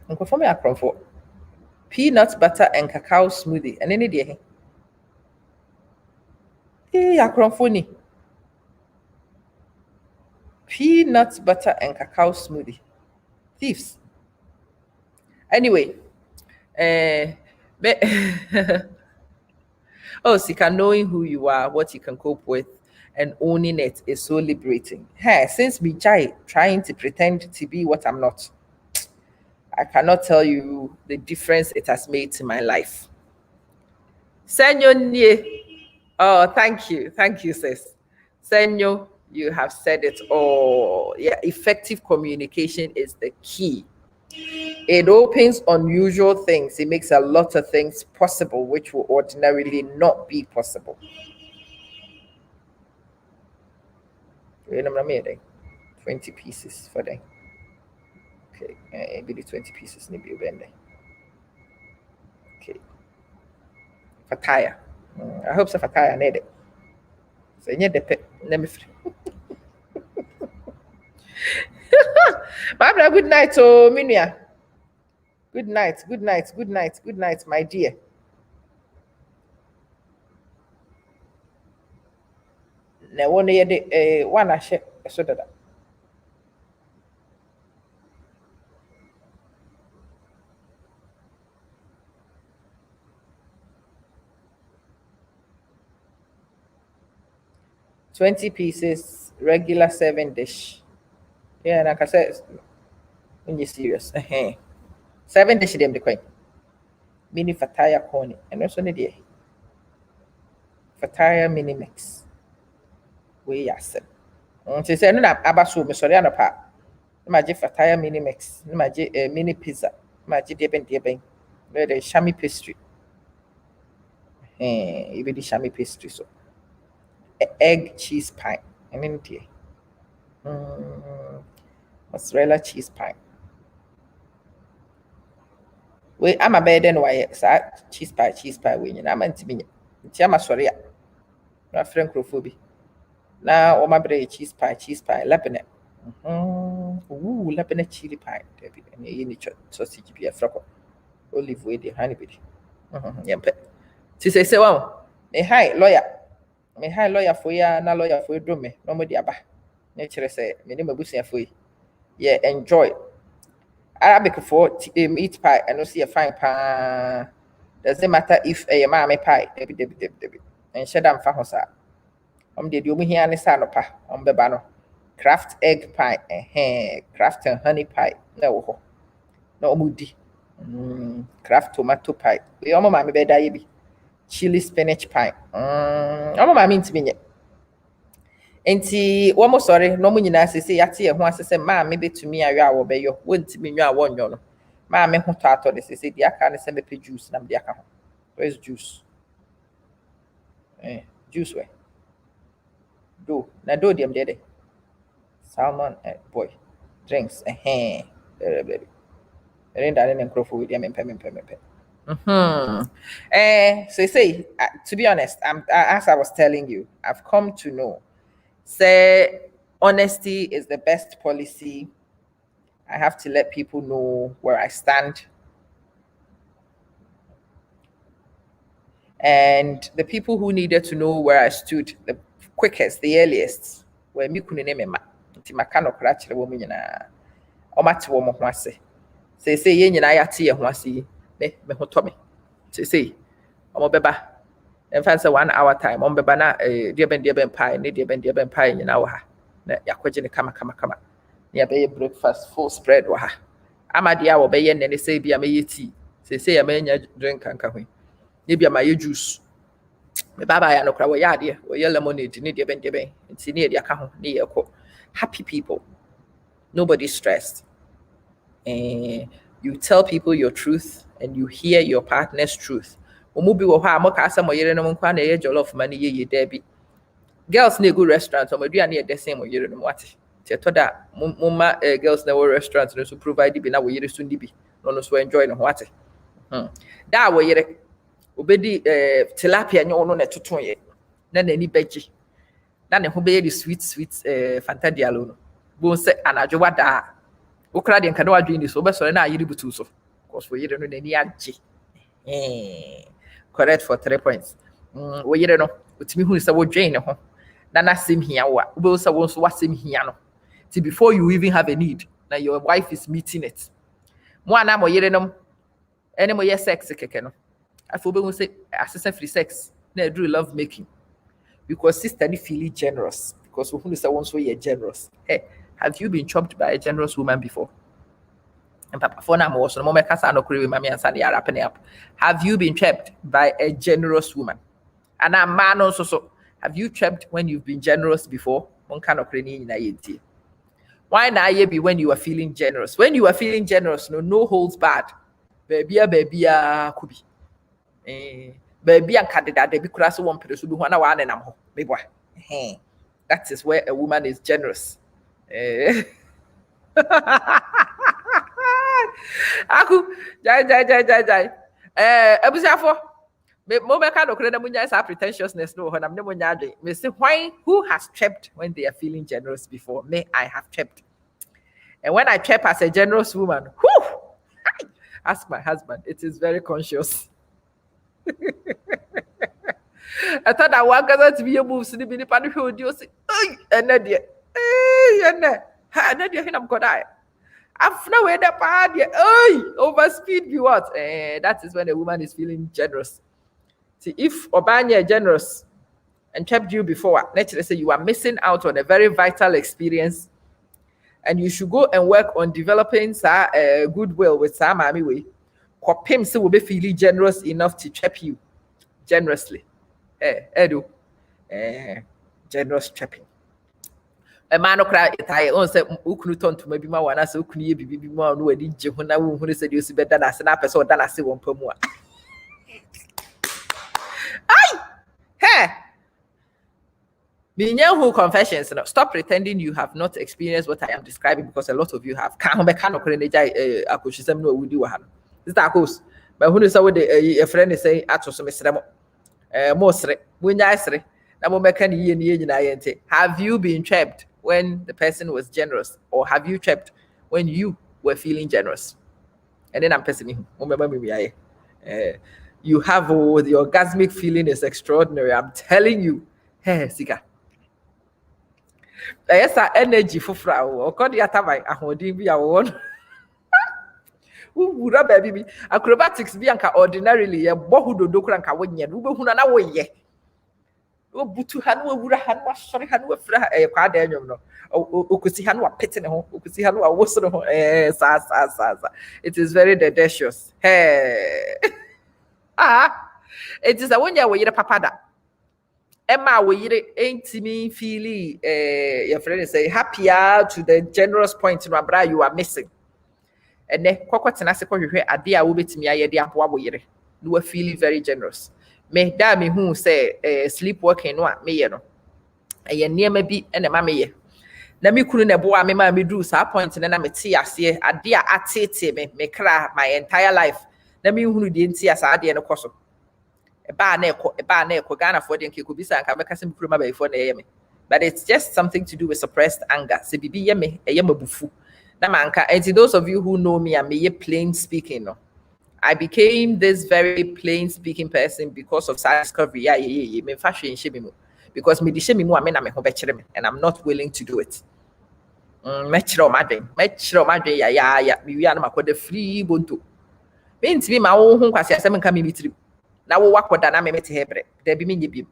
And for me a crumfo. Peanut butter and cacao smoothie. And any day. Hey, a crumfo ni. Peanut butter and cacao smoothie. Thieves. Anyway, oh, Sika, knowing who you are, what you can cope with, and owning it is so liberating. Hey, since me trying to pretend to be what I'm not, I cannot tell you the difference it has made to my life. Senyo Nye. Oh, thank you, sis. Senyo, you have said it all. Yeah, effective communication is the key. It opens unusual things. It makes a lot of things possible which will ordinarily not be possible. 20 pieces for them. Okay, maybe 20 pieces maybe bend. Okay. Fataya. I hope so fataya need it. So yeah, the let me Barbara, good night, oh Minia. Good night, good night, good night, good night, my dear. Now one year the one I share so that 20 pieces, regular 7 dish. Yeah, like I said, when you're serious. 7 dish them the coin. Mini fataya corny. And also the day. Fataya mini mix. We are set. She said, no, abasu, me sorry, pa. Imagine fataya mini mix. Imagine mini pizza. Imagine deben. The shami pastry. Even the shami pastry. So, egg cheese pie. And then mozzarella cheese pie. We I'm a bed and why cheese pie we I'm anti I'm sorry. My friend Crofobie. Now my bread cheese pie, Lebanon. Ooh, Lebanon chili pie, Debbie, and you sausage be a frock. Olive with the honeybee. Yamp. She say, well, a high lawyer for ya, na lawyer for your me, no more dear. Nature say, minimum bussy for you. Yeah, enjoy. Arabic for meat pie, and no see a fine pan. Doesn't matter if a mammy pie, Debbie. And shadam fahosa. The you here and sanopa on bebano. Craft egg pie, craft and honey pie. No moody. Craft tomato pie. We almost mammy bed chili spinach pie. Almost my mean to me. Enti wɔn mo sɔre na wɔn nyinaa sese yate ɛho ase sɛ maame betumi awe a wɔbɛyɔ wɔntumi nwa a wɔnyɔ no maame ho tɔ atɔ de sese deɛ aka ne sɛ mɛpɛ juice na mede aka ho where's juice juice wɛ do na do deɛ mdeɛ de salmon boy drinks baby ɛrenda ne nkurɔfoɔ wei deɛ mempɛ sese to be honest as I was telling you I've come to know say honesty is the best policy. I have to let people know where I stand. And the people who needed to know where I stood the quickest, the earliest, were me kunene mema. Nti makano krachire wo nyina. O mate wo mo ho ase. Say ye nyina ya te ye ho ase. Me ho to me. Say o mo beba. In fact, 1 hour time. On bebana, dear ben pie, ne dear ben pie in our yakwajin kama. Near bay breakfast, full spread wa. Ama dia will be and they say be a may tea. Say a man drink and come. Maybe a my juice. Me baba and okra yadi, or your lemonade, ne dear ben, and see near the account near happy people. Nobody's stressed. And you tell people your truth and you hear your partner's truth. Omubi wo ha mo ka asa mo yere no nkwa na ye jollof mani ye debi girls na go restaurant o madua na ye desen mo yere no wate te to da mumma girls na wo restaurant no so provide bi na wo yere so ndi bi no so enjoy no wate da wo yere obedi tilapia nyo no na toton ye na nani beji na ne ho be ye sweet fanta dialo no bo se anajo wada wo kra de nka na wadwe ni so be sore na ayiri butu so cause wo yere no nani age correct for 3 points. We you know, utimi hu say wo dwen ne ho. Na na sim hia wo a. Wo be say wo so wasem hia no. Till before you even have a need, now your wife is meeting it. Mo ana mo yere no. Ene mo ye sex keke no. Afo be hu say assistant free sex. Na do love making. Because sister ni feel generous because we hu say wo so ye generous. Hey, have you been chopped by a generous woman before? And Papa for now, have you been trapped by a generous woman? And a man also so have you trapped when you've been generous before? Why not be when you are feeling generous? When you are feeling generous, no holds bad. Baby, could be. Baby and candidate, baby class one person who one and I'm maybe. That is where a woman is generous. Aku jai abusafo me mo be ka dokre na munya sa pretentiousness no honam ne munya adwe me say why who has trapped when they are feeling generous before me I have trapped and when I trap as a generous woman ask my husband it is very conscious I thought that one gaza to be a move to be the panic who do say and nadia and nadia hinam kodai I've nowhere the party. Overspeed be what? That is when a woman is feeling generous. See, if Obanya generous and kept you before, naturally say you are missing out on a very vital experience, and you should go and work on developing goodwill with Sam Mami way. Kopim say will be feeling generous enough to trap you generously. Edu, generous trapping. A man cry I say ukunu to maybe my one as ukuni bibi mo no adi je ho na wo hu say you better than as na person than as won pamu a hey Minya who confessions no stop pretending you have not experienced what I am describing because a lot of you have can be can okre neja akoshisem no wudi wa ha this that goes but who say what a friend is saying atoso mesre mo mo sre munya sre na mo meka ni ye nyina ye nte have you been trapped when the person was generous or have you trapped when you were feeling generous and then I'm passing me you have the orgasmic feeling is extraordinary I'm telling you hey sika yes energy for frau or call the atabai ahodin bi awon Wura baby acrobatics bi anka ordinarily ye bohu dodo kura anka wonye no wo behuna na woyɛ wo butu ha no wura ha no asɔre ha no afira kwa da anwom no okusi ha no apete ne ho okusi ha no awoso ne ho sa it is very delicious hey it is a wonya wo yire papa da Emma wo yire entimi feely your friend say happier to the generous point no abra you are missing ene kwakotena se kohwehwe ade a wo betimi aye de aboa wo yire no wa feel very generous me da me hu say sleepwalking no a me ye no eye niema bi ene ma me ye na me kunu ne boa me ma me do sa point na me te ase ade a atete me kra my entire life na me hunu de nti asa ade ne koso eba na eko Ghana for de nke ko bisa nka meka se me kuru ma ba ifo na ye me but it's just something to do with suppressed anger se bibi ye me eye mabufu. And to those of you who know me, I'm a plain speaking. No? I became this very plain speaking person because of self-discovery. Because and I'm not willing to do it. Free buntu. Means me my own kwasi asem nka me mitrim. Na wo wakoda na me mete hebre. There be me nyebim.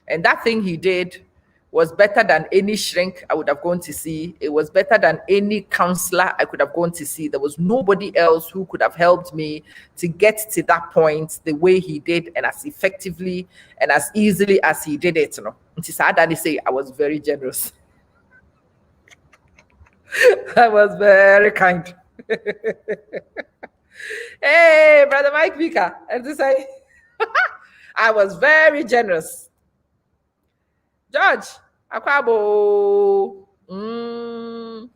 And that thing he did was better than any shrink I would have gone to see. It was better than any counselor I could have gone to see. There was nobody else who could have helped me to get to that point the way he did and as effectively and as easily as he did it. You know, Daddy say I was very generous. I was very kind. Hey, brother Mike Vika, and to say I was very generous. George, Akwabo,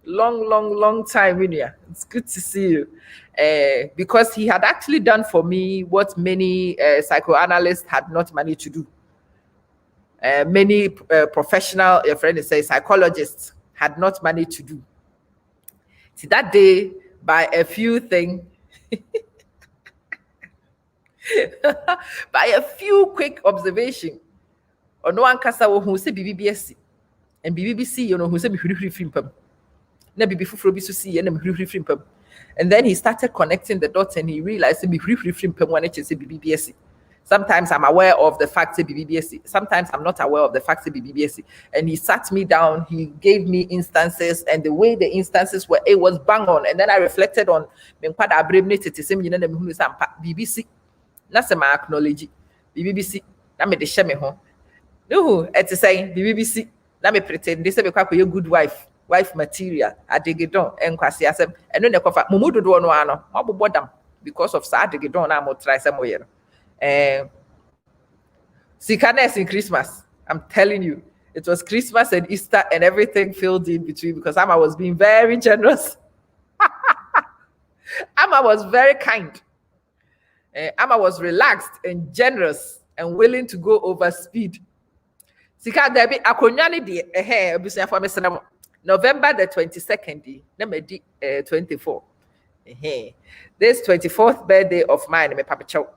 long time in here. It's good to see you. Because he had actually done for me what many psychoanalysts had not managed to do. Many professional, your friend say, psychologists had not managed to do. See, that day, by a few things, by a few quick observations, or no one kasa wo hu se BBBS and BBBC you know who se me hwiri frimpam na bibi fufuro bi so see na me hwiri frimpam and then he started connecting the dots and he realized me hwiri frimpam when it say BBBS. Sometimes I'm aware of the fact that BBBS, sometimes I'm not aware of the fact that BBBS, and he sat me down, he gave me instances, and the way the instances were, it was bang on. And then I reflected on BBC that's my acknowledge BBC na me de share me ho. No, it's saying BBC. Let me pretend this is a good wife material. I dig it on and quasi asem and then the cover Mumudu do no ano, Mabodam because of sad dig it on. I'm try somewhere. Sickness in Christmas. I'm telling you, it was Christmas and Easter and everything filled in between because Amma was being very generous. Amma was very kind. Amma was relaxed and generous and willing to go over speed. Sika debi akonyane de abusia for me November the 22nd na me di 24 this 24th birthday of mine me papa chow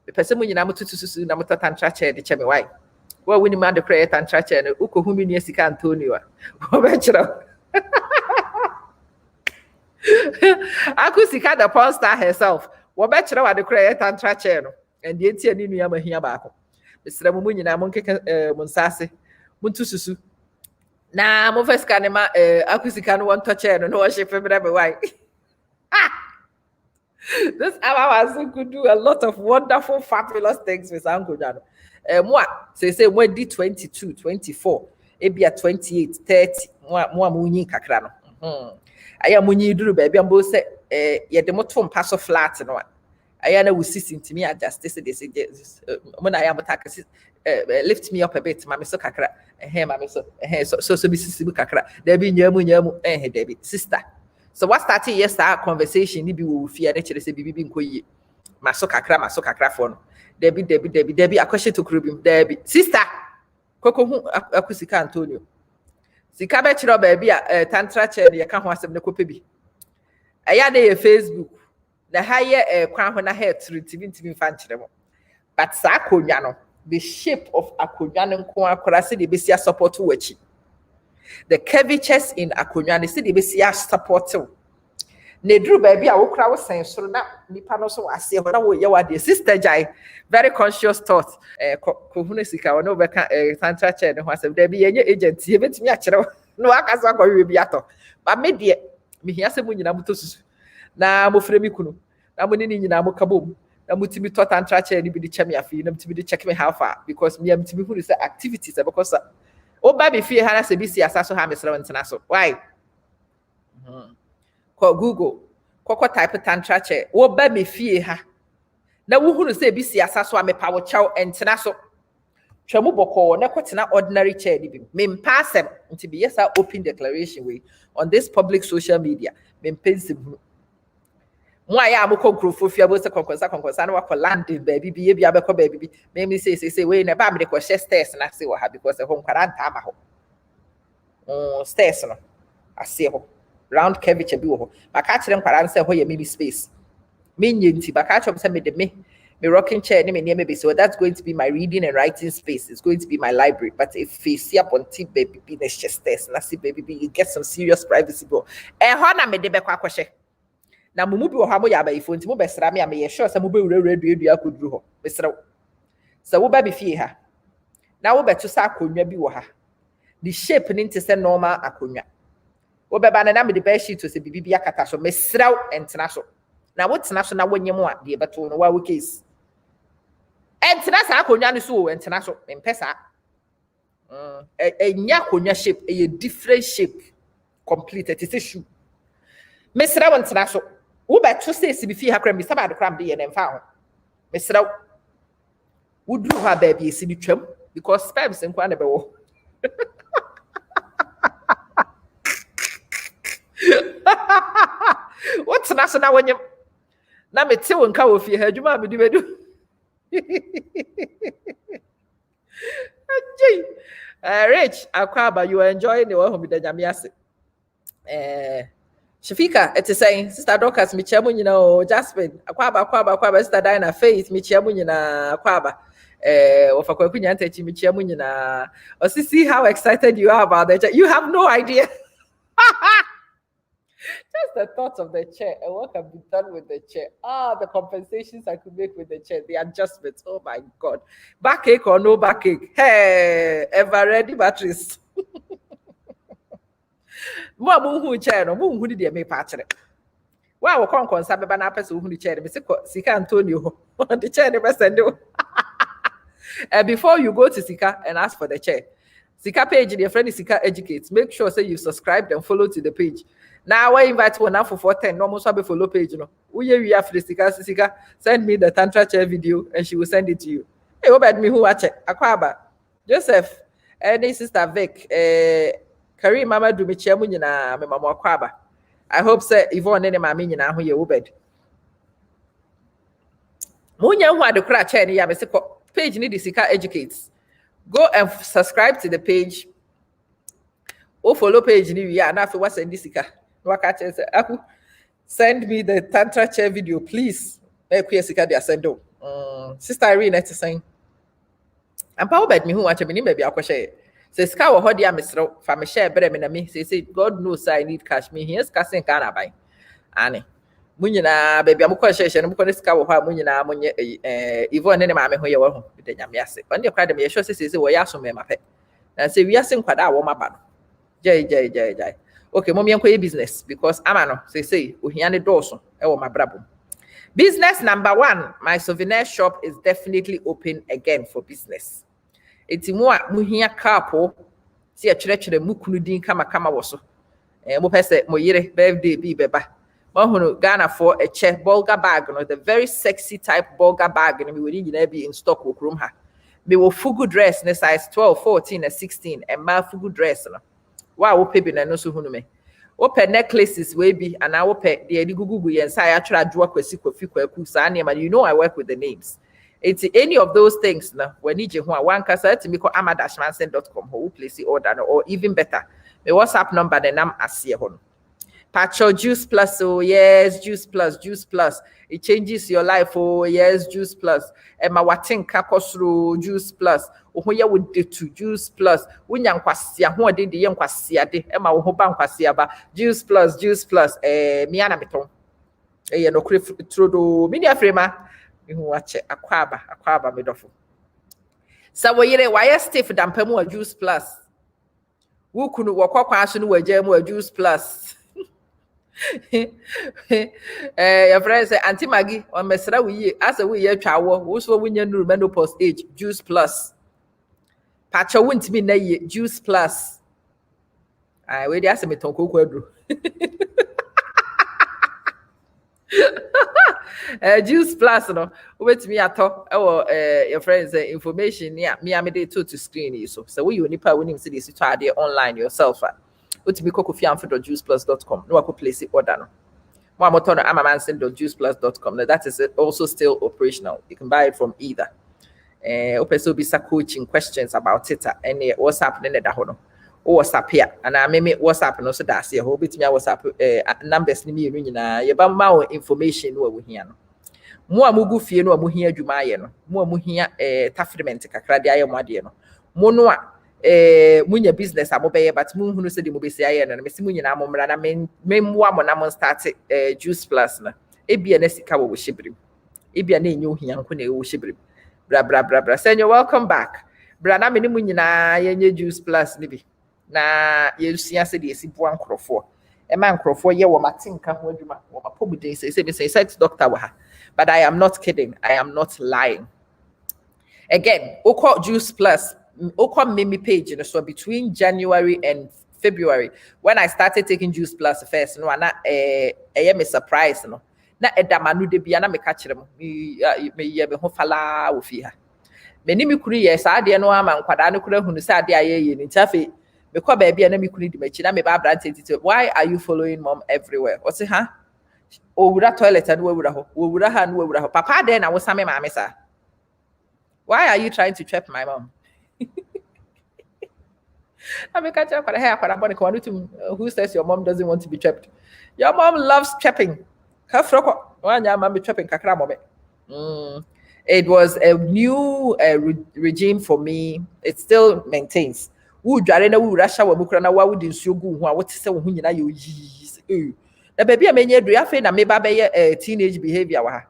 me person mu nyina mututusu na mutantra chair de che me why well when man the create tantra chair no ukohumi ni sika Antonio a be chira aku sika the porn star herself wo be chira wa the create tantra chair no and the enti ani nua mahia baako Mr. Mumu nyina mo nkeka munsase muntu susu na mo first kanema akusika no won touch no worship me be why this hour was could do a lot of wonderful fabulous things with Uncle Jano moi say mo di 22 24 e bia 28 30 mo munyi kakra no aya munyi duru ba bia mbo se ye de moto mpa so flat no I know we see to me adjust this when I am attack lift me up a bit mama so kakra mama so be sisi kakra there be nyamu Debbie sister so what started yesterday conversation ni bi wo fear na chere se bibi nko yi maso kakra for no Debbie akwahye to krobim Debbie sister koko hu akusika Antonio sika be chere ba bia tantra chair ne ka ho asem ne kope bi aya na ye Facebook the higher crown when I had to fan but Sakonano, the shape of Akonyan Kwasi the Bessia support to watch the curvatures in Akonyan, the Bessia support. ne duru baabi a wokura wo sen soro na nipa no so wase ho na wo ye wade sister jai very conscious thought ko hunu sika wo no be ka tantra chair ne ho asem da bi yenye agent ye betimi a kire no aka so akwa bi ato ba me de me hia se mu nyina mo to susu na mo frɛ mi kunu na mo ni nyina mo kabom na mo timi to tantra chair ni bi di chemi afi na mo timi di check me how far because me am timi hunu say activities because o ba be fie ha na se bi si asa so ha me sere ntena so why Call Google, Coco type tantra chair, wo ba me fie ha. Na wo hunu say bi si asaso a me pa wo chaw entena so. Twemu boko na kwetena ordinary chair ni bi. Me mpa asem nti bi yesa open declaration way on this public social media. Me mpensim. Mo aya mo konkrofo fia bo se konkonsa na wa land baby bi bi abekọ baby bi. Me say we na ba me de ko share stairs na say wo ha because ho nkwara nta ama ho. Stairs no. Ase ho. Round curvature bi wo ho maka kire nkwara nse ho ye maybe space me nyenti maka chop say me de me rocking chair ni me near maybe so that's going to be my reading and writing space. It's going to be my library, but if face up on tip baby be the chest test na see baby you get some serious privacy go ho na me de be kwa kwhye na mumu bi wo ha mo ya ba ifo nti mo be sra me am ye sure say mo be wura dua akoduru ho be sra so wo ba be fie ha na wo beto sa akonwa bi wo ha the shape ni nti say normal akonwa wo beba na me de be sheet to say bibi akata so mesraw entena so na wo tena so na wonyem a de beto no wa wo case entena sa akonwa no so entena so empesa enya akonwa shape a different shape complete it is a shoe mesraw entena so wo beto say si bifi ha kram bi sabade kram de ye na mfa ho mesraw wo duru ha ba bi esi bi twam because sperms nkwa na be wo what's na when you na me te won ka wo fie ha adwuma me di bedu Rich Akwaba, you are enjoying the one with the Jamiasi. Shafika, it's saying, Sister Dorcas, Michamu, you know, Jasmine, Akwaba, Sister Diana, Faith, Michamu, you know, Akwaba. Of a Kwakunya, Michamu, you know, or see how excited you are about that. You have no idea. Just the thoughts of the chair and what can be done with the chair. The compensations I could make with the chair, the adjustments. Oh my God. Backache or no backache. Hey, ever ready batteries. More who chair, no moon who did you make patch it? Wow, con Sabba na person who the chair, Mr. Sika Antonio. The chair never send you. And before you go to Sika and ask for the chair, Sika page, your friend is Sika Educates. Make sure say you subscribe and follow to the page. Now I invite one now for 410. No more follow page, you know. We have the Sika. Send me the tantra chair video and she will send it to you. Hey, what about me who watch it? Akwaba, Joseph, any sister Vic, Karim Mama do me chairman na me mama Akwaba. I hope say Yvonne any mama na who you obed. Munya who the crack chair ya page need the Sika Educates. Go and subscribe to the page. Oh, follow page ni ya na fi what's in this Sika. Send me the tantra chair video, please. Sister Irene, it's saying, I'm power bed me who watch me maybe I'll share. Says Cow Hody Amistro, from a share better than me. Say, God knows I need cash me. Here's Cassin Cana by Annie. Munina, baby, I'm question. I'm going to scour how Munina, Yvonne and mamma who you are with the Yamiasi. On your academy, sure says, we are some my pet. And say, we are saying quite our woman. Jay. Okay, mommy and business because amano say we hear the doors my brabo. Business number 1, my souvenir shop is definitely open again for business. It's more muhia carpo. See a church the mukunudin kama waso. Mo pese mo yire birthday bi beba. Mo Ghana for a check bulga bag, no, the very sexy type bulga bag, and we will be in stock with room ha. Me will fugu dress in size 12, 14, and 16, and my fugu dress no. Wow, pay na no so hunu me. Open necklaces we be and I will pay the gugu and say I try draw kwesi kofi kwaku sa na you know I work with the names. It's any of those things na when you one kasa to me call amadashmansen.com who place the order or even better. My WhatsApp number the nam asie hono. Pacho Juice Plus, oh yes, Juice Plus, Juice Plus. It changes your life, oh yes, Juice Plus. Emma Watin Kakosru, Juice Plus. Ohoya would do to Juice Plus. Winyan Kwasia, who did the young Kwasia, Emma Wohoban Kwasiaba, Juice Plus, Juice Plus, Miana Miton. No Crif Trudo, Minia Frema, who watch Aquaba Medofo. So why stiff dampemo Juice Plus? Who could walk up passion with Jemo Juice Plus? Your friend say Auntie Maggie on Mesra we as a we travel, also when you menopause age, Juice Plus. Patcha wouldn't mean a Juice Plus. I wait ask me Tonko Quadru. Juice Plus, no. Wait me at all. Your friends information, yeah, me, I'm a to screen you. So we you nipa winning cities to try online yourself. What me juiceplus.com. No, I could place it order. No. More motor amamansin.juiceplus.com. Now that is also still operational. You can buy it from either. Open so be coaching questions about it and what's happening at the hono. Or WhatsApp here, and I may WhatsApp and also that's here. Hope it's me WhatsApp numbers ni me nyina. Ye ba ma information no wo hia no. Mo amugu fie no amu hia adwuma ye no. Mo amu hia tafrement kakra de aye mo ade no. Mo no a munya business amobeye but mu hunu se de mo besi aye no. Me si munyina amomra na memwa mo na mo start Juice Plus na. Ebia na sika wo hyebrim. Ebia na enyo hia nko na wo hyebrim. Bra. Say you're welcome back. Bra na me ni munyina ye Juice Plus ni bi. Na yesuya se de esibu ankrofo e ma ankrofo ye wo matinka ho adwuma wo mapobuden say sex doctor wa ha, but I am not kidding, I am not lying. Again, oko Juice Plus, oko meme page, you know, so between January and February when I started taking Juice Plus first, no na me surprise no na edamanu de bia na me ka kire mo me ye me ho fala wo fi ha me ni me kuru ye sa de no ama nkwada no kura hunu sa de aye ye ni tafe. Because baby and me couldn't me china me bad why are you following mom everywhere? What's it, huh? Oh, would that toilet and would have papa then I was some mammy, sir. Why are you trying to trap my mom? I mean, catch up for a hair for a bonnet who says your mom doesn't want to be trapped. Your mom loves trapping. Her frock one young mommy trapping kakra. It was a new regime for me. It still maintains. Who dware na wu rasha wa mukra na wa wudi nsuo gu ho a wote se wo ho nyina yo yi na baby amenye dua fe na me ba be teenage behavior wa ha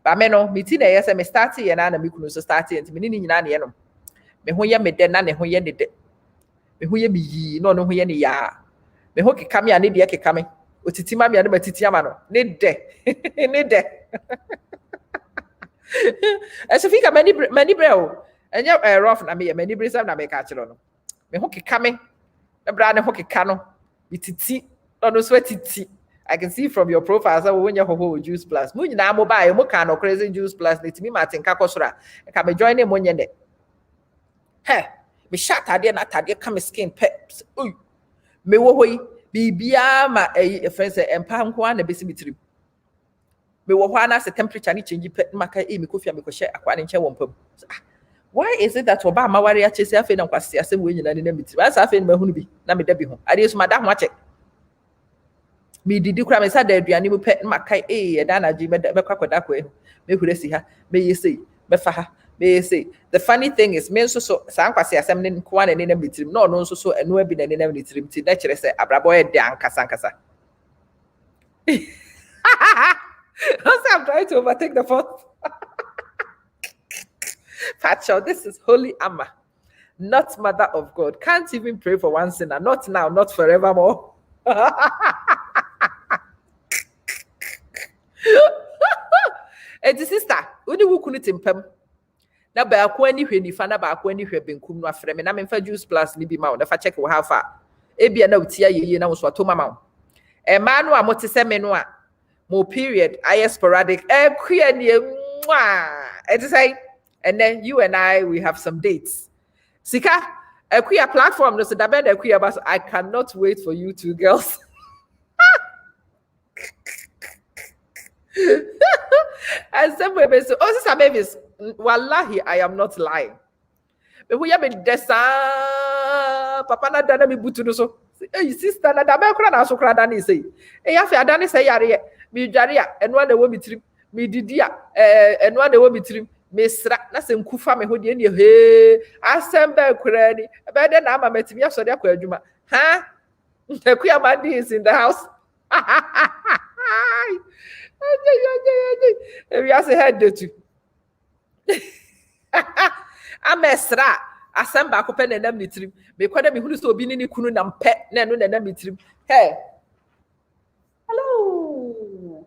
ba me no me ti na ye se me start ye na me kunu so start ye me ni nyina na ye no me ho ye me de na ne ho ye ne de me ho ye me yi no no ho ye ne ya me ho keka me ane de keka me otiti ma me ane matiti ama no ne de ne de eso fika mani breo enye rough na me mani bresa na me ka chiro no me ho keka me na bra ne ho keka no bititi no so titi. I can see from your profile so when you ho Juice Plus mu nyina mo ba e mo ka no crazy Juice Plus letimi Martin ka kosora e ka me join e mo nye de he me shot ade na tade ka me skin peps me wo hoyi bibia ma e friend say empa nko na besi mitrim me wo ho ana se temperature ni change pe maka me kofia me ko share akwa ne nche wo mpam. Why is it that Oba Mawari achese afe na nkwase asem we nyina ne na mitiri asa afe na mahunu bi na me da bi ho ade so madam wache me didi kura me sa da aduane mu pe makai e da na ji me kwakoda ko e me hure si ha me yesi me fa ha me yesi. The funny thing is me so sa nkwase asem ne nko na ne na mitiri no no so eno abi na ne na mitiri ti na kire se abrabo e de ankasa I'm trying to overtake the fourth. Pacho, this is holy Amma, not mother of God. Can't even pray for one sinner. Not now, not forevermore. And the sister, uni wukuni timpem. Na ba ko ani hwe ni fa na ba ko ani hwe benkum no afre me na me fa Juice Plus ni bi ma na fa check wo how far. Ebia na utia yeye na wo so to mama. E ma no a mo te se me no a mo period I sporadic. Kua ni mwa. It is say. And then you and I, we have some dates. Sika, a queer platform, no, so that a queer, but I cannot wait for you two girls. And some women say, oh, sister babies, wallahi, I am not lying. But we have been desa papa na dana me butu no so. Hey sister na da be kura na so kura dana say. Hey afi adane say yare me dware a eno na wo mitrim. Me didi a eno na wo mitrim. Me sra na se nkufa me ho de ne he asem ba kura ni. Be de na ama metimi aso de akwa adwuma. Ha? Akuya Madi is in the house. We are say head to. Amesra asamba ko pe na nam nitrim. Me kwada me hunu so obi ni kunu na mpe na no na nam nitrim. Hey. Hello.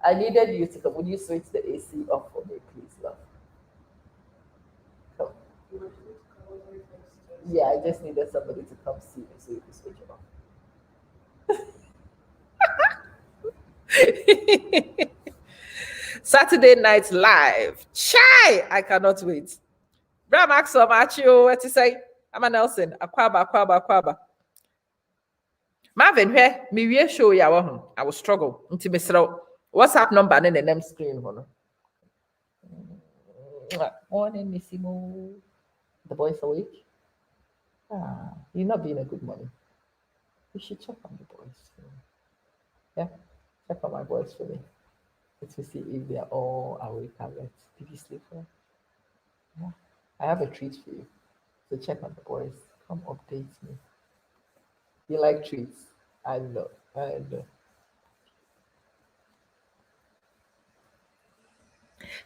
I needed you to come. Would you switch the AC off for me, please, love? Come. Yeah, I just needed somebody to come see me so you can switch it off. Saturday night live. Chai! I cannot wait. Bram Axel Macho, what to say? I'm a Nelson. Akwaba. Marvin, where me show ya I will struggle. Until me throw WhatsApp number in the name screen. Morning, Missy Mo. The boys awake. You're not being a good morning. You should check on the boys. Yeah, check on my boys for me. Let's see if they are all awake and yet. Did you sleep well? Yeah. I have a treat for you. So check on the boys. Come update me. You like treats? I know.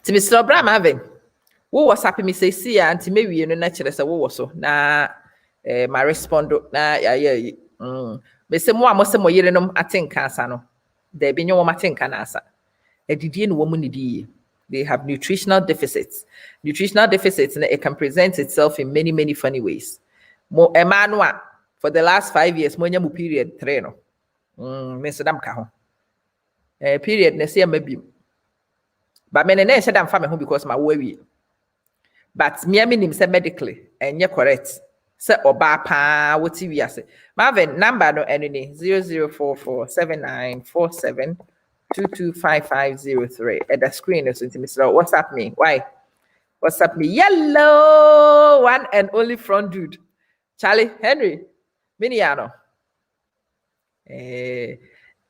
To Mr. Abraham having what was happy me say see auntie maybe you know naturally say what was so na my respond na yeah me say mo amo say mo yere nom atenka asa no there be nyo mo atenka na asa edidie no wo mu nidi they have nutritional deficits and it can present itself in many funny ways mo emanua for the last 5 years mo nya mu period 3 no me so dam ka ho period na say mabi but me na shedam fa me ho because my worry but me minim say medically enye correct say oba pa woti wi ase Marvin number no enene 00447947225503 at the screen is into Mr. What's up me? Why? What's up me? Yellow one and only front dude. Charlie Henry Miniano.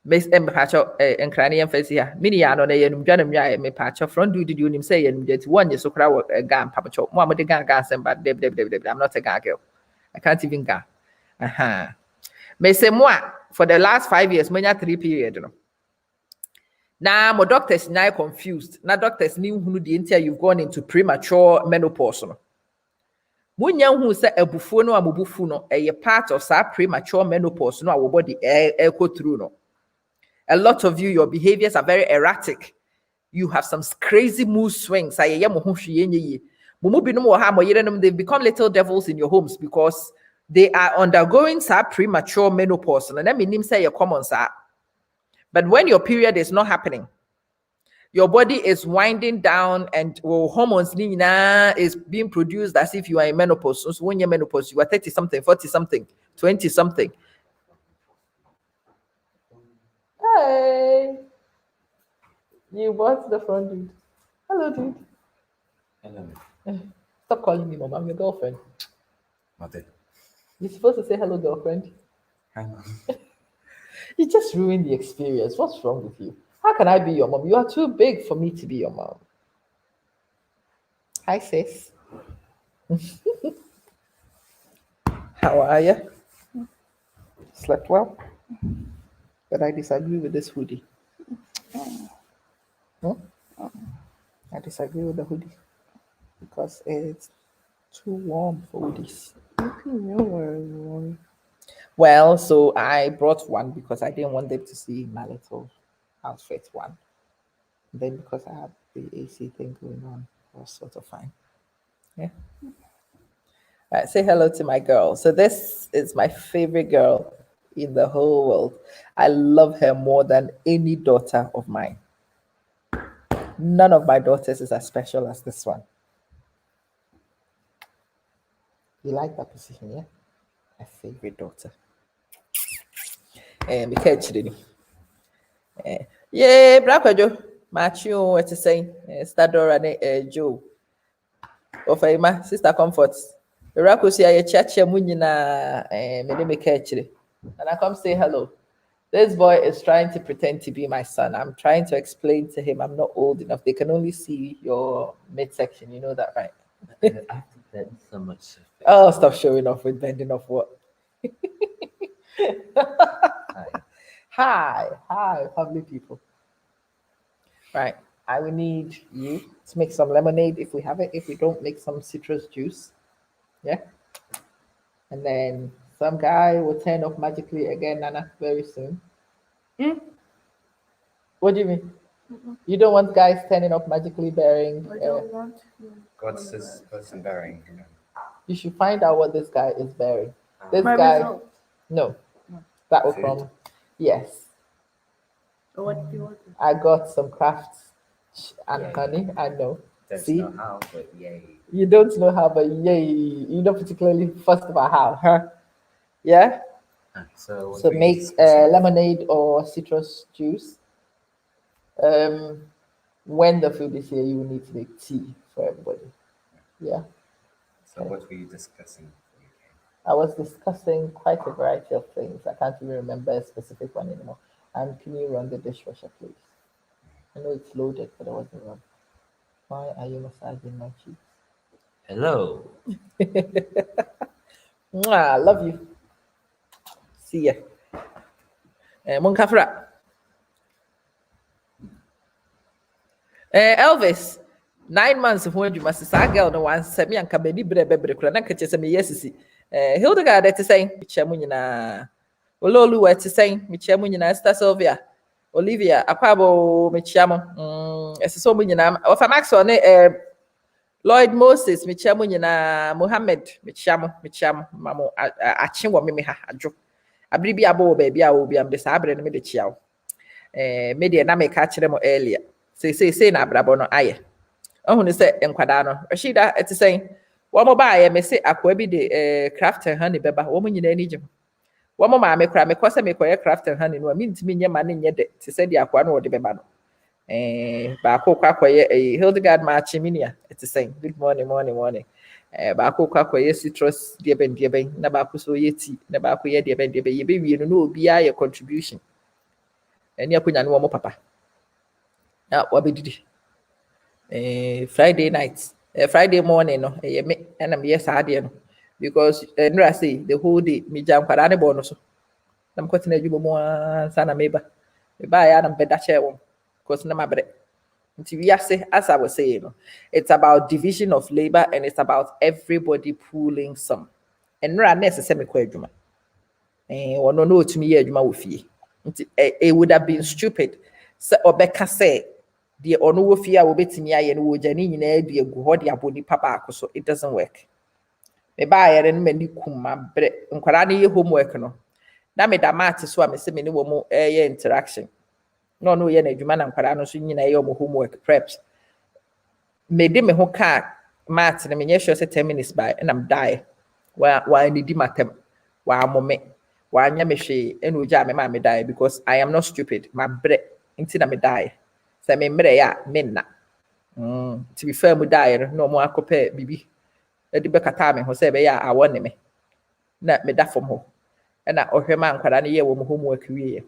Miss M Pacho and Cranium face here. Miniano na yenum janum ya me Pacho front dude you nim say yenum jet one year so crowd a gun papa chop. Mama the gun gas and but I'm not a gun girl. I can't even go. Me say moi for the last 5 years, many 3 period. You know. Now my doctors now confused. Now doctors knew who the entire you've gone into premature menopause. No. Munya who say ebufu no amubufu no a part of sa premature menopause no our body go through no. A lot of you, your behaviors are very erratic. You have some crazy mood swings. They've become little devils in your homes because they are undergoing premature menopause. And let me say common sir. But when your period is not happening, your body is winding down and hormones is being produced as if you are in menopause. So when you're menopause, you are 30 something, 40 something, 20 something. Hey, you bought the front dude. Hello, dude. Hello. Stop calling me mom. I'm your girlfriend. Mate. You're supposed to say hello, girlfriend. Hi, mom. You just ruined the experience. What's wrong with you? How can I be your mom? You are too big for me to be your mom. Hi, sis. How are you? Slept well? But I disagree with this hoodie. I disagree with the hoodie because it's too warm for hoodies. Well, so I brought one because I didn't want them to see my little outfit one. Then because I have the AC thing going on, it was sort of fine. Yeah. All right, say hello to my girl. So this is my favorite girl in the whole world. I love her more than any daughter of mine. None of my daughters is as special as this one. You like that position, yeah? My favorite daughter. Me catch it. Yeah, Brakajo. Machu, what to say? Stadora Joe. Of my sister comforts. Rakosi aye chacha munyina me me kechire. And I come say hello. This boy is trying to pretend to be my son. I'm trying to explain to him I'm not old enough. They can only see your midsection. You know that, right? I have to bend so much. Oh, stop showing off with bending off what? Hi, lovely people. Right. I will need you to make some lemonade if we have it. If we don't, make some citrus juice. Yeah. And then some guy will turn off magically again, Nana, very soon. What do you mean? You don't want guys turning off magically bearing? I don't want to. What's this person bearing? You should find out what this guy is bearing. This My guy, result. no, that was Food? from, yes. So what do you want? I got some crafts and Yay. honey. I know. Don't See, know how, but yay. you don't know how, but yay, you don't particularly fussed about how, huh? Yeah. So, what So we make discussing? lemonade or citrus juice. When the food is here, you will need to make tea for everybody. Yeah. So, what were you discussing? I was discussing quite a variety of things. I can't even remember a specific one anymore. And can you run the dishwasher, please? I know it's loaded, but I wasn't run. Why are you massaging my cheeks? Hello. Mwah, I love you. See ya. Munkafra. Elvis, 9 months of when you must say, girl, no one sent me and Cabedi Brebre, Cranaka, me yes. Hildegard at the same, Chamunina. Ololu at the same, Michamunina, Sta Sylvia. Olivia, Aquabo, Michamo, as so many of a max on it. Lloyd Moses, Michamunina, Mohammed, Micham, Mamo, Achimwa Mimiha, Ajo. Abribi abo baby, I will be sabre and made the chow. Media na me catch them earlier. Say na brabo no aye. Ohun say enkwada no. Rashida eti say wo mo ba me say akwa bi de craft and honey beba. Wo mo nyina ni gye. Wo mo ma me kra me kose me koye craft and honey no mi ntimi nye ma ne nye de. Te say de akwa no wo de beba no. Ba kwa koye Hildegard ma chiminia eti say good morning. Ba kwa koye citrus de ben na ba ko so ye tea na ba ko ye de ben ye be wie no obi a ye contribution. Eni akunya no wo mo papa. Na wabedidi. Friday night, Friday morning, no, me and I'm yes, I no, because no, I say the whole day, me jam kwarane bonus. I'm cutting a jubo more sana meba. Me buy Adam better share one, because no matter. Until we say, as I was saying, no, it's about division of labor and it's about everybody pooling some. And no, necessarily quite or no to me, Juma Wufi. It would have been stupid. So, Obeka say, the ono wofi a wobetimi aye no wojani nyina adu egu ho de aboni papa akoso it doesn't work. Me ba aye no mani kuma bre nkwara ne ye homework no. Na me da math so a me se me ne wo mo interaction. No ye na adwuma na nkwara no so nyina ye wo homework preps. Me de me ho ka math na me nye sure say 10 minutes by and I'm die. Wa ni di matem. Wa mome. Wa anya me hwe enu oja me ma me die because I am not stupid. Ma bre nti na me die. Sɛ memmerɛ a menna to be fair mu daeɛ no na ɔmo akɔpɛ biribi de bɛkata me ho sɛ ɛbɛyɛ a awɔ ne me na meda fam hɔ ɛna ɔhwɛ ma nkwadaa no yɛ wɔn homework wieɛ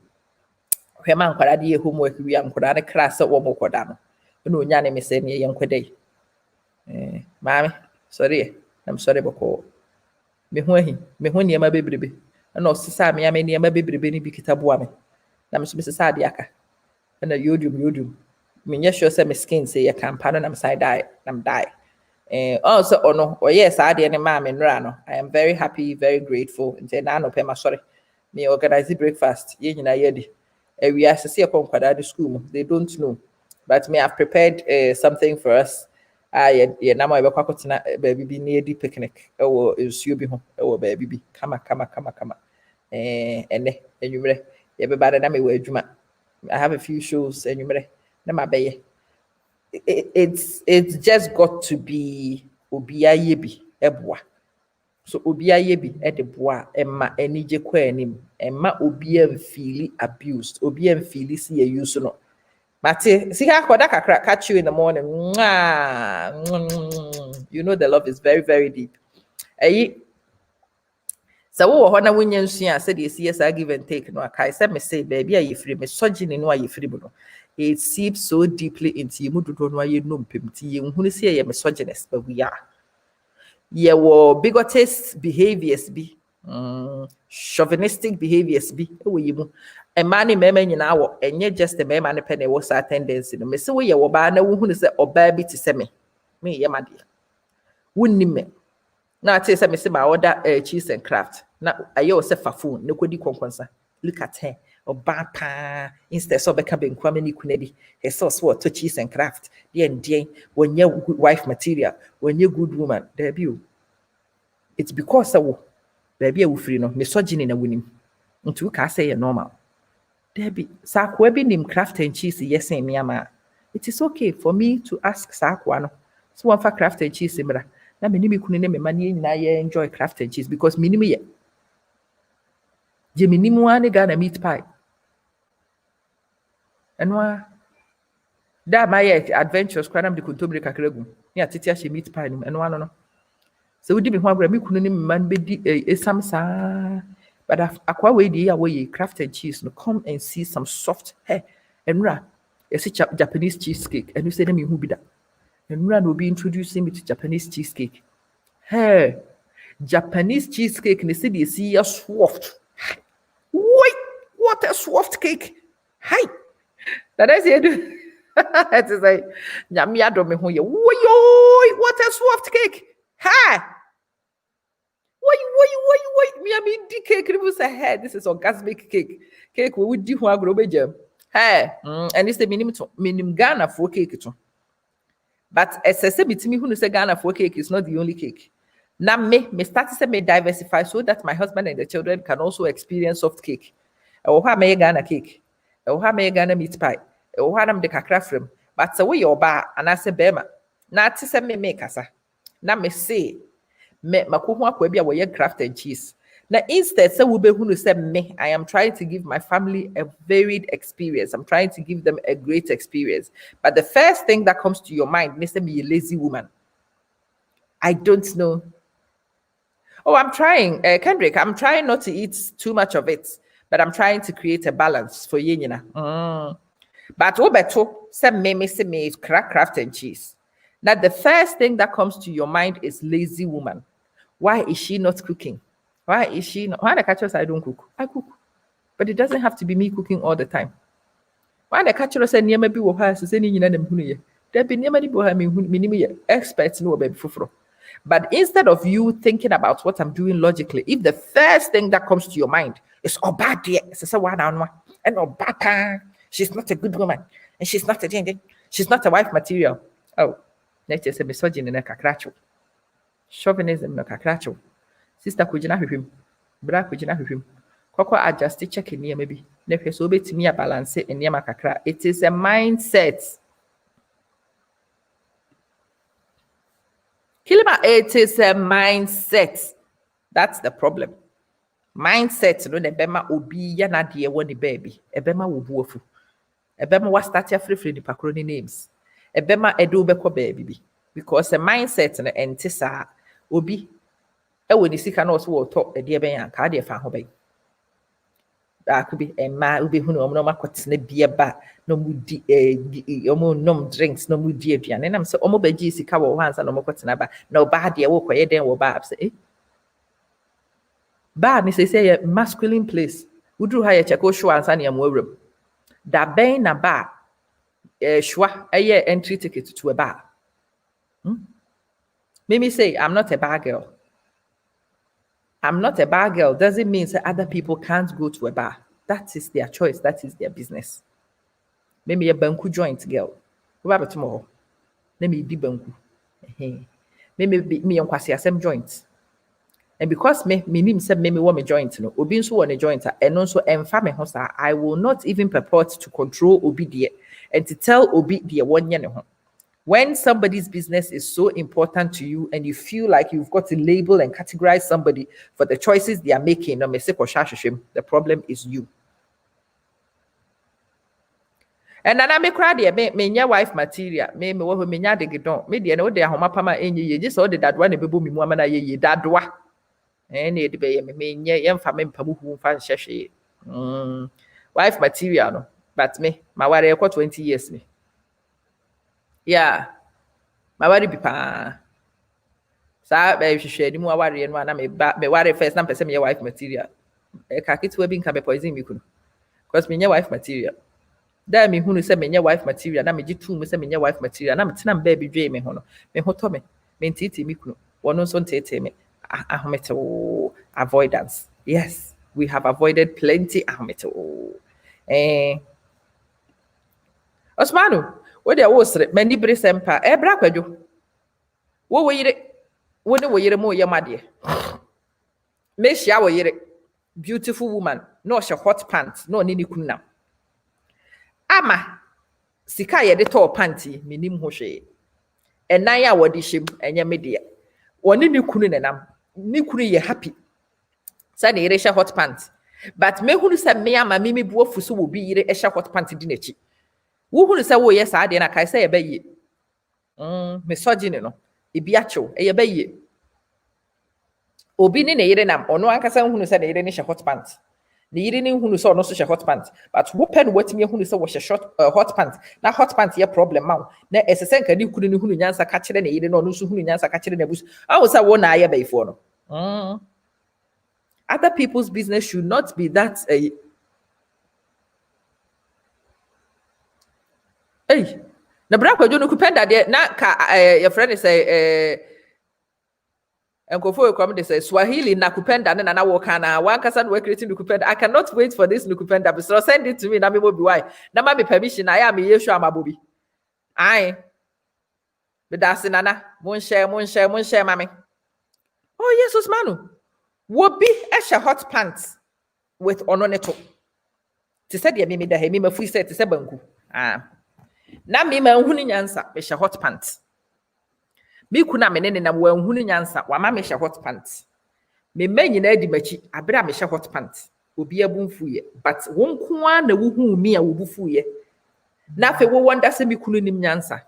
ɔhwɛ ma nkwadaa no yɛ homework wie a nkwadaa no kra sɛ wɔn kɔda no ɛna onya ne me sɛ neɛ yɛn nkɔda yi maame sɔre na me sɔre bɔkɔɔ me ho ahi me ho nneɛma bebrebe ɛna ɔsesa me ama nneɛma bebrebe no bi kita boa me na me nso mesesa ade aka ɛna yodum menyɛ sure sɛ me skin sɛ yɛ kampa no nam side die nam die also ɔno ɔyɛ saa adeɛ ne maa me nnora no I am very happy very grateful nti na anɔpɛ ma sɔre me organize breakfast yɛn nyinaa yɛdi awia sɛ sɛ yɛkɔ nkwadaa de school mu they don't know but me have prepared something for us a yɛ nam a yɛbɛkɔ akɔtena baabi bi na yɛdi picnic ɛwɔ nsuo bi ho ɛwɔ baabi bi kama ɛnɛ anwummerɛ yɛbɛba no na mewɔ adwuma I have a few shows anwummerɛ na mabɛyɛ it's just got to be obiara yɛ bi ɛboa so obiara yɛ bi ɛde boa ɛma anigye kɔ anim ɛma obiara mfeeli abused obiara mfeeli si yɛ use no mate sika akɔda kakra catch you in the morning you know the love is very very deep Ɛyi sɛ wowɔ hɔ na wonya nsua a sɛdeɛ ɛsi yɛ saa give and take no akae sɛ me say baabi a yɛfiri misogyny no a yɛfiri mu no it seeps so deeply into yɛmu dodoɔ no ayɛ nnompem nti yɛnhunu sɛ yɛyɛ misogynist but we are yɛwɔ bigotist behaviors bi chauvinistic behaviors bi ɛwɔ yɛ mu mmaa ne mmarima nyinaa wɔ ɛnyɛ just mmarima no pɛ na ɛwɔ saa tendency no mese woyɛ wɔ baa na wohunu sɛ ɔbaa bi te sɛ me meyɛ madeɛ wonni me na ate sɛ mese ma order cheese and craft na ayɛ wɔ sɛ fa phone na kɔdi kɔnkɔnsa look at her ɔbaa paa instead sɛ ɔbɛka benku ama ne kuna di ɛsɛ ɔsɛ wɔtɔ cheese and craft deɛn wɔnyɛ wife material wɔnyɛ good woman daabi o it's because sɛ wo baabi a wofiri no misogyny na wonim nti wokaa sɛ yɛ normal daabi saa akoa bi nim craft and cheese yɛ sen nneɛma a it is okay for me to ask saa akoa no sɛ wɔmfa craft and cheese mmra na me ne me kunu ne me ma ne nyinaa yɛ enjoy craft and cheese because minim yɛ gye minim wa ne Ghana meat pie ɛno a da ma yɛ adventures kora na mede kontomire kakra gu ne atete ahyɛ meat pie no ɛno ano no sɛ wodi me ho agorɔ me kunu ne me ma no bɛdi esam saa but akoa wei deɛ a wɔyɛ craft and cheese no come and see some soft ɛnura yɛsi Japanese cheesecake ɛno sɛ ne mehu bi da ɛnura na obi introducing me to Japanese cheesecake Japanese cheesecake ne sɛ deɛ si yɛ soft wait what a soft cake hi that is it it is like nyame adɔ me ho yɛ woyoy what a soft cake hi why me I mean the cake people say hey this is orgasmic cake we would di ho agro be jam hey and it's the minimum Ghana for cake too but as I said bitimi hu no say Ghana for cake is not the only cake now me start to say me diversify so that my husband and the children can also experience soft cake ɛwɔ hɔ a mɛyɛ Ghana cake ɛwɔ hɔ a mɛyɛ Ghana meat pie ɛwɔ hɔ a nam de kakra frem but sɛ woyɛ ɔbaa anaasɛ bɛrima na ate sɛ me kasa na me say me makohu akwa bi a wɔyɛ craft and cheese na instead sɛ wobɛhunu sɛ me I am trying to give my family a varied experience. I'm trying to give them a great experience, but the first thing that comes to your mind is me a lazy woman. I don't know. Oh, I'm trying, Kendrick, I'm trying not to eat too much of it, but I'm trying to create a balance for you, But obeto say me craft and cheese. Now the first thing that comes to your mind is lazy woman. Why is she not cooking? Why is she not? Why the catchers I don't cook? I cook, but it doesn't have to be me cooking all the time. Why the catchers say near maybe will have to say in them there be near many people experts know about fufro. But instead of you thinking about what I'm doing logically, if the first thing that comes to your mind is oh bad dear, it's a one on one, and oh bad, she's not a good woman, and she's not a wife material. Oh, let's just say misogyny in a kakracho. Chauvinism no kakracho. Sister kujina hwehwem. Bra kujina hwehwem. Kwakwa adjust check in maybe. Na hwe so betimi a balance in niam kakra. It is a mindset. Kilima, it is a mindset. That's the problem. Mindset no nebema obi ya na de woni baby. Ebema wo buafu. Ebema wa start ya free ni pakroni names. Ebema edo beko baby bi. Because a mindset no ente saa obi ewo ni sika na oso wo to ede ben anka ade fa ho ben. Akubi emma obi hu no makotena bia ba no mudi omo nom drinks no mudi aduane nam se omo baji sika wo hansa no makotena ba na oba de wo koye den wo ba se ba ni say masculine place udru ha ye cheko show ansa ne am awram da ben na ba shwa eye entry ticket to a bar. Mimi say I'm not a bar girl. I'm not a bar girl doesn't mean that other people can't go to a bar. That is their choice. That is their business. Maybe a banku joint girl. What about tomorrow? Let me be banku. Maybe me on kwasi asem joint. And because me name said me want me joint no obi nso want a joint and also emfa me ho sa I will not even purport to control obi die and to tell obi die wonye ne ho. When somebody's business is so important to you and you feel like you've got to label and categorize somebody for the choices they are making, the problem is you. And then I me cry there, me wife material, me wo me nya de gidon, me de no de ahoma pama enye ye, just all the that one be bu mi mu amana ye dadwa. Any de be me nye yemfa me mpamu hu mfa nhwehwe. Wife material no, but me, my worry 20 years me. Yeah, my worry be pa. Sa be hwehwe ni mu aware no na me worry first na pese me wife material. E ka kitwa bi nka be poison me kunu. Because me wife material. Da me hunu se me wife material na me gitu mu se me wife material na me tena mba bi dwe me ho no. Me ho to me. Me ntiti me kunu. Wono so ntete me. Ahometo avoidance. Yes, we have avoided plenty ahometo. Osmanu, what there was many bri sempa. Bra kwadwo. Wo yire. Wo ne wo yire mo ye made. Me hia wo yire. Beautiful woman. No she hot pants. No ni kunam. Ama sika ye de to panty minim ho hwe. Enan ya wodi hyem enye me de. Woni ni kunu nenam. Ni kunu ye happy. Sa ne yire hot pants. But me hunu se me ama me bu afuso wo bi yire hot pants di nachi. Wo hunu se wo ye sa de na kai se ye baye. Me sogine no. Ebi acho ye baye. Obi ni ne yire nam ono ankasa hunu se ne yire ni hot pants. Ne yire ni hunu se ono so hot pants. But wo pen watimi hunu se wo short hot pants. Na hot pants ye problem ma. Na esese nka ni kunu ni hunu nyansa ka kire ne yire no ono so hunu nyansa ka kire na bus. Awo sa wo na aye bayfo no. Other people's business should not be that. Hey, na bra kwadwo no kupenda de na ka your friend say enkofo ekwam de say Swahili na kupenda na wo kana one kasa no creating kupenda. I cannot wait for this kupenda. So send it to me na me be why. Na ma me permission I am Yeshu amabobi. Ai. Be dase nana. Mon share mame. Oh yes, Osmanu. Wobi esha hot pants with ononeto. Ti said ya mimi da he mimi fu say ti say banku. Na mimi anhunu nyansa me sha hot pants. Me kuna menene na wo anhunu nyansa wa ma me sha hot pants. Me manyina adi machi abira me sha hot pants. Obi abunfu ye but wonko a na wo hu mi a wo bufu ye. Na fe wo wonder se me kunu nim nyansa.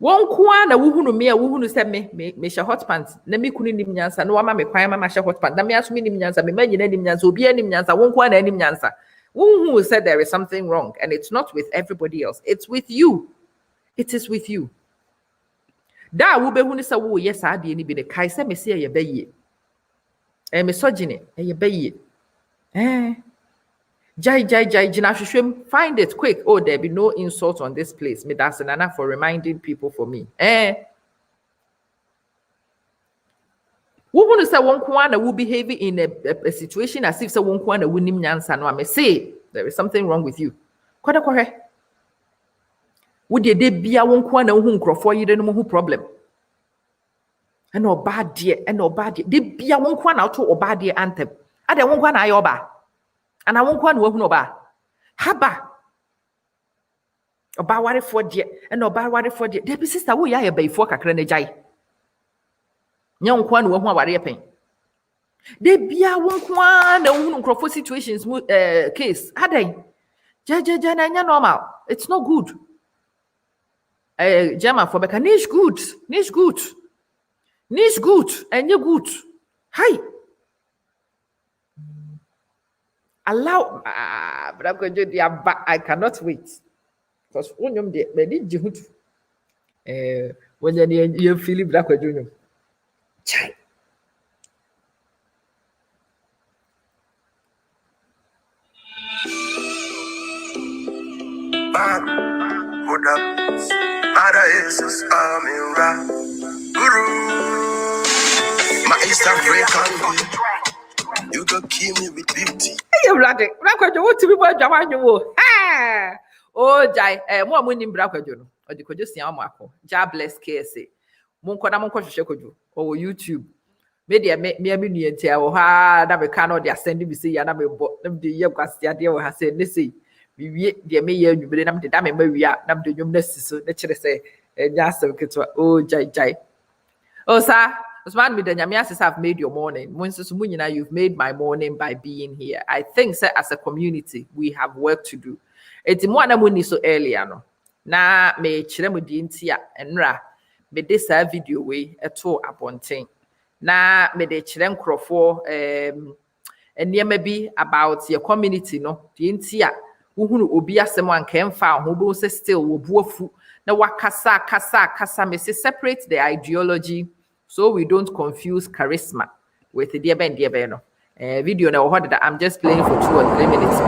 Wonko a na wo hunu me a wo hunu se me sha hot pants na me kunu nim nyansa na wa ma me kwan ma sha hot pants na me aso me nim nyansa me manyina nim nyansa obi anim nyansa wonko a na nim nyansa. Who said there is something wrong and it's not with everybody else, it's with you. It is with you. Da wo be hu ni sa wo yes ade ni bi ne kai se me se ye baye. Misogyny ye baye. Jai jina hwehwem, find it quick. Oh, there be no insult on this place. Me that's nana for reminding people for me. Wo hu ni sa won kwa na wo behaving in a situation as if sa won kwa na wonim nyansa no am say there is something wrong with you. Kwada kwahwe. Wo de bia won kwa na hu nkrofo yire no hu problem. And oba de de bia won kwa na to oba de anthem. Ade won kwa na ayo oba. Ana won kwa na wo hu no oba. Haba. Oba warefo de and oba warefo de. De bi sister wo ya ye baifo kakra na jai. Nya nkwa na wo hu aware pen. De bia won kwa na hu nkrofo situations case. Adai. Ja na nya normal. It's not good. German for beka niche good and you good. Hi. Allow but I'm going to do I cannot wait. Because when you de me di jihut when you feel black with you. Chai. Hold up. Ada Jesus, Amira. Guru. My East African. You go kill me with beauty. Hey, bloody. Brakwajo, what to be boy Jawanyo? Oh, Jai, more winning Brakwajo. Or the Kojo Siamako. Ja bless KSA. Monkona Monko Shekoju or YouTube. Media me me and tell ha that we cannot they are sending me say and I'm the year gas the idea has said they say we the me you be nam the dame we are nam the yum necessary so let's say just so oh jai oh sir Usman with the Nyamiasis have made your morning. Once you've made my morning by being here. I think sir, as a community, we have work to do. It's more than we so earlier. No. Na me chiremu dientia enra me this video way eto abonten. Na me de chirem crofo nneɛma bi about your community no the ntia wohunu obi asɛm anka ɛmfa ho bo se still wo buafu na wakasa me say separate the ideology so we don't confuse charisma with the deɛ no video na wo that I'm just playing for 2 or 3 minutes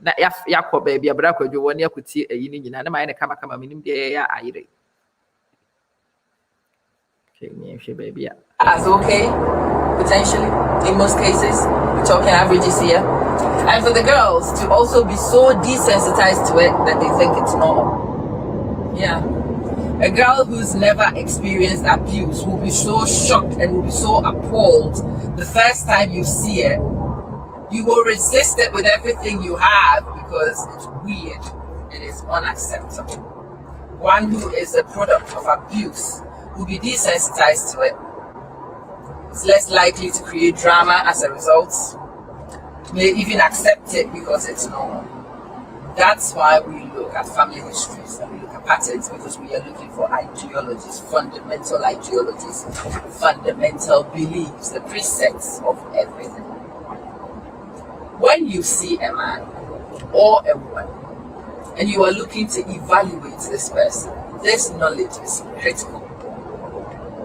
na yakɔ baby abra kwadwo wɔ ne akuti ayi ni nyina na ma ne kama minim deɛ ya ayire okay me hwɛ baby as okay potentially in most cases we're talking averages here, and for the girls to also be so desensitized to it that they think it's normal. Yeah, a girl who's never experienced abuse will be so shocked and will be so appalled the first time you see it. You will resist it with everything you have because it's weird, it is unacceptable. One who is a product of abuse will be desensitized to it. It's less likely to create drama as a result. May even accept it because it's normal. That's why we look at family histories and we look at patterns, because we are looking for ideologies, fundamental beliefs, the precepts of everything. When you see a man or a woman and you are looking to evaluate this person, this knowledge is critical.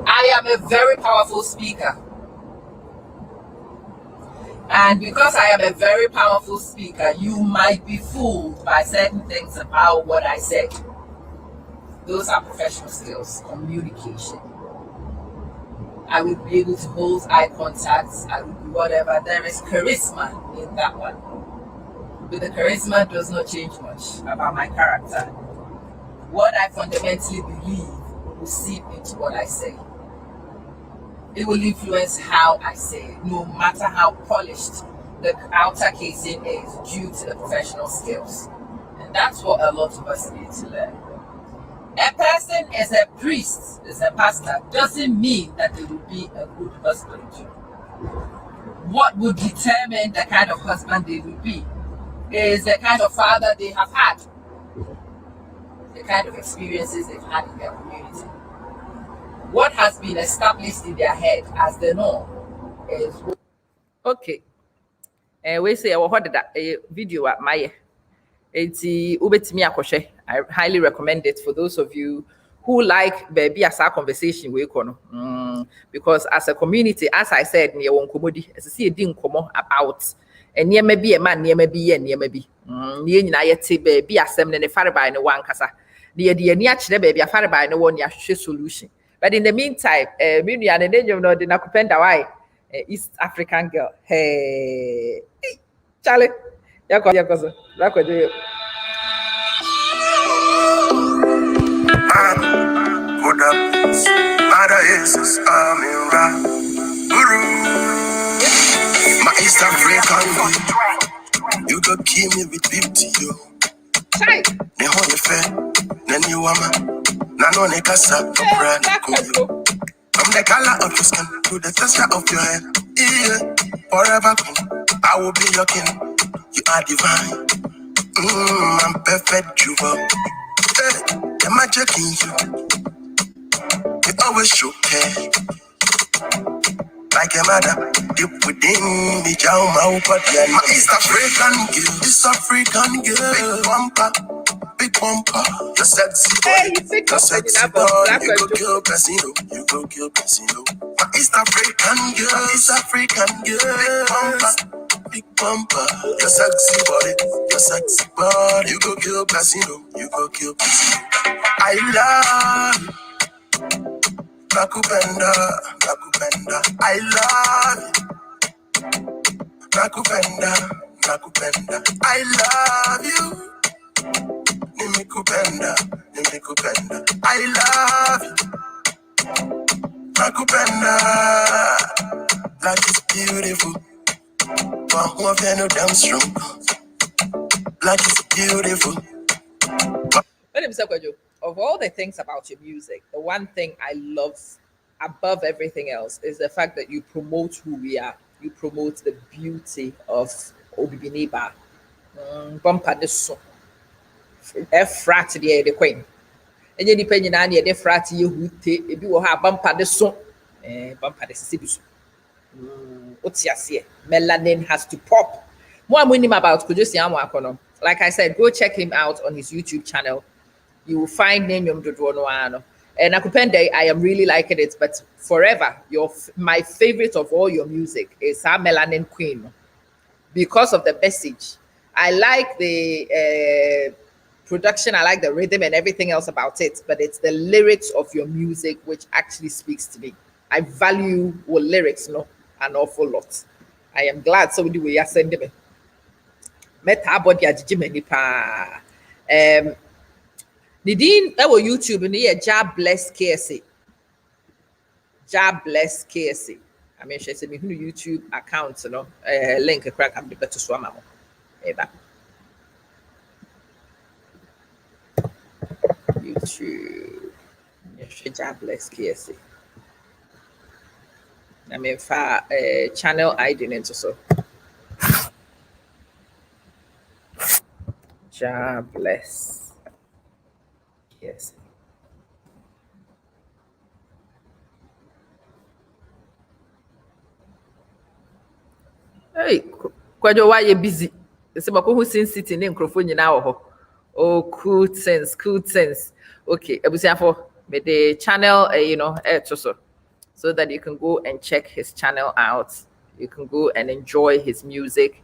I am a very powerful speaker. And because I am a very powerful speaker, you might be fooled by certain things about what I said. Those are professional skills, communication. I would be able to hold eye contact, I would do whatever. There is charisma in that one. But the charisma does not change much about my character. What I fundamentally believe will seep into what I say. It will influence how I say it, no matter how polished the outer casing is due to the professional skills. And that's what a lot of us need to learn. A person is a priest, is a pastor, doesn't mean that they will be a good husband. What would determine the kind of husband they will be is the kind of father they have had, the kind of experiences they've had in their community. What has been established in their head as the norm is okay. We say what did that video at my I highly recommend it for those of you who like baby as our conversation we because as a community, as I said, near one commodity, as I see a ding about and near maybe a man, near maybe and near maybe baby as them in a fire by no one casa. The near baby a fire by no one solution. But in the meantime, maybe an angel of the Nakupenda why East African girl. Hey, Charlie, Yakosa, Good up, Mother Jesus, Amira, Guru, my East African, you go kill me with 50, yo. Ne honey fair, Nani Wama, Nano Nekasa, brand, from the color of your skin to the texture of your hair, yeah, forever, I will be your king, you are divine, I'm perfect, Juba, hey, am I checking you? You always show care. Like a mother, deep within me, Jao Maupa, my East African girl, East African girl, big bumper, you're sexy boy, you're sexy boy, you go kill Casino, you go kill Casino. My East African girl, East African girl, big bumper, you're sexy boy, you're sexy boy, you go kill Casino, you go kill Casino. I love you. Nakupenda, nakupenda, I love you. Nakupenda, I love you. Nimikupenda, I love you. Nakupenda, life is beautiful. But who have you no damn strong? Life is beautiful. Of all the things about your music, the one thing I love above everything else is the fact that you promote who we are. You promote the beauty of Obibiniba. Bumper the so. Frat the queen. And then depending on the frat you who take if you have bumper the so. Bumper the sibus. What's your say? Melanin has to pop. More I'm winning about Kujusi Amwakono. Like I said, go check him out on his YouTube channel. You will find Nenyum Dodronoano. And Akupende, I am really liking it, but forever, my favorite of all your music is our Melanin Queen because of the message. I like the production, I like the rhythm and everything else about it, but it's the lyrics of your music which actually speaks to me. I value what lyrics an awful lot. I am glad somebody will send me. Meta body ajijimeni pa. Nidin ewo YouTube ni ye Job Bless KSA. Job Bless KSA. I mean she said me hunu YouTube account link crack am the better swama mo. Eba. YouTube. She Job Bless KSA. I mean for channel ID into so. Job Bless. Yes. Hey, Kwajo, why you busy? It's about who since sitting in microphone now. Oh, cool sense, cool sense. Okay, for the channel, so that you can go and check his channel out. You can go and enjoy his music.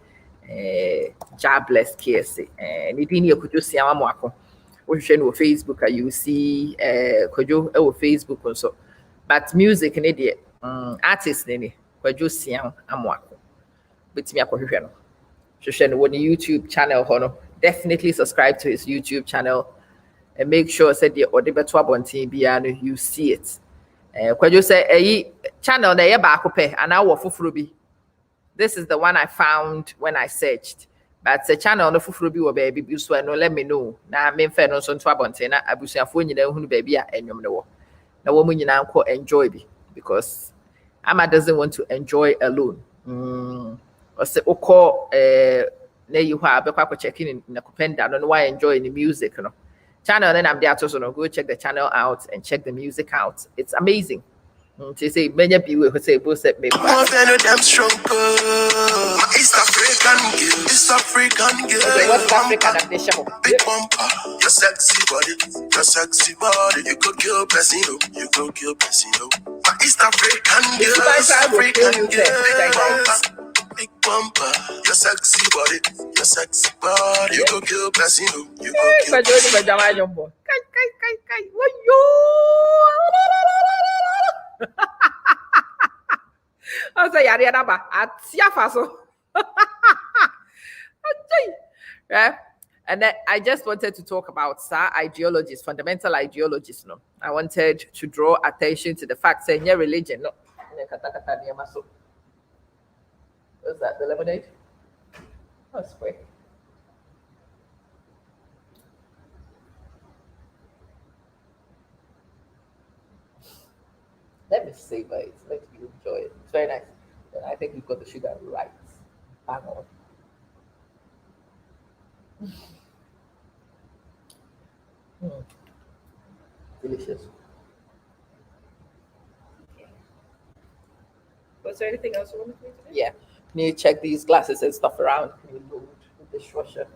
God bless KSA. And it you could just see Facebook, you see Kojo Facebook also. But music in idiot artist nini Kojo Siam Amwako. But me akohwehwe no. On the YouTube channel hono. Definitely subscribe to his YouTube channel and make sure said the Odebeto Abontin biano you see it. Kojo say channel na ye baako pe ana wo foforo bi. This is the one I found when I searched. But the channel no fufuro bi wo baby so no let me know. Na me mfa no so nto abonte na abusuafo nyina hunu baby a enwom ne wo. Na wo mu nyina nko enjoy bi because Ama doesn't want to enjoy alone. Or say oko na you ha be kwa check in na kupenda no why enjoy the music no. Channel then I'm there to so no go check the channel out and check the music out. It's amazing. They say many people who say both set me. More than a damn strong girl. East African girl. East African girl. Okay, West African at the show. Big bumper. Your sexy body. Your sexy body. You could kill Pesino. You could kill Pesino. East African girl. East African girl. Big bumper. Your sexy body. Your sexy body. You could kill Pesino. You could kill Pesino. I say yari naba atia faso. Yeah. And then I just wanted to talk about ideologies, fundamental ideologies. No, I wanted to draw attention to the fact that your religion. No, what's that? The lemonade? That's quick. Let me savor it. Let you enjoy it. It's very nice. And I think you've got the sugar right. Bang on. Delicious. Was there anything else you wanted me to do? Yeah. Can you check these glasses and stuff around? Can you load the dishwasher?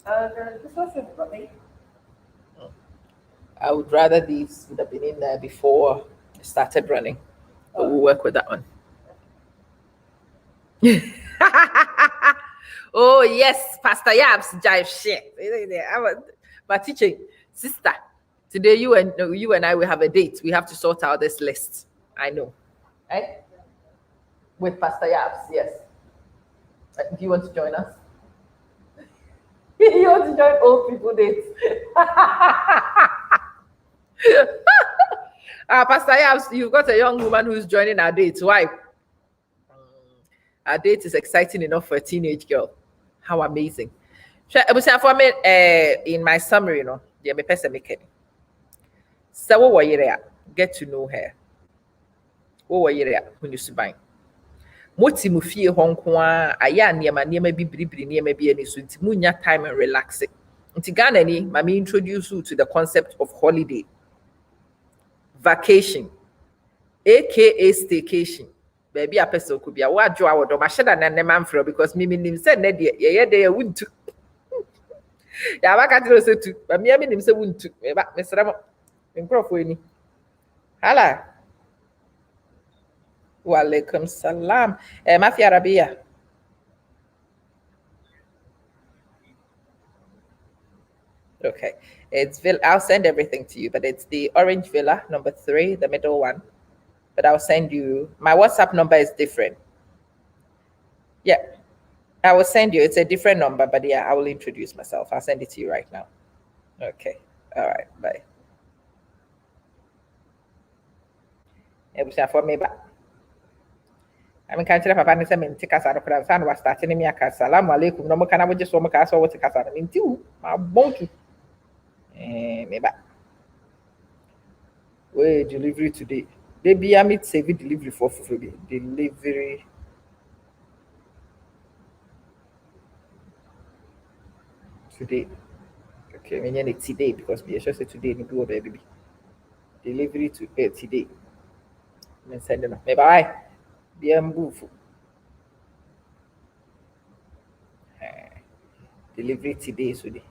The dishwasher got me. I would rather these would have been in there before it started running. But we'll work with that one. Oh yes, Pastor Yabs jive shit. But teaching sister, today you and I will have a date. We have to sort out this list. I know, right? With Pastor Yabs, yes. Do you want to join us? You want to join old people dates? Pastor Yabs, you've got a young woman who's joining our date. Why? Our date is exciting enough for a teenage girl. How amazing. For me, in my summary, the person make it. So what get to know her. wowɔ yere a hu ne suban moti mu fie hɔ nko a ayɛ a nneɛma bi biribiri nneɛma bi ani so nti munya time and relax it nti Ghana ni ma me introduce you to the concept of holiday vacation aka staycation baby a pɛ could be a wadwo a wɔdɔ mahyɛ da na nnɛma mfrɛ because me nim sɛ nnɛ deɛ yɛyɛ de wuntu ya baka tiro sɛ tu ba me nim sɛ wuntu ba mesrɛ mo nkrɔfo ani hala wa alaikum salam mafi arabia okay it's I'll send everything to you but it's the orange villa number 3 the middle one but I'll send you my WhatsApp number is different yeah I will send you it's a different number but yeah I will introduce myself I'll send it to you right now okay all right bye for me back I mean, can't papa ne sɛ mente kasa no koraa nsa na wastarte ne me aka salamu alaikum na ɔmoka na wogye so ɔmoka sɛ ɔwote kasa no menti wo mabɔnki me ba wey delivery today they be a meet save delivery for free delivery today okay we need today because we sure say today no do baby delivery to today me send no me bye be move delivery today so dey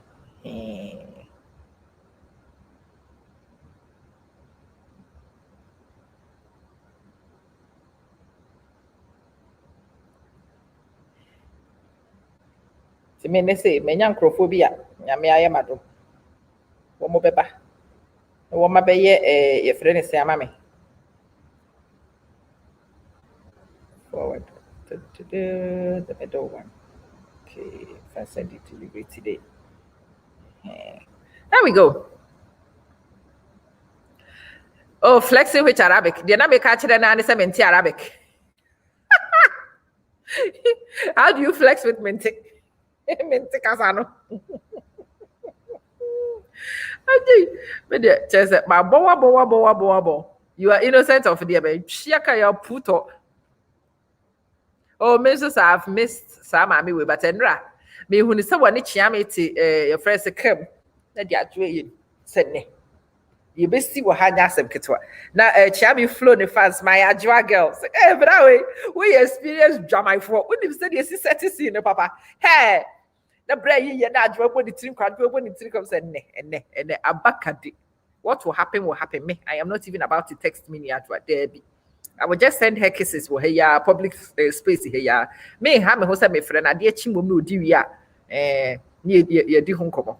ti me ne say menya nkrofo bi a nyame aye mado wo mo beba wo ma beye ye frɛ ne se ama me forward to the middle one okay if I send it delivery today there we go oh flexing with Arabic the na me catch the na say menti Arabic how do you flex with menti menti kasano you are innocent of the puto. Oh, Mrs. I've missed some army with but Enra. Me who is someone chia me to your friends come. That you said ne. You best see what hanya some kitwa. Now chia me flow the fans, my ajwa girls. Eh, but that we experience drama for. When you said yes, set to see no papa. Hey, the bread you na ajwa when the team crowd when the team comes and ne abakadi. What will happen me. I am not even about to text me ajwa there be. I will just send her kisses for her public space here. Me ha me ho say me friend ade achi mom no di wi a ye di ho nkomo.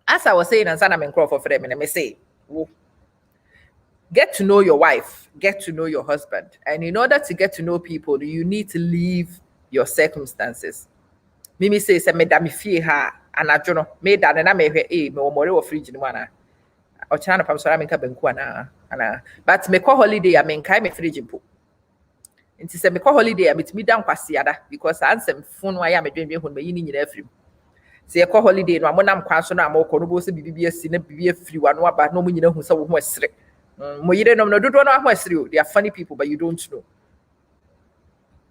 As I was saying and sana me nkro for friend me say get to know your wife, get to know your husband. And in order to get to know people, you need to leave your circumstances. Mimi say me da me fie ha anadwo no me da na me hwe me wo more wo fridge ni mu ana. O chana pam sora me nka banku ana. But me call holiday I mean kai me fridge mpo nti se me call holiday I metimi dan kwase ada because ansem phone wa ya me dwen hu me yini nyina afrim se ye call holiday no amonam kwan so no amoko no bo se bibi asi na bibi afiri wa no aba no mo nyina hu se wo ho asere mo yire no dodo no ho asere o they are funny people but you don't know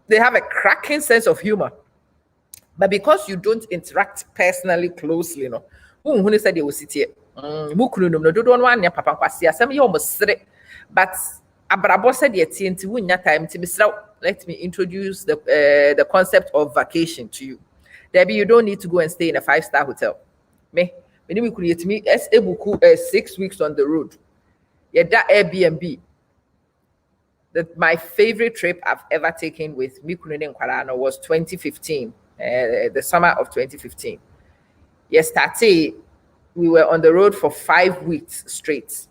they have a cracking sense of humor but because you don't interact personally closely no who ne said they will sit here mukunum no dodo no anya papa kwase asem ye omsere but abrabo said ye nti wunya time nti misra let me introduce the concept of vacation to you Debbie you don't need to go and stay in a 5-star hotel me ni we create me as ebuku 6 weeks on the road yeah that Airbnb my favorite trip I've ever taken with Mikunu and Kwarano was 2015 the summer of 2015 yesterday we were on the road for 5 weeks straight.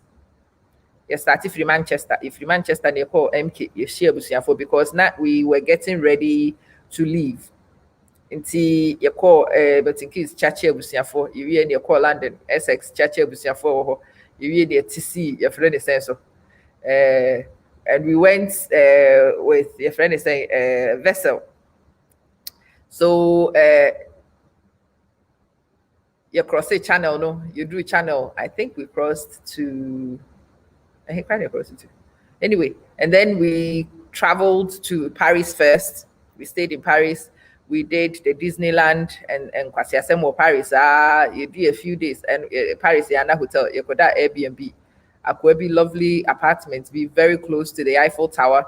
Yes, started from Manchester. If from Manchester, they call MK because now we were getting ready to leave. Until you call but in case Chachi Busiafo, you call London, Essex, Chachi Busiafo, you the TC, your friend is so. And we went with your friend is a vessel. So you cross a channel, no? You do a channel. I think we crossed to. I think I crossed it. Anyway, and then we traveled to Paris first. We stayed in Paris. We did the Disneyland and Kwasiasemo Paris. You did a few days and Paris Yana Hotel. You could that Airbnb. Akwebi lovely apartments. Be very close to the Eiffel Tower,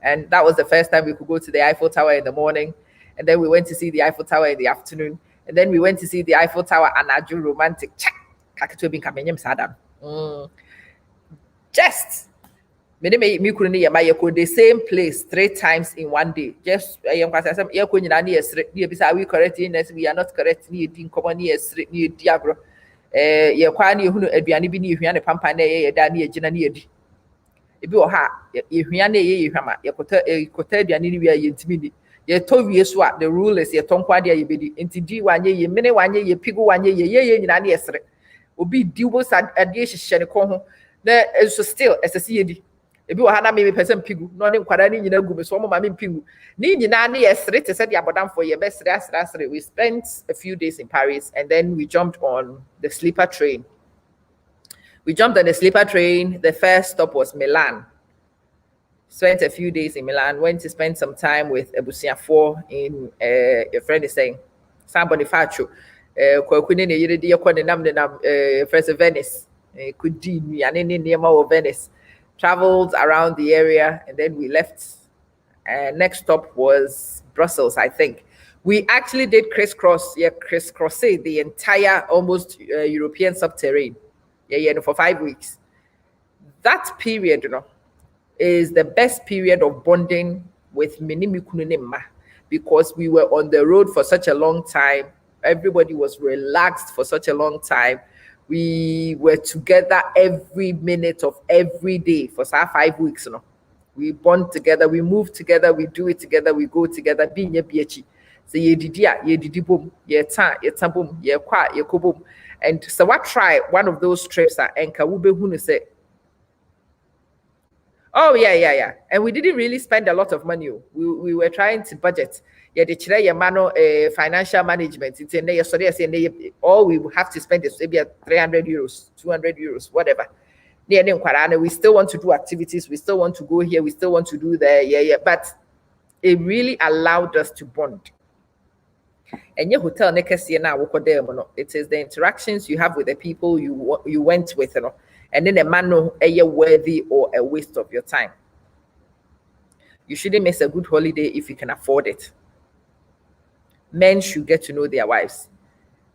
and that was the first time we could go to the Eiffel Tower in the morning, and then we went to see the Eiffel Tower in the afternoon, and then we went to see the Eiffel Tower and Aju romantic. Just the same place 3 times in one day. Just we are not correct. Kwani hunu aduane bi ne ehua ne pampa na ye da na egina na edi ebi wo ha ehua na ye ehwama yekota aduane ni wi ayentimi ni ye to wie so a the rule is ye tonkwa de ayebedi enti di wanye ye mene wanye ye pigu wanye ye nyina na yesre obi di wo sa ade hihye ne ko ho na so still esese ye di ebi wo ha na me person pigu no ne nkwara ni nyina gu me so mo ma me pigu ni nyina na yesre te se de abodam for ye be sre. We spent a few days in Paris, and then we jumped on the sleeper train. The first stop was Milan. Spent a few days in Milan. Went to spend some time with Ebusiafo in your friend is saying San Bonifacio. First Venice. Venice. Traveled around the area, and then we left. Next stop was Brussels, I think. We actually did crisscross the entire almost European subterranean. For 5 weeks. That period, is the best period of bonding with Minimikununema, because we were on the road for such a long time. Everybody was relaxed for such a long time. We were together every minute of every day for 5 weeks. We bond together, we move together, we do it together, we go together. So ye didi boom, ye boom, ye boom. And so what try one of those trips at Enka Ube Hunu say, oh yeah. And we didn't really spend a lot of money. We were trying to budget. Yeah, the Chile Mano financial management. It's in there, so all we have to spend is maybe 300 euros, 200 euros, whatever. We still want to do activities, we still want to go here, we still want to do there, but it really allowed us to bond. And your hotel now, it is the interactions you have with the people you went with, and then a man worthy or a waste of your time. You shouldn't miss a good holiday if you can afford it. Men should get to know their wives.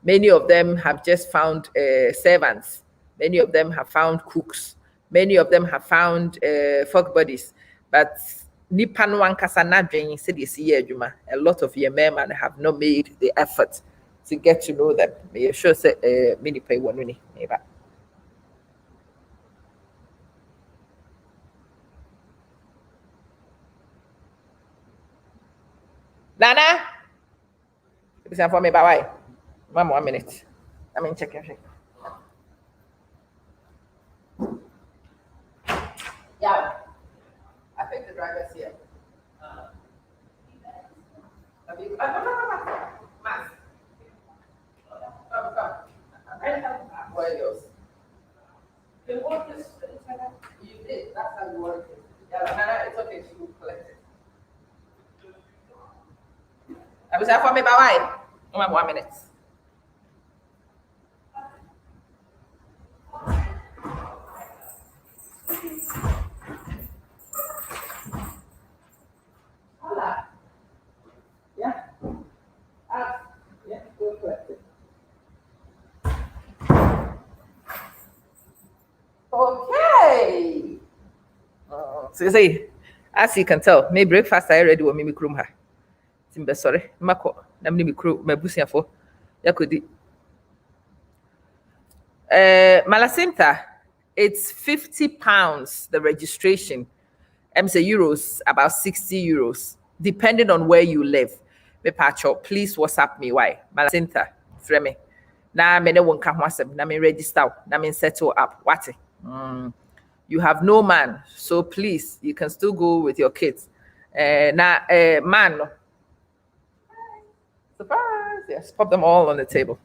Many of them have just found servants. Many of them have found cooks. Many of them have found fuck buddies. But a lot of your men have not made the effort to get to know them. May sure say many pay one money. Nana, it's for me. Bye. 1 minute. I mean, check. Yeah, I think the driver's here. Have you? Mask. Come. Where are yours? You want this? You did. That's how you want it. Yeah, Nana, it's okay. She will collect it. I was for me. Bye. 1 minute. Okay. So you see, as you can tell, my breakfast I already want me krum ha. Timbe sorry, mako na me kru mabusia for yakodi. Malasinta, it's £50 the registration. Say euros, about 60 euros, depending on where you live. Me pacho, please WhatsApp me why. Malasinta, frame. Na me ne won't come WhatsApp, na me register, na me settle up. What? You have no man, so please, you can still go with your kids. Man. Surprise! Yes, pop them all on the table.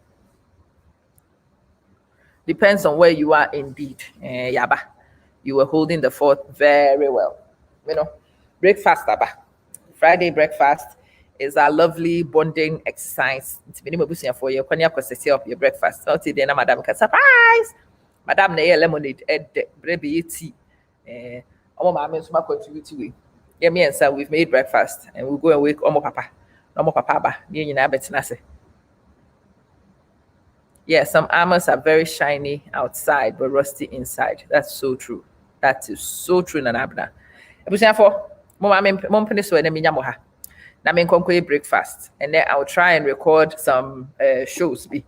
Depends on where you are indeed. Yaba. You were holding the fort very well. You know, breakfast, aba. Friday breakfast is a lovely bonding exercise. It's minimum for you. When you have up your breakfast, not today, madam can surprise. Madam, na lemonade, baby tea. Omo mama so contribute to. Yeah, me and sir, we've made breakfast and we'll go and wake Omo Papa. Omo Papa ba. You know, betina say. Yeah, some armors are very shiny outside but rusty inside. That's so true. That is so true, Nanabna. Ebusiafo, mom penny so na minya mo ha. Na me nkonko breakfast and then I'll try and record some shows bi.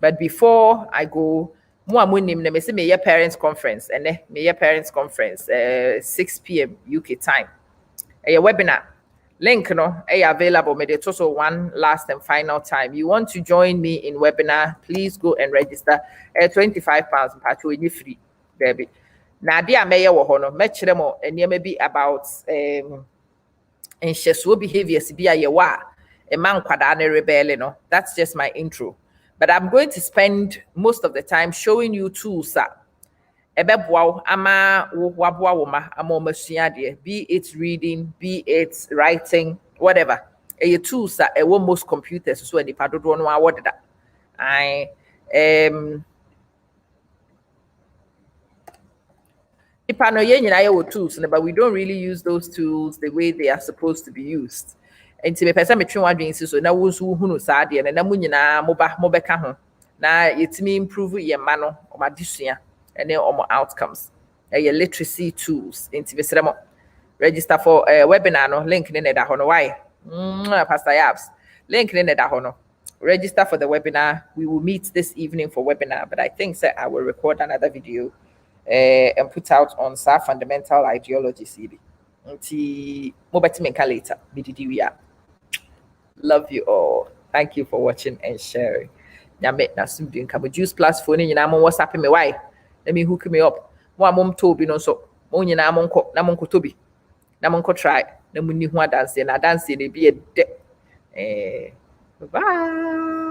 But before I go, mo amonim na me say me parents conference and then me parents conference 6 p.m. UK time. A webinar link no available me also one last and final time. You want to join me in webinar, please go and register. £25 mpacho you free baby. Na dia meye wo ho no mekire mo eniema bi about nhyesuo behaviors bi a ye wa e man kwada na rebel no. That's just my intro. But I'm going to spend most of the time showing you tools ebeboa ama waboa wo ma ama omasua de, be it reading, be it writing, whatever. E tools e wo most computers so enipa dodo no awode da. No, tools, but we don't really use those tools the way they are supposed to be used. And to me, person me try one so na wo so hu no saa de na mu nyina mobeka ho na yetimi improve your mano o madesua and then outcomes. Your literacy tools into the register for a webinar no link in the hono why Pastor Yabs link in the hono. Register for the webinar. We will meet this evening for webinar, but I think I will record another video and put out on fundamental ideology CB. Later. Love you all. Thank you for watching and sharing. Juice plus phone in WhatsApp me why? Let me hook me up. One mom told no so only na monko tobi. Na monko try. Na muni dance na dance be a bye.